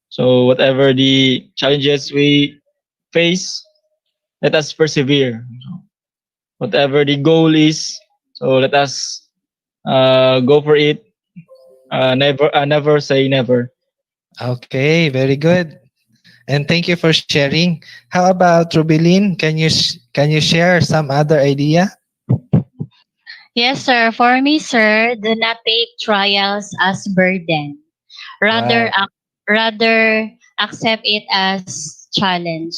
So whatever the challenges we face, let us persevere. Whatever the goal is, so let us go for it. Never say never. Okay, very good. And thank you for sharing. How about Rubilin? Can you share some other idea? Yes, sir. For me, sir, do not take trials as burden. Rather, Wow. rather accept it as challenge.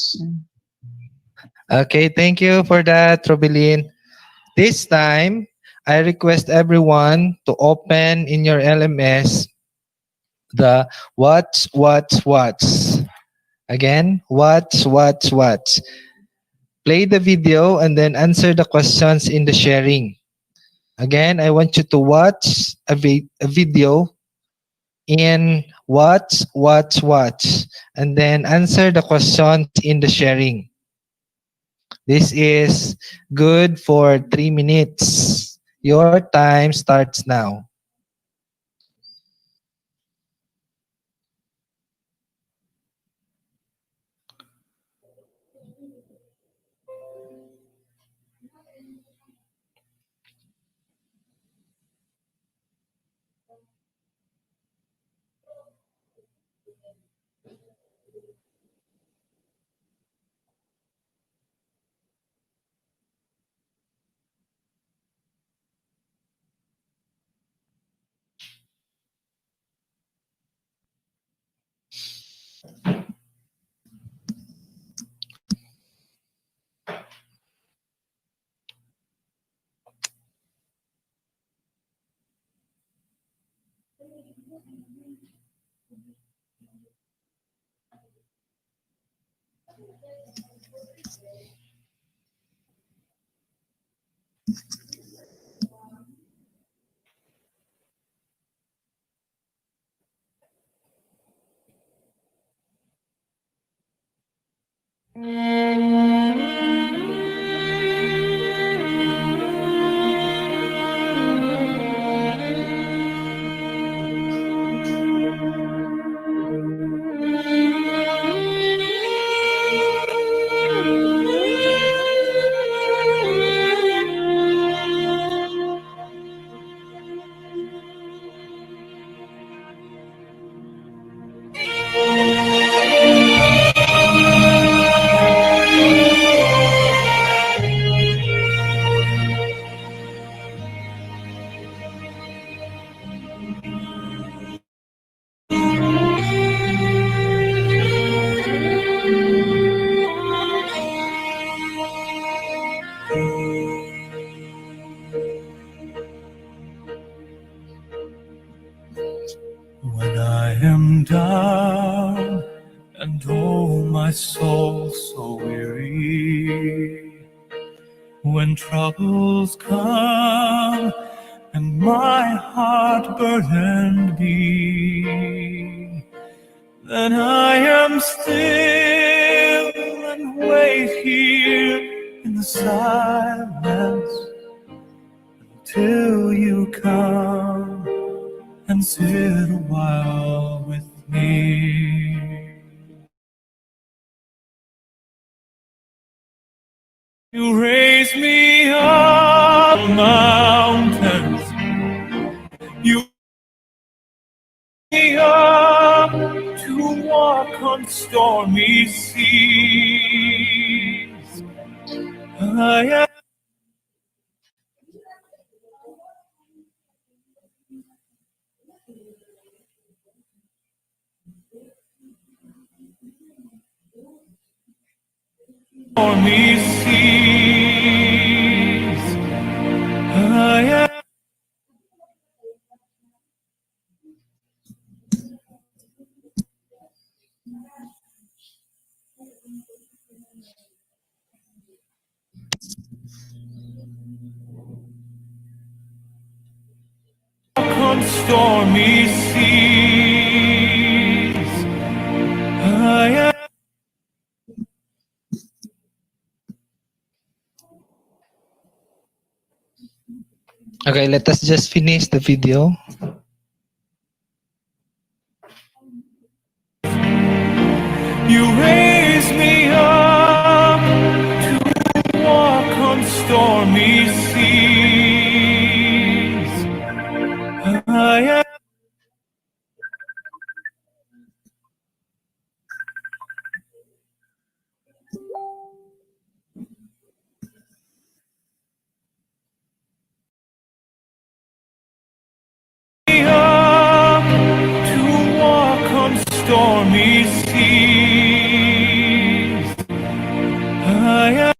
Okay, thank you for that, Rubilin. This time, I request everyone to open in your LMS the what's. Again, what's. Play the video and then answer the questions in the sharing. Again, I want you to watch a video in what's, and then answer the questions in the sharing. This is good for 3 minutes. Your time starts now. When I am down and oh my soul so weary, when troubles come and my heart burdened be, then I am still and wait here in the silence till you come and sit a while with me. You raise me up mountains. You raise me up to walk on stormy seas. I am stormy seas. I am on stormy seas. I am Okay, let us just finish the video. You raise me up to walk on stormy seas. I am up to walk on stormy seas. I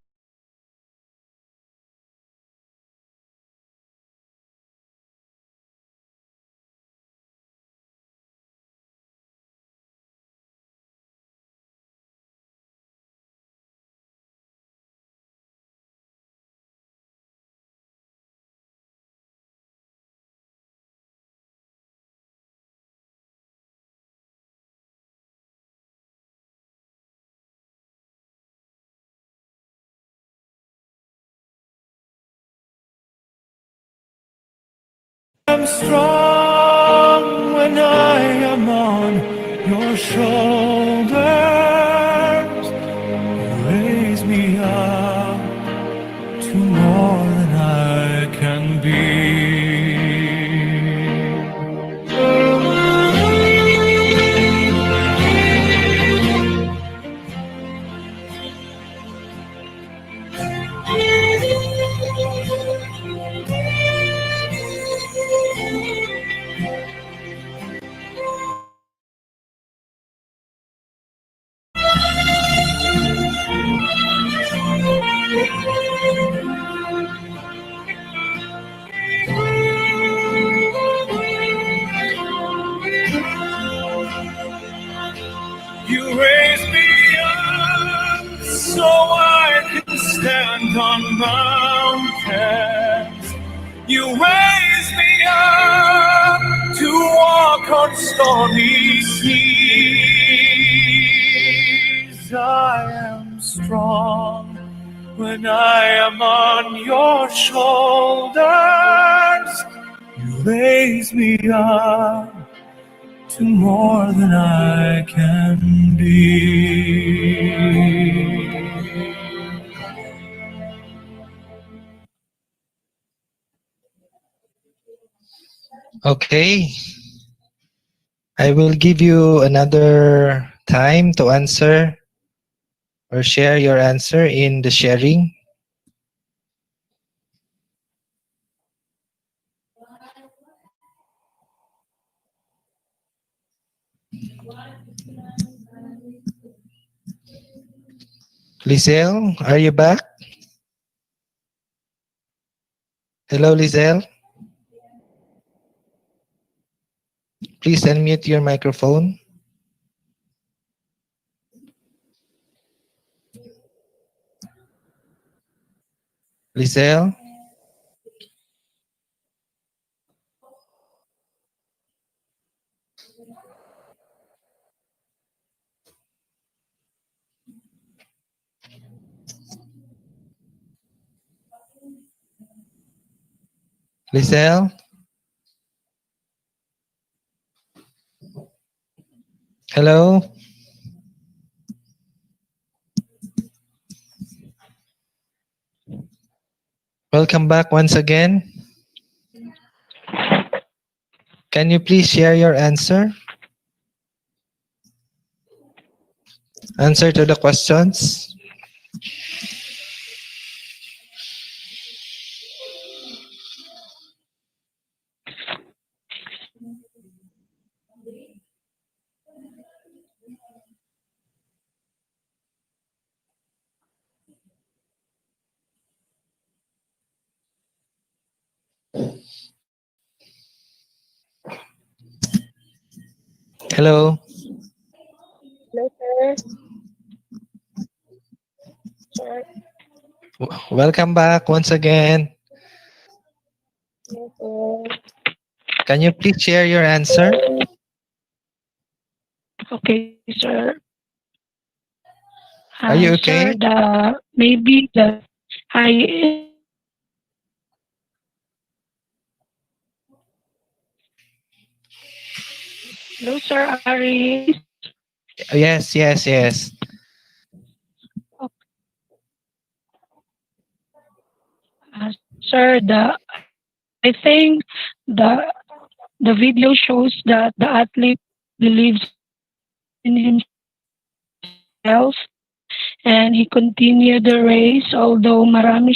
am strong when I am on your shoulders. Raise me up to more than I can be. on mountains. You raise me up to walk on stormy seas. I am strong when I am on your shoulders. You raise me up to more than I can be. Okay. I will give you another time to answer or share your answer in the sharing. Lizelle, are you back? Hello, Lizelle. Please unmute your microphone. Lizelle? Lizelle? Hello? Welcome back once again. Can you please share your answer? Answer to the questions. Hello? Hello, sir. Sir. Welcome back once again. Yes, sir. Can you please share your answer? Okay, sir. Are you Sir, okay? maybe the I. Hello, sir. Ari. Yes, yes, yes. Sir, I think the the video shows that the athlete believes in himself and he continued the race although uh, marami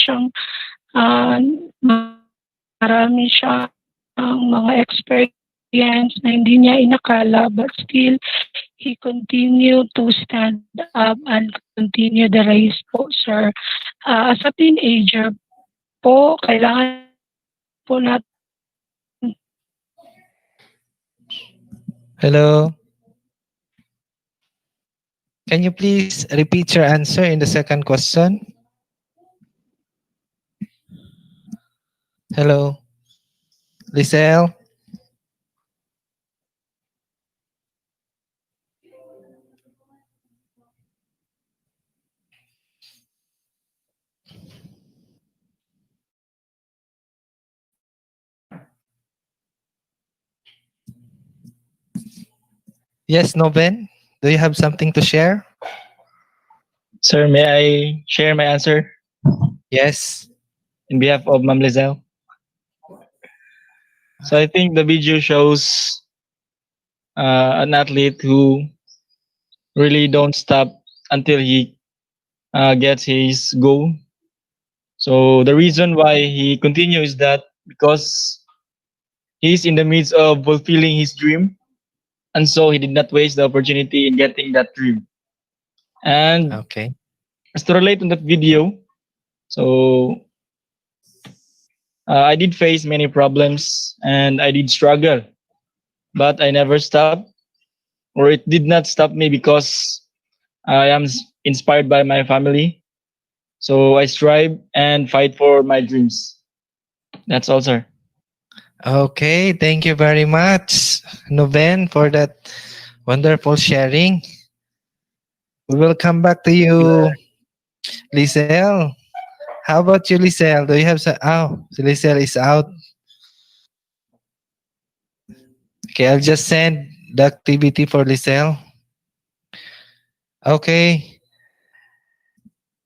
siyang mga experience na hindi niya inakala, but still he continued to stand up and continue the race po, sir. As a teenager po, kailangan po natin. Hello? Can you please repeat your answer in the second question? Hello? Lizelle? Yes, Noven? Do you have something to share? Sir, may I share my answer? Yes. In behalf of Ma'am Lizelle. So I think the video shows an athlete who really don't stop until he gets his goal. So the reason why he continues is that because he's in the midst of fulfilling his dream, and so he did not waste the opportunity in getting that dream. And okay, as to relate on that video, so I did face many problems and I did struggle, but I never stopped, or it did not stop me because I am inspired by my family. So I strive and fight for my dreams. That's all, sir. Okay, thank you very much, Noven, for that wonderful sharing. We will come back to you, Lisel. How about you, Lisel? Do you have some? Oh, Lisel is out. Okay, I'll just send the activity for Lisel. Okay.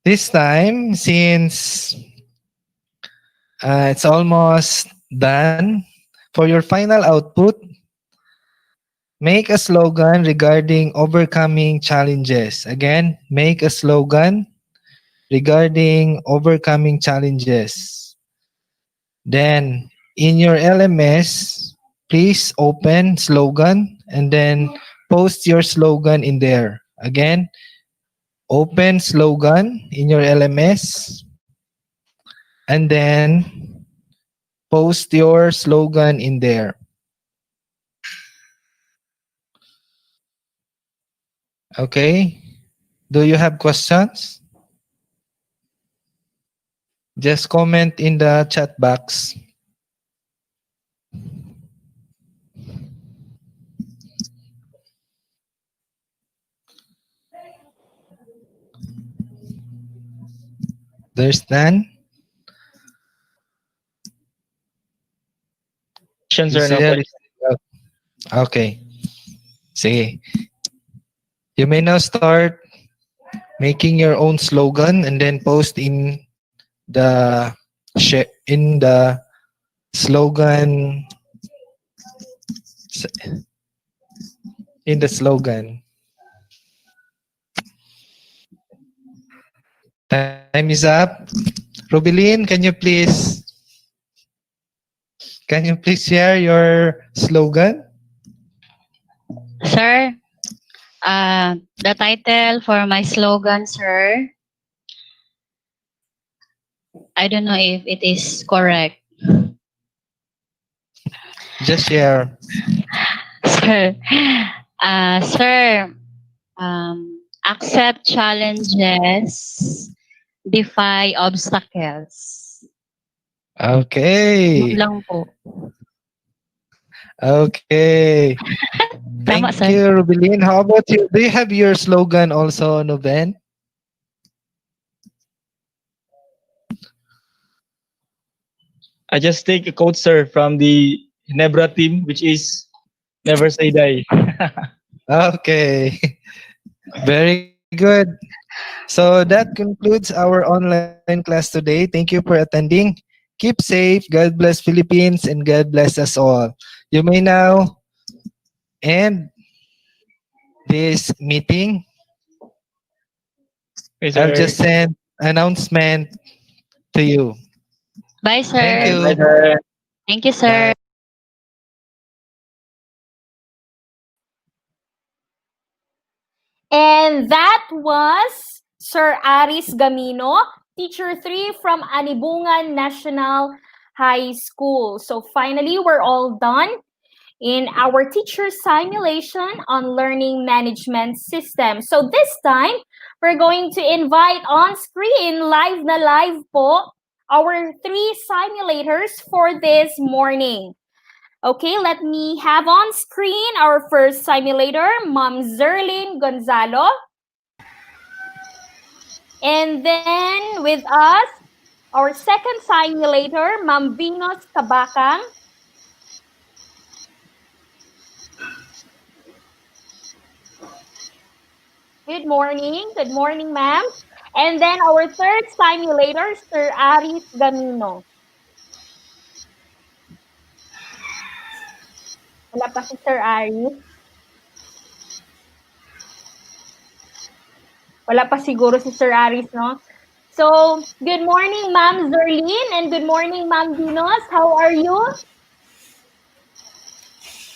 This time, since it's almost done, for your final output, make a slogan regarding overcoming challenges. Again, make a slogan regarding overcoming challenges. Then, in your LMS, please open slogan and then post your slogan in there. Again, open slogan in your LMS and then post your slogan in there. Okay? Do you have questions? Just comment in the chat box. There's none? Questions or no Lisel questions? is out. Okay. Sige. You may now start making your own slogan and then post in the slogan in the slogan. Time is up. Rubilin, can you please share your slogan? Sir, the title for my slogan, sir, I don't know if it is correct. Just share. Sir, sir, accept challenges, defy obstacles. Okay. Yun lang po. Okay. Tama, Thank sir. you, Rubilin. How about you? Do you have your slogan also, Noven? I just take a quote, sir, from the Nebra team, which is never say die. Okay. Very good. So that concludes our online class today. Thank you for attending. Keep safe. God bless Philippines and God bless us all. You may now end this meeting. Okay, I'll sir. just send announcement to you. Bye, sir. Thank you. Bye, sir. Thank you, sir. And that was Sir Aris Gamino, Teacher 3 from Anibungan National High School. So finally, we're all done in our teacher simulation on learning management system. So this time, we're going to invite on screen, live na live po, our 3 simulators for this morning. Okay, let me have on screen our first simulator, Ma'am Zerlyn Gonzalo. And then with us, our second simulator, Ma'am Venus Kabakang. Good morning, ma'am. And then our third simulator, Sir Aris Gamino. Wala pa si Sir Aris. Wala pa siguro si Sir Aris, no? So, good morning, Ma'am Zerlyn, and good morning, Ma'am Venus. How are you?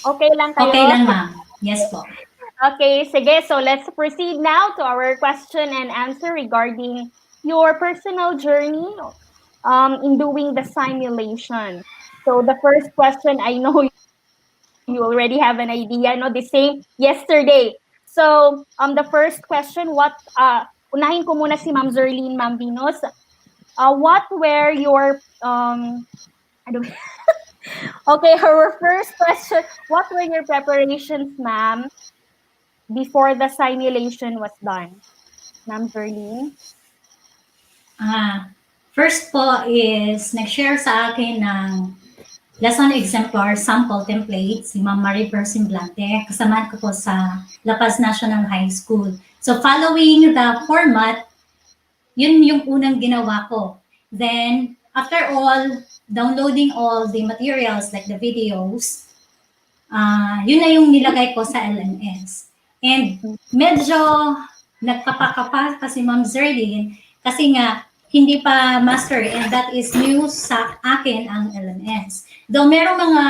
Okay lang kayo? Okay lang, ma'am. Yes po. Okay, sige. So, let's proceed now to our question and answer regarding your personal journey in doing the simulation. So, the first question, I know you already have an idea, no? The same yesterday. So, the first question, unahin ko muna si Ma'am Zerlene, Ma'am Venus. What were your okay, our first question, what were your preparations, ma'am, before the simulation was done? Ma'am Zerlene? First po is nag-share sa akin ng lesson exemplar sample template si Ma'am Marie Simblante. Kasama ko po sa La Paz National High School. So following the format, yun yung unang ginawa ko. Then, after all, downloading all the materials like the videos, yun na yung nilagay ko sa LMS. And medyo nagkapakapa kasi Ma'am Zerlene kasi nga hindi pa master and that is new sa akin ang LMS. Though merong mga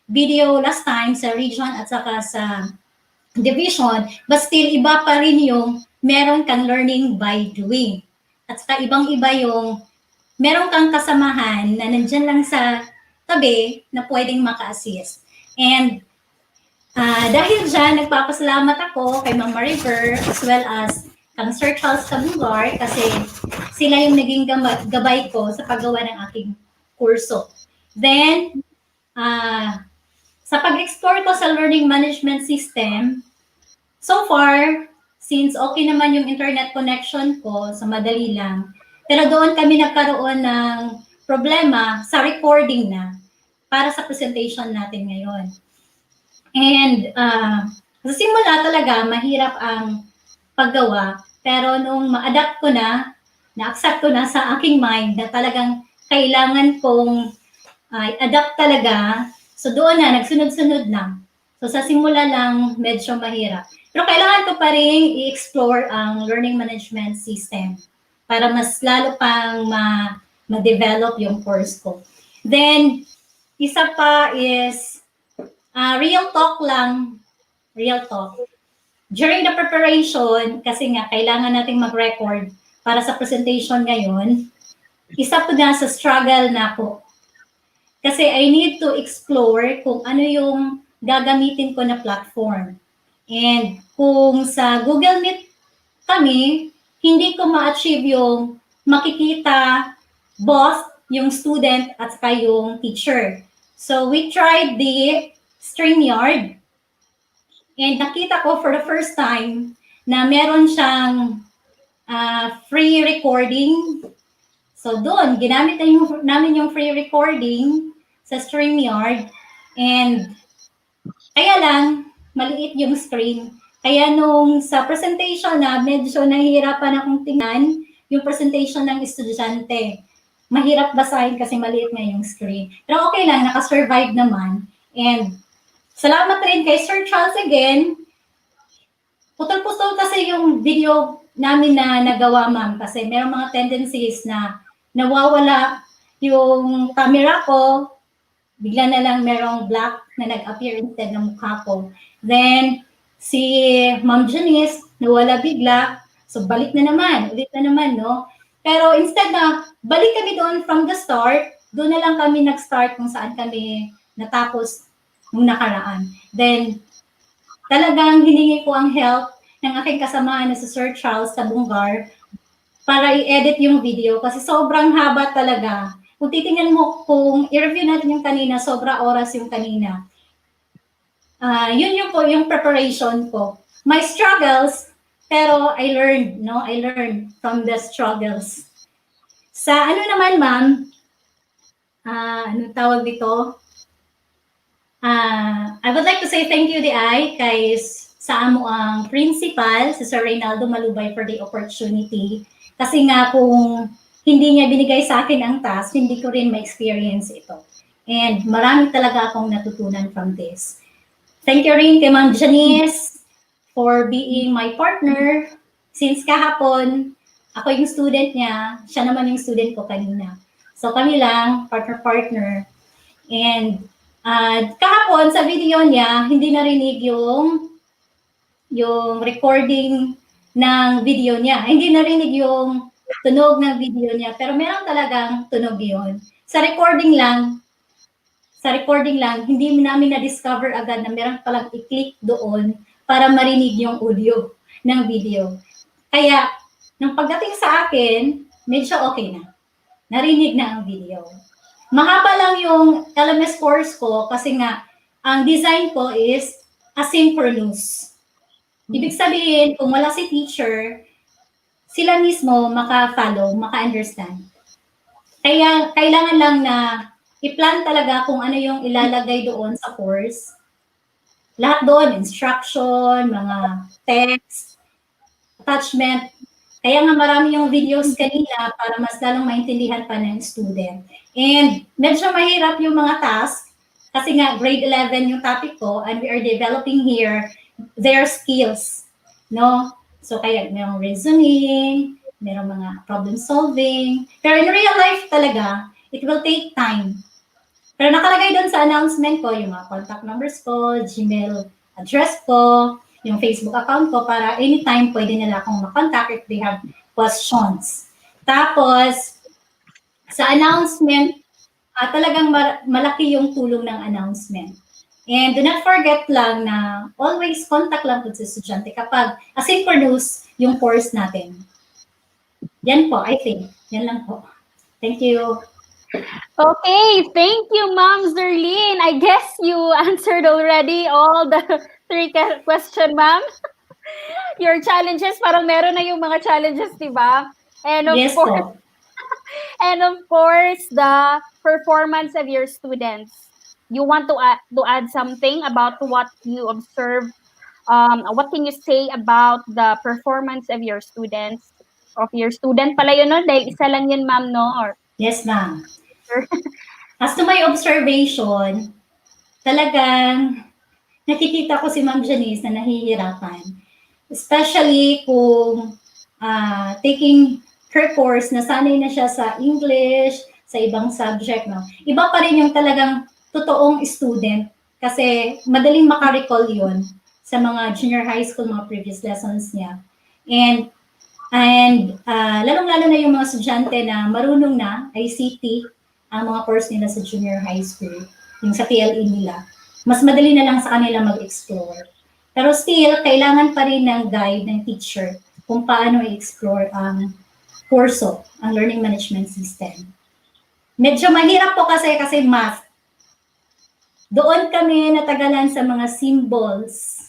video last time sa region at saka sa division, but still iba pa rin yung meron kang learning by doing. At saka ibang-iba yung meron kang kasamahan na nandyan lang sa tabi na pwedeng maka-assist. And dahil dyan, nagpapasalamat ako kay Ma'am Mariver as well as kang Sir Charles Cabungar kasi sila yung naging gabay ko sa paggawa ng aking kurso. Then, sa pag-explore ko sa learning management system, so far, since okay naman yung internet connection ko, sa madali lang, pero doon kami nagkaroon ng problema sa recording na para sa presentation natin ngayon. And sa simula talaga, mahirap ang paggawa, pero nung ma-adapt ko na, na-accept ko na sa aking mind na talagang kailangan kong adapt talaga, so doon na, nagsunod-sunod na. So sa simula lang, medyo mahirap. Pero kailangan ko pa rin i-explore ang learning management system para mas lalo pang ma-develop yung course ko. Then, isa pa is real talk lang, real talk. During the preparation, kasi nga kailangan nating mag-record para sa presentation ngayon, isa po na sa struggle na ako. Kasi I need to explore kung ano yung gagamitin ko na platform. And kung sa Google Meet kami, hindi ko ma-achieve yung makikita both yung student at saka yung teacher. So we tried the StreamYard. And nakita ko for the first time na meron siyang free recording. So doon, ginamit namin yung free recording sa StreamYard. And kaya lang, maliit yung screen. Kaya nung sa presentation na medyo nahihirapan akong tingnan yung presentation ng estudyante. Mahirap basahin kasi maliit nga yung screen. Pero okay lang, nakasurvive naman. And salamat rin kay Sir Charles again. Putol-putol kasi yung video namin na nagawa, ma'am. Kasi merong mga tendencies na nawawala yung camera ko. Bigla na lang merong black na nag-appear instead ng mukha ko. Then, si Ma'am Janice, nawala bigla. So, balik na naman. Ulit na naman, no? Pero instead na balik kami doon from the start, doon na lang kami nag-start kung saan kami natapos nung nakaraan. Then, talagang hiningi ko ang help ng aking kasamahan na si Sir Charles Cabungar para i-edit yung video kasi sobrang haba talaga. Kung titingnan mo, kung i-review natin yung kanina, sobra oras yung kanina. Yun yung preparation ko. My struggles, pero I learned, no? I learned from the struggles. Sa ano naman, ma'am, ano tawag dito? I would like to say thank you, Di, kay sa amo ang principal, si Sir Reynaldo Malubay, for the opportunity. Kasi nga kung hindi niya binigay sa akin ang task, hindi ko rin ma-experience ito. And marami talaga akong natutunan from this. Thank you rin kay Ma'am Janice for being my partner. Since kahapon, ako yung student niya, siya naman yung student ko kanina. So kami lang, partner-partner. And kahapon sa video niya, hindi narinig yung recording ng video niya. Hindi narinig yung tunog ng video niya, pero meron talagang tunog yun. Sa recording lang, hindi namin na-discover agad na meron palang i-click doon para marinig yung audio ng video. Kaya, Nung pagdating sa akin, medyo okay na. Narinig na ang video. Mahaba lang yung LMS course ko kasi nga, ang design ko is asynchronous. Ibig sabihin, kung wala si teacher, sila mismo maka-follow, maka-understand. Kaya kailangan lang na i-plan talaga kung ano yung ilalagay doon sa course. Lahat doon, instruction, mga text, attachment. Kaya nga marami yung videos kanina para mas lalong maintindihan pa ng student. And medyo mahirap yung mga task kasi nga grade 11 yung topic ko and we are developing here their skills. No? So kaya merong reasoning, merong mga problem solving. Pero in real life talaga, it will take time. Pero nakalagay doon sa announcement ko yung mga contact numbers ko, Gmail address ko, yung Facebook account ko para anytime pwede nila akong makontact if they have questions. Tapos, sa announcement, talagang malaki yung tulong ng announcement. And do not forget lang na always contact lang po sa estudyante kapag asynchronous yung course natin. Yan po, I think. Yan lang po. Thank you. Okay, thank you, Ma'am Zerlene. I guess you answered already all the 3 question, Ma'am. Your challenges, parang meron na yung mga challenges, di ba? And of Yes course, po. and of course, the performance of your students. You want to add something about what you observe. What can you say about the performance of your students? Of your student pala yun, no? Dahil isa lang yun, ma'am, no? Or yes, ma'am. As to my observation, talagang nakikita ko si Ma'am Janice na nahihirapan. Especially kung taking her course, nasanay na siya sa English, sa ibang subject. No? Iba pa rin yung talagang totoong student kasi madaling makarecall yun sa mga junior high school, mga previous lessons niya. And lalong-lalo na yung mga estudyante na marunong na, ICT, ang mga course nila sa junior high school, yung sa PLE nila. Mas madali na lang sa kanila mag-explore. Pero still, kailangan pa rin ng guide ng teacher kung paano i-explore ang kurso, ang learning management system. Medyo mahirap po kasi math. Doon kami natagalan sa mga symbols.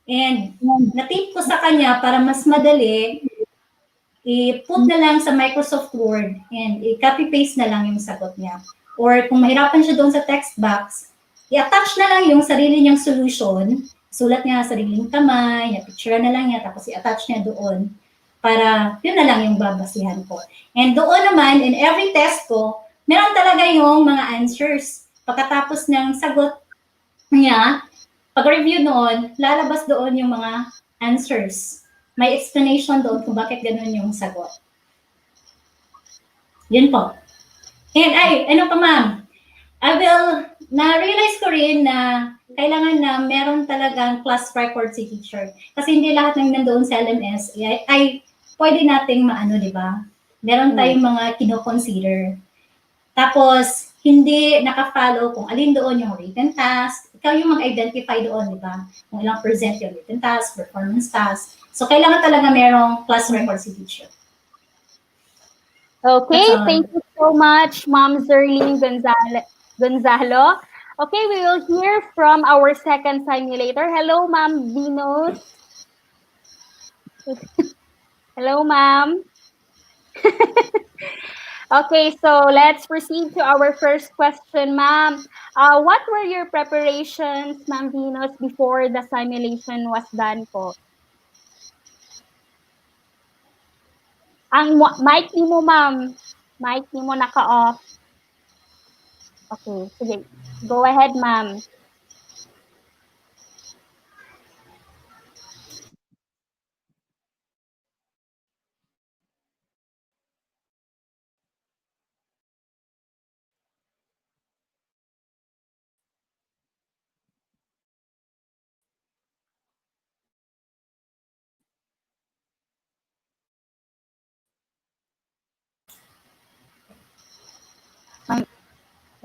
And natip ko sa kanya para mas madali, i-put na lang sa Microsoft Word and i-copy-paste na lang yung sagot niya. Or kung mahirapan siya doon sa text box, i-attach na lang yung sarili niyang solution, sulat niya sariling kamay, picture na lang niya, tapos i-attach niya doon para yun na lang yung babasihan ko. And doon naman, in every test ko, meron talaga yung mga answers. Pagkatapos ng sagot niya, pag-review noon, lalabas doon yung mga answers. May explanation doon kung bakit ganun yung sagot. Yun po. And ano pa ma'am? Na-realize ko rin na kailangan na meron talagang class record si teacher. Kasi hindi lahat ng nandoon sa LMS ay pwede nating maano, di ba? Meron tayong mga kino-consider. Tapos, hindi naka-follow kung alin doon yung written task. Ikaw yung mag-identify doon, di ba? Kung ilang percent yung written task, performance task. So, kailangan talaga merong class record si teacher. Okay, thank you so much, Ma'am Zerlene Gonzalo. Okay, we will hear from our second simulator. Hello, Ma'am Venus. Hello, Ma'am. Okay, so let's proceed to our first question, ma'am. What were your preparations, Ma'am Venus, before the simulation was done po? Ang mic ni mo, ma'am. Mic ni mo naka-off. Okay, sige. Go ahead, ma'am.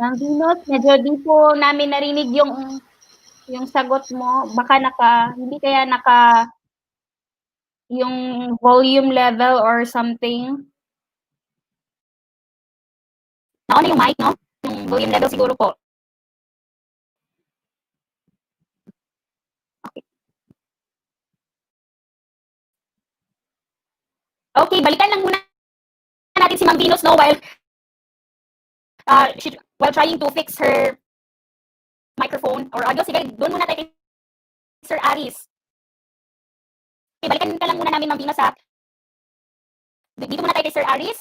Ma'am Venus, medyo di po namin narinig yung sagot mo. Baka hindi kaya yung volume level or something. Na-on na yung mic, no? Yung volume level siguro po. Okay, balikan lang muna natin si Ma'am Venus, no, while trying to fix her microphone or audio. Sige, doon muna tayo kay Sir Aris. Okay, balikan ka lang muna namin, Ma'am Venus, ha? Dito muna tayo kay Sir Aris.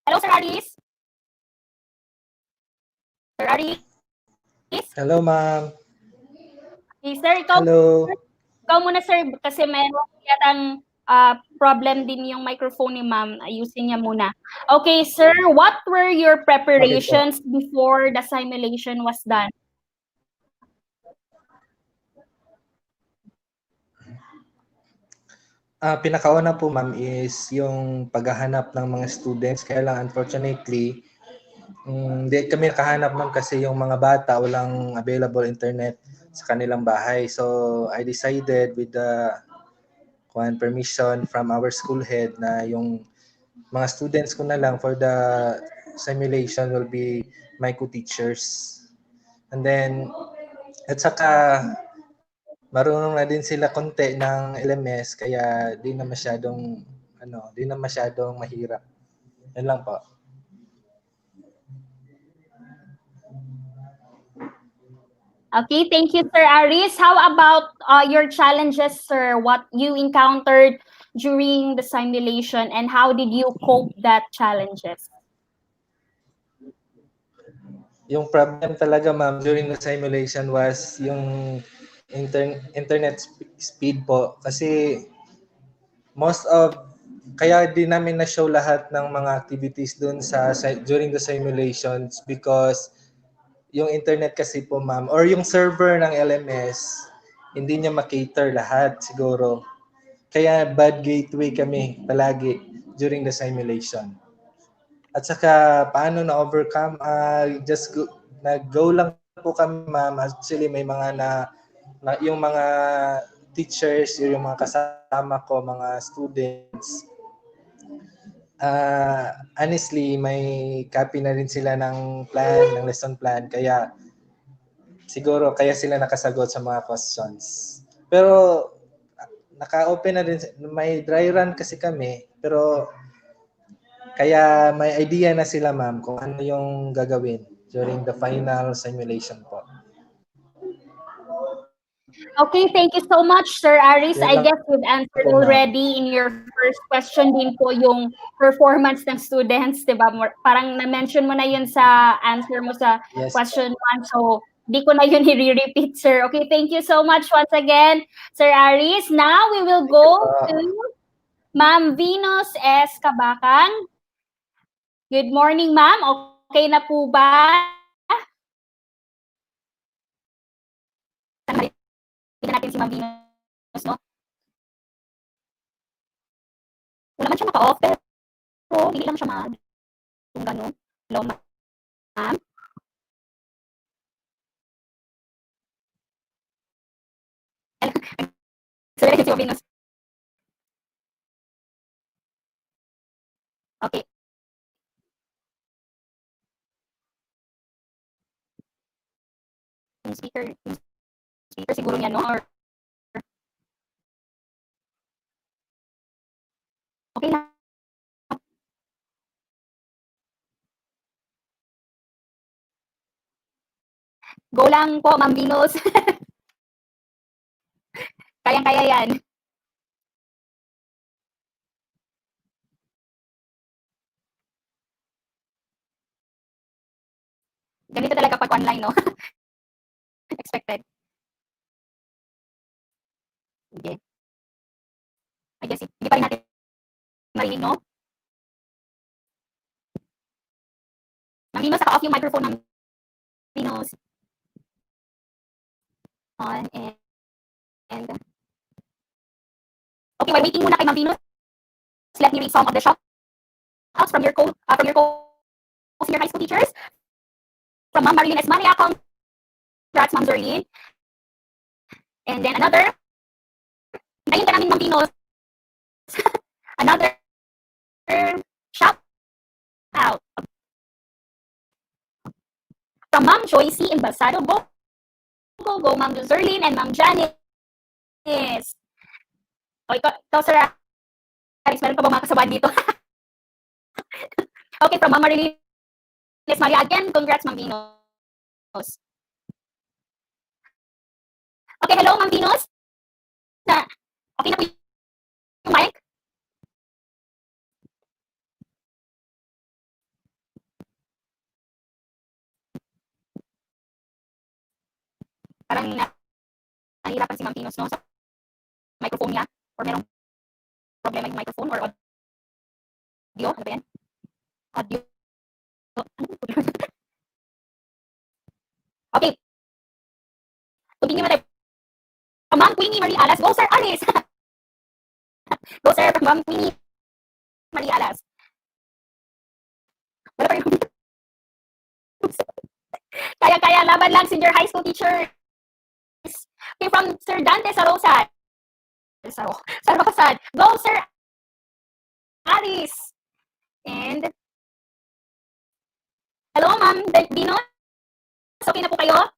Hello, Sir Aris. Sir Aris. Hello, ma'am. Okay, sir, ikaw muna, sir, kasi meron yatang problem din yung microphone ni ma'am. Ayusin niya muna. Okay, sir, what were your preparations before the simulation was done? Pinakauna po, ma'am, is yung paghahanap ng mga students. Kaya lang, unfortunately, hindi kami nakahanap, ma'am, kasi yung mga bata walang available internet sa kanilang bahay. So, I decided with the permission from our school head na yung mga students ko na lang for the simulation will be my co-teachers. And then, at saka, marunong na din sila konti ng LMS kaya di na masyadong mahirap. Yan lang po. Okay, thank you, Sir Aris. How about your challenges, sir? What you encountered during the simulation and how did you cope that challenges? Yung problem talaga, ma'am, during the simulation was yung internet speed po. Kasi kaya di namin na-show lahat ng mga activities dun during the simulations because yung internet kasi po, ma'am, or yung server ng LMS, hindi niya makater lahat siguro. Kaya bad gateway kami palagi during the simulation. At saka paano na-overcome, nag-go lang po kami, ma'am. Actually, may mga yung mga teachers, yung mga kasama ko, mga students, honestly, may copy na rin sila ng lesson plan. Kaya siguro kaya sila nakasagot sa mga questions. Pero naka-open na din, may dry run kasi kami, pero kaya may idea na sila, ma'am, kung ano yung gagawin during the final simulation po. Okay, thank you so much, Sir Aris. Yan I lang guess we've answered po, ma'am. already in your first question din po yung performance ng students, di ba? Parang na-mention mo na yun sa answer mo sa Yes, question 1. So, di ko na yun i-repeat, sir. Okay, thank you so much once again, Sir Aris. Now, we will go to Ma'am Venus S. Kabakan. Good morning, ma'am. Okay na po ba? Tingnan natin si Ma'am Venus, no? Wala man siya naka-off, pero hindi lang siya kung gano'n. Hello, ma'am? Sorry, si Ma'am Venus. Okay. Yung speaker siguro niya, no? Or okay na. Go lang po, Ma'am Venus. Kayang-kaya yan. Ganito talaga pag online, no? Expected. Okay. I guess hindi pa rin natin marinig, no? Ma'am Venus, naka-off yung microphone ng Venus. On and okay, while waiting muna kay Ma'am Venus, let me read some of the shout-outs from your senior high school teachers. From Ma'am Marilyn S. Maria, congrats, Ma'am Zerlyn. And then another Hintayin ka namin, Ma'am Pinos. Another shout out from Ma'am Joycey Embasado. Go, Ma'am Zerlin and Ma'am Janice. O, ikaw, Sir Alex, meron pa ba mga kasabad dito? Okay, from Ma'am Marilyn Maria again, congrats, Ma'am Pinos. Okay, hello, Ma'am Pinos. Okay na po yung mic? Parang nahihirapan si Ma'am Pinos, no, sa microphone niya, or merong problema yung microphone or audio. Ano ba yan? Audio. Okay. Continue na tayo. From Ma'am Queenie Marie Alas. Go, Sir Alice. Go, Sir. From Ma'am Queenie Marie Alas. Wala pa rin. Kaya, laban lang, senior high school teacher. Okay, from Sir Dante Sarosan. Sarosan. Go, Sir Alice. And, hello, Ma'am Dino. Okay na po kayo?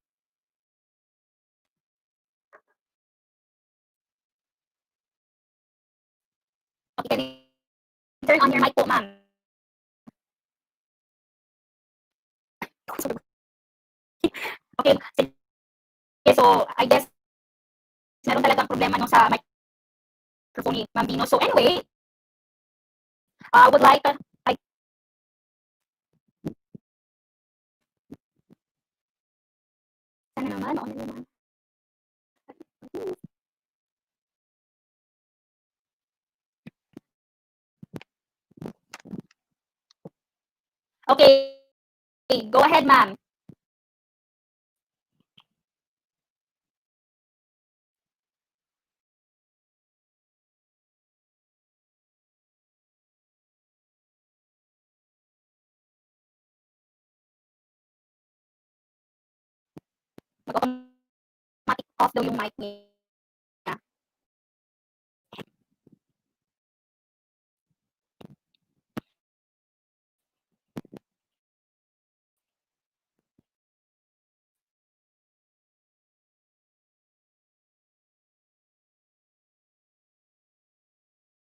Okay, can you turn on your mic po, ma'am. Okay, so I guess meron talagang problema no sa microphone ni Ma'am Dino. So anyway, I would like sana naman, ano naman. Okay, go ahead, ma'am. Mag-automatic off daw yung mic niya.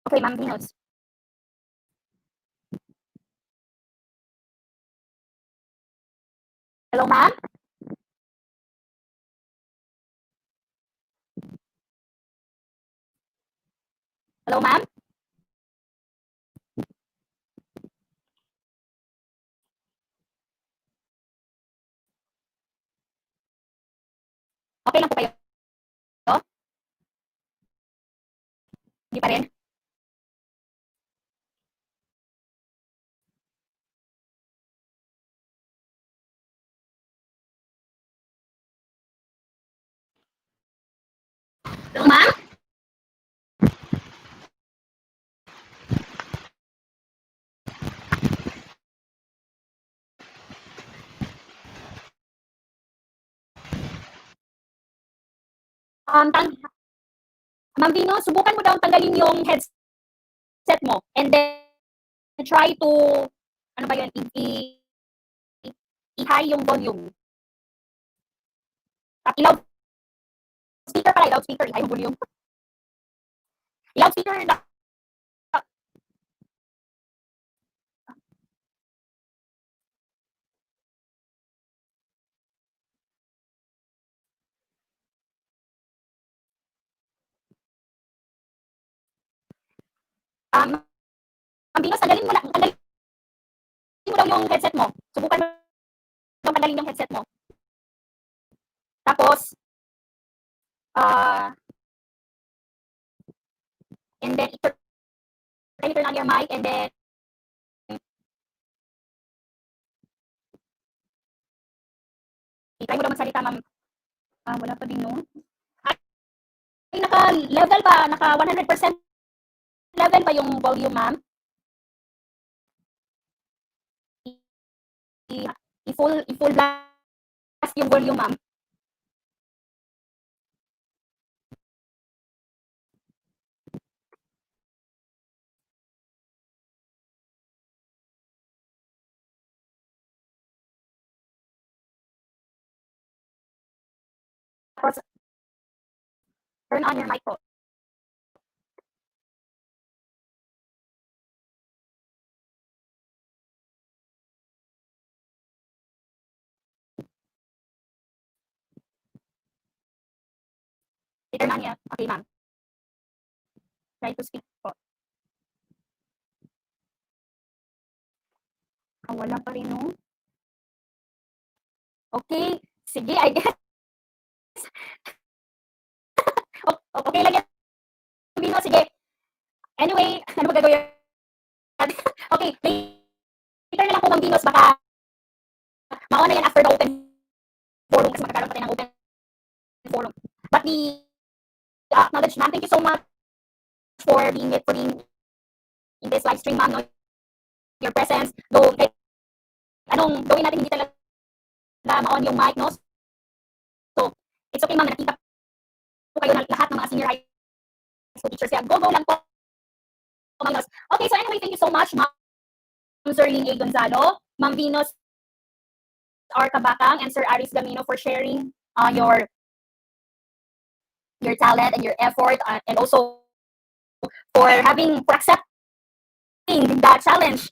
Okay, Ma'am Dinos. Hello, ma'am? Hello, ma'am? Okay lang po kayo? Hindi pa rin? Hello, ma'am? Ma'am Dino, subukan mo daw tanggalin yung headset mo and then try to, ano ba yun, i-high yung volume. I-loud speaker pala, i-loud speaker, i-high yung volume. I-loud speaker na. Ma'am Dino, tanggalin mo daw yung headset mo. Subukan mo daw tanggalin yung headset mo. Tapos, and then turn on your mic and then try mo daw magsalita, ma'am. Wala pa din, no? Ay, naka-level pa, naka 100% level pa yung volume, ma'am. I-full blast yung volume, ma'am. turn on your mic po. I-turn on niya. Okay, ma'am. Try to speak po. Wala pa rin, no? Okay. Sige, I guess. Okay lang yan. Bino, sige. Anyway, ano ba gagawin? Okay, later na lang po, Ma'am Venus. Baka mauna yan after the open forum kasi magkakaroon pa tayo ng open forum. But the acknowledge, ma'am, thank you so much for being in this live stream, ma'am. No? Your presence. Though, anong gawin natin, hindi talaga ma-on yung mic, no? So, it's okay, ma'am, nakita po kayo na lahat ng mga senior high school teachers. Kaya go lang po. Okay, so anyway, thank you so much, Ma'am Zerlene A. Gonzalo, Ma'am Venus R. Tabacang, and Sir Aris Gamino for sharing your talent and your effort, and also for accepting the challenge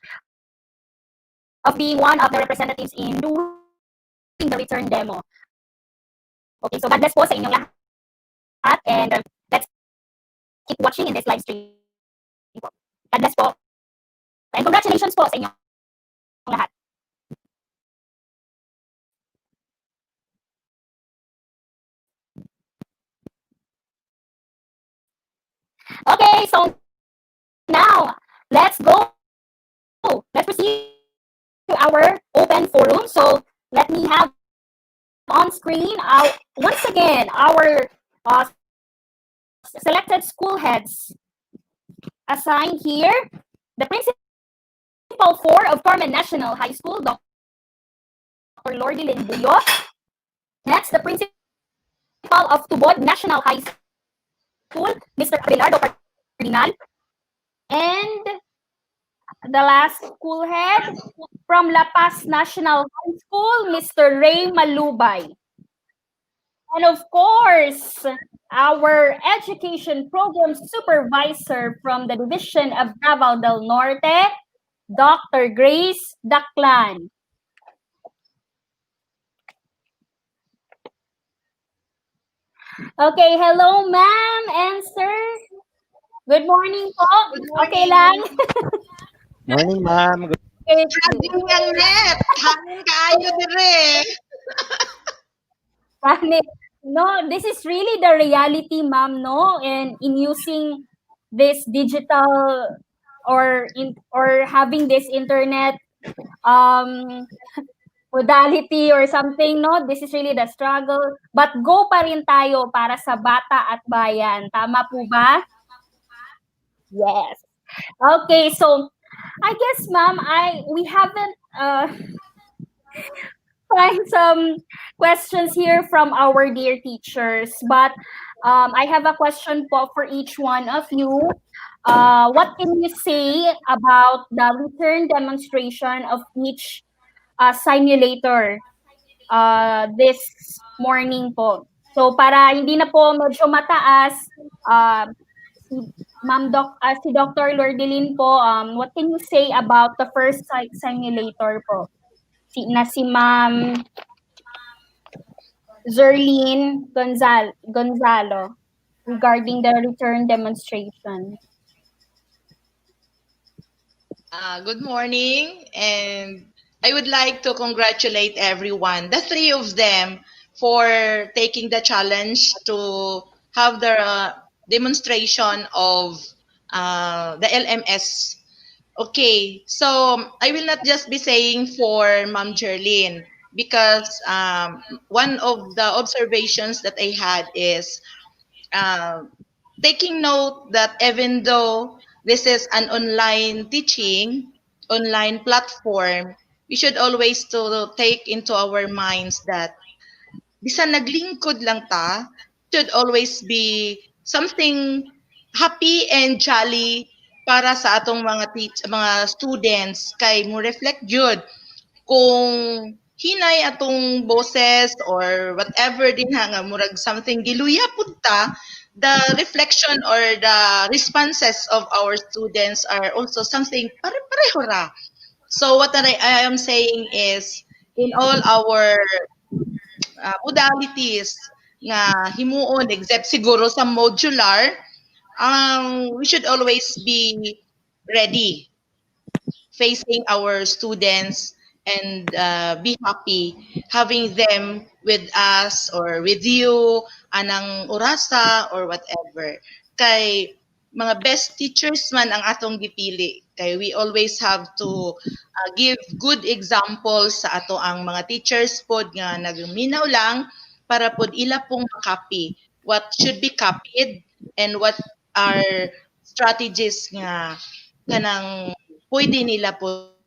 of being one of the representatives in doing the return demo. Okay, so God bless po sa inyong lahat, and let's keep watching in this live stream. God bless po. And congratulations po sa inyong lahat. Okay, so now let's go. Let's proceed to our open forum. So let me have on screen once again our selected school heads assigned here. The principal 4 of Carmen National High School, Dr. Lordy Buyo. Next, the principal of Tubod National High School, Mr. Abelardo Cardinal. And the last school head from La Paz National High School, Mr. Ray Malubay. And of course, our education program supervisor from the Division of Davao del Norte, Dr. Grace Daclan. Okay, hello ma'am and sir. Good morning po. Good morning. Okay lang. Morning, ma'am. Okay. Trending ang net. Hangin kaayo dire. No, this is really the reality, ma'am, no? And in using this digital or having this internet modality or something, no? This is really the struggle. But go pa rin tayo para sa bata at bayan. Tama po ba? Yes. Okay, so I guess, ma'am, we haven't find some questions here from our dear teachers, but I have a question for each one of you. What can you say about the return demonstration of each simulator this morning po? So para hindi na po medyo mataas, si Dr. Lordelin po, what can you say about the first simulator po? Si Ma'am Zerlene Gonzalo regarding the return demonstration. Good morning, and I would like to congratulate everyone, the 3 of them, for taking the challenge to have the demonstration of the LMS. Okay, so I will not just be saying for Ma'am Jerlyn, because one of the observations that I had is taking note that even though this is an online teaching, online platform, we should always to take into our minds that bisan naglingkod lang ta, should always be something happy and jolly para sa atong mga students kay mo reflect jud kung hinay atong boses or whatever din nga murag something giluya pud ta, the reflection or the responses of our students are also something pare-pareho ra. So what I am saying is in all our modalities nga himuon except siguro sa modular, we should always be ready facing our students and be happy having them with us or with you anang orasa or whatever kay mga best teachers man ang atong gipili kay we always have to give good examples sa ato ang mga teachers pod nga nagminaw lang para pod ila pong makapi what should be copied and what are strategies nga kanang pwede nila po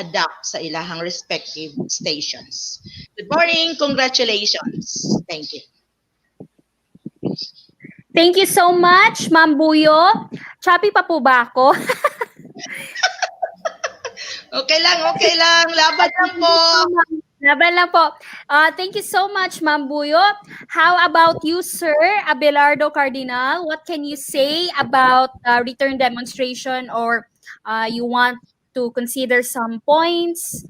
adapt sa ilahang respective stations. Good morning, congratulations. Thank you. Thank you so much, Ma'am Buyo. Choppy pa po ba ako? Okay lang. Laban lang po. Laban lang po. Thank you so much, Ma'am Buyo. How about you, Sir Abelardo Cardinal? What can you say about return demonstration or you want to consider some points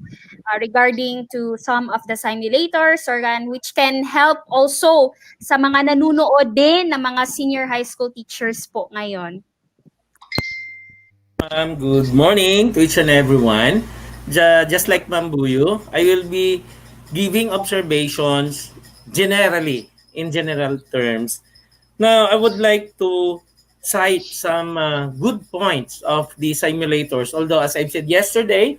regarding to some of the simulators or which can help also sa mga nanunood din na mga senior high school teachers po ngayon? Good morning to each and everyone. Just like Ma'am Buyo, I will be giving observations generally, in general terms. Now, I would like to cite some good points of the simulators. Although, as I've said yesterday,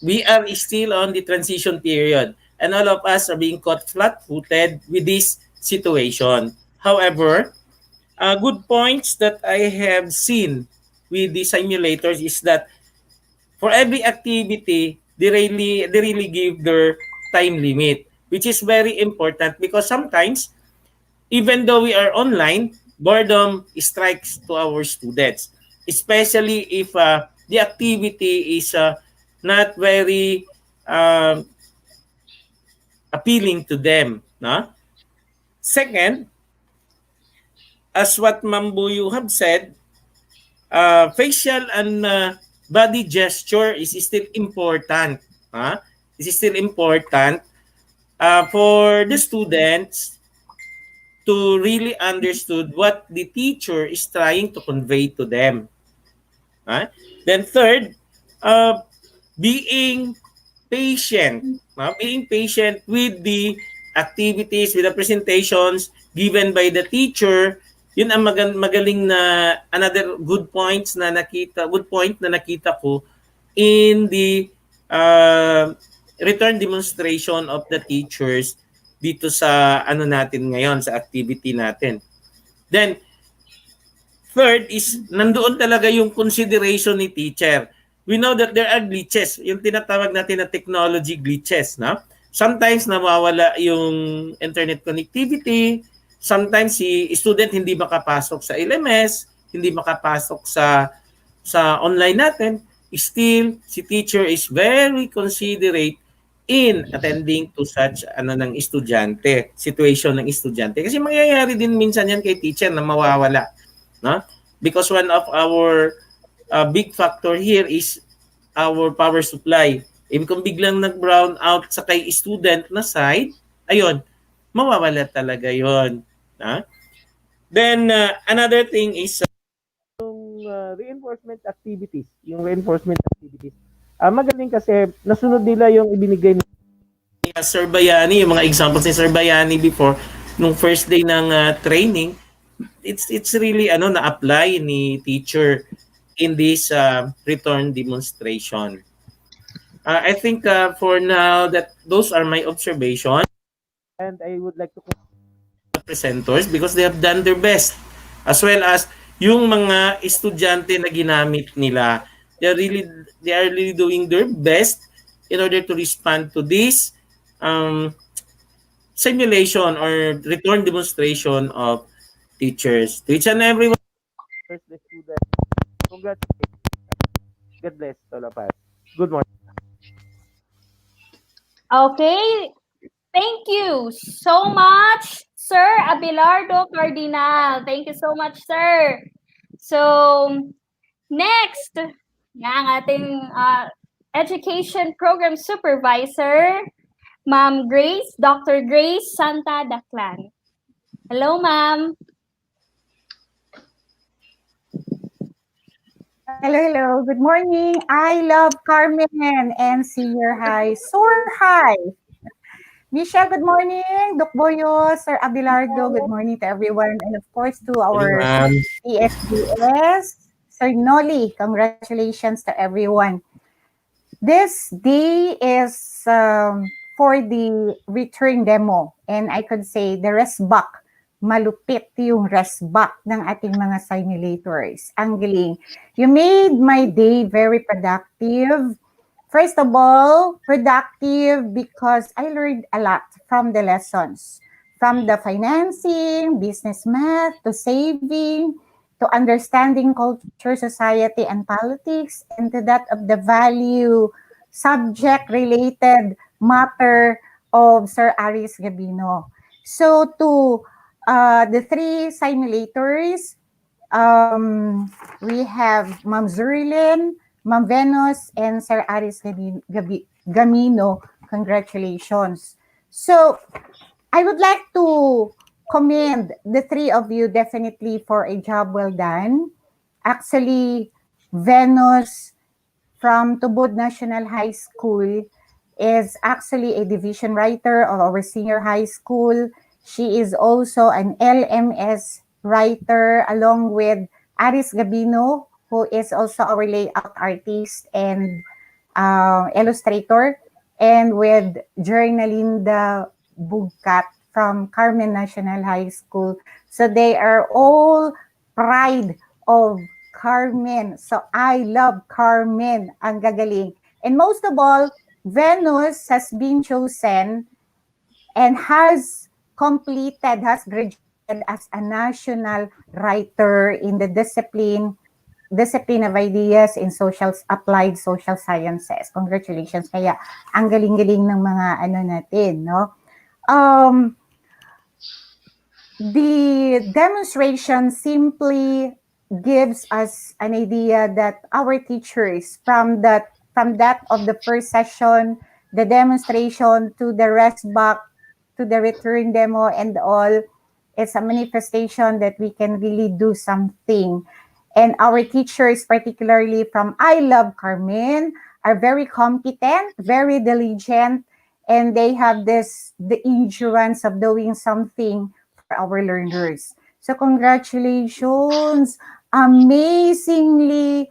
we are still on the transition period and all of us are being caught flat-footed with this situation. However, good points that I have seen with the simulators is that for every activity, they really give their time limit, which is very important because sometimes, even though we are online, boredom strikes to our students, especially if the activity is not very appealing to them. No? Second, as what Mambuyu have said, facial and body gesture is still important. This is still important for the students to really understood what the teacher is trying to convey to them. Then third, being patient. Being patient with the activities, with the presentations given by the teacher. Yun ang magaling na another good point na nakita ko in the return demonstration of the teachers dito sa ano natin ngayon, sa activity natin. Then third is nandoon talaga yung consideration ni teacher. We know that there are glitches, yung tinatawag natin na technology glitches, no? Sometimes nawawala yung internet connectivity, sometimes si student hindi makapasok sa LMS, hindi makapasok sa online natin, still si teacher is very considerate in attending to such ng estudyante, situation ng estudyante. Kasi mangyayari din minsan yan kay teacher na mawawala, no? Because one of our big factor here is our power supply. Kung biglang nag-brown out sa kay student na side, ayun, mawawala talaga yon. Then, another thing is yung reinforcement activities. Yung reinforcement activities. Magaling kasi nasunod nila yung ibinigay ni Sir Bayani, yung mga examples ni Sir Bayani before, nung first day ng training, it's really na-apply ni teacher in this return demonstration. I think for now that those are my observations, and I would like to congratulate the presenters because they have done their best, as well as yung mga estudyante na ginamit nila. They are really doing their best in order to respond to this simulation or return demonstration of teachers. To each and everyone, the students, congratulations. God bless all of us. Good morning. Okay, thank you so much, Sir Abelardo Cardinal. Thank you so much, sir. So, next, ang ating education program supervisor, Ma'am Grace, Dr. Grace Santa Daclan. Hello, ma'am. Hello, hello. Good morning. I love Carmen and Senior High. Soar High. Michelle, good morning. Doc Boyo, Sir Abelardo, good morning to everyone. And of course, to Morning, our ma'am. ESDS. Sir Noli, congratulations to everyone. This day is for the return demo. And I could say the rest back. Malupit yung rest back ng ating mga simulators. Ang galing. You made my day very productive. First of all, productive because I learned a lot from the lessons. From the financing, business math, to saving, to understanding culture, society, and politics, and to that of the value subject-related matter of Sir Aris Gabino. So to the three simulators, we have Ma'am Zurlin, Ma'am Venus, and Sir Aris Gamino. Congratulations. So I would like to commend the three of you definitely for a job well done. Actually, Venus from Tubod National High School is actually a division writer of our senior high school. She is also an LMS writer along with Aris Gabino, who is also our layout artist and illustrator, and with Journalinda Bugkat from Carmen National High School. So they are all pride of Carmen. So I love Carmen. Ang gagaling. And most of all, Venus has been chosen and has graduated as a national writer in the discipline of ideas in applied social sciences. Congratulations. Kaya ang galing-galing ng mga natin, no? The demonstration simply gives us an idea that our teachers from that of the first session, the demonstration to the rest back to the return demo and all, it's a manifestation that we can really do something. And our teachers, particularly from I Love Carmen, are very competent, very diligent, and they have the endurance of doing something for our learners. So congratulations, amazingly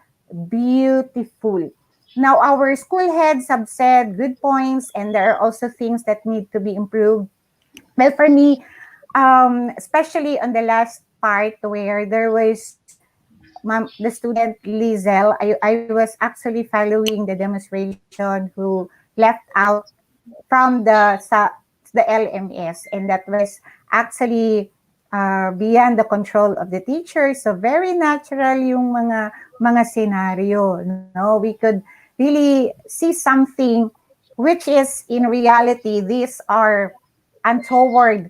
beautiful. Now, our school heads have said good points, and there are also things that need to be improved. Well, for me, especially on the last part where there was the student Lizel, I was actually following the demonstration who left out from the LMS, and that was actually beyond the control of the teacher. So very natural yung mga scenario. No, we could really see something which is in reality these are untoward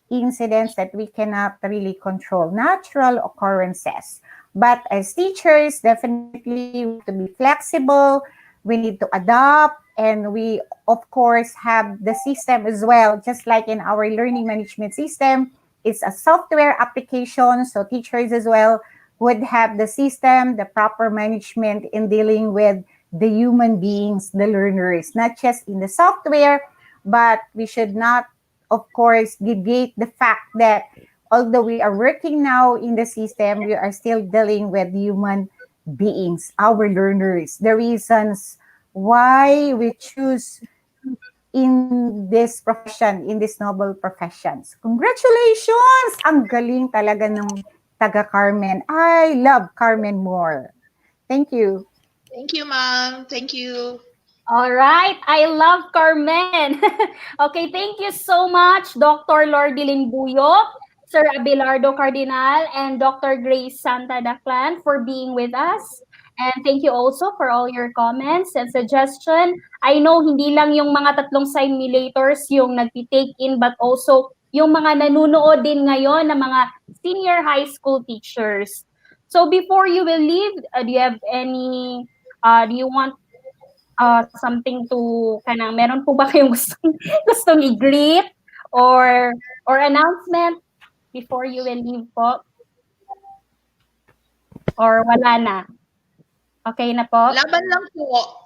incidents that we cannot really control, natural occurrences. But as teachers, definitely we have to be flexible, we need to adapt, and we, of course, have the system as well, just like in our learning management system. It's a software application, so teachers as well would have the system, the proper management in dealing with the human beings, the learners, not just in the software, but we should not, of course, deviate the fact that although we are working now in the system, we are still dealing with human beings, our learners, the reasons why we choose in this profession, in this noble professions. Congratulations! Ang galing talaga ng taga Carmen. I love Carmen more. Thank you. Thank you, ma'am. Thank you. All right. I love Carmen. Okay, thank you so much, Dr. Lordilin Buyo, Sir Abelardo Cardinal, and Dr. Grace Santa Daclan for being with us. And thank you also for all your comments and suggestions. I know hindi lang yung mga tatlong simulators yung nagti-take in, but also yung mga nanunood din ngayon na mga senior high school teachers. So before you will leave, do you have any, do you want something to, kanang meron po ba kayong gustong i-greet or announcement before you will leave po? Or wala na? Okay na po? Laban lang po.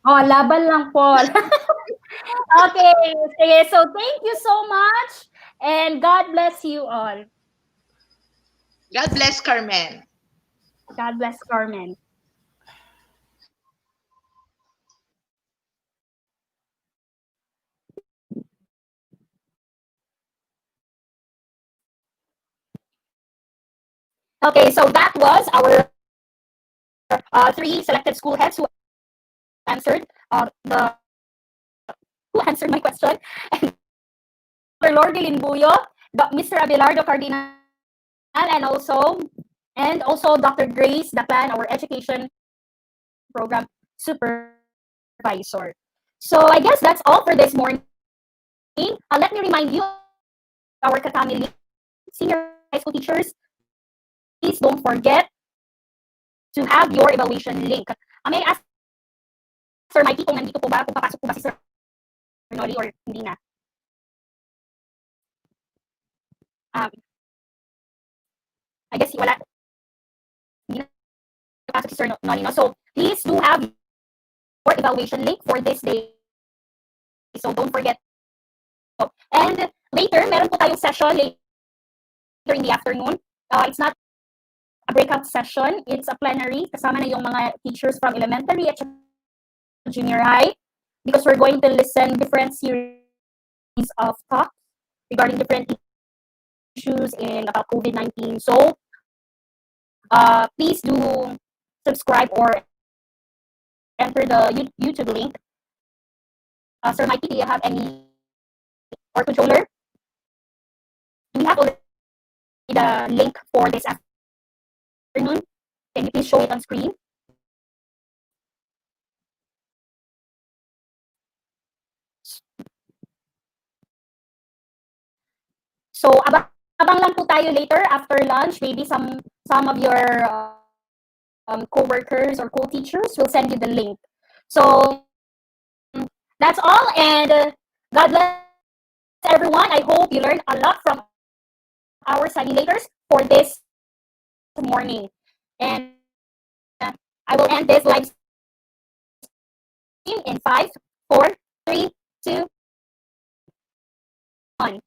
Oh, laban lang po. Okay, sige. So thank you so much and God bless you all. God bless, Carmen. God bless, Carmen. Okay, so that was our three selected school heads who answered the who answered my question. And Dr. Lordy Limbuyo, Mr. Abelardo Cardinal, and also Dr. Grace Daclan, our education program supervisor. So I guess that's all for this morning. Let me remind you, our Katamili senior high school teachers, please don't forget to have your evaluation link. May I ask Sir Mikey kung nandito po ba, kung papasok po ba si Sir Noli or hindi na? I guess wala. Hindi na papasok si Sir Noli, no? So please do have your evaluation link for this day. So don't forget. And later, meron po tayong session later in the afternoon. It's not a breakout session. It's a plenary. Kasama na yung mga teachers from elementary at junior high, because we're going to listen different series of talks regarding different issues in about COVID-19. So please do subscribe or enter the YouTube link. Sir Mikey, do you have any, or controller? Do we have already the link for this afternoon? Can you please show it on screen? So abang lang po tayo later after lunch. Maybe some of your co-workers or co-teachers will send you the link. So that's all, and God bless everyone. I hope you learned a lot from our simulators for this morning. And I will end this live stream in 5, 4, 3, 2, 1.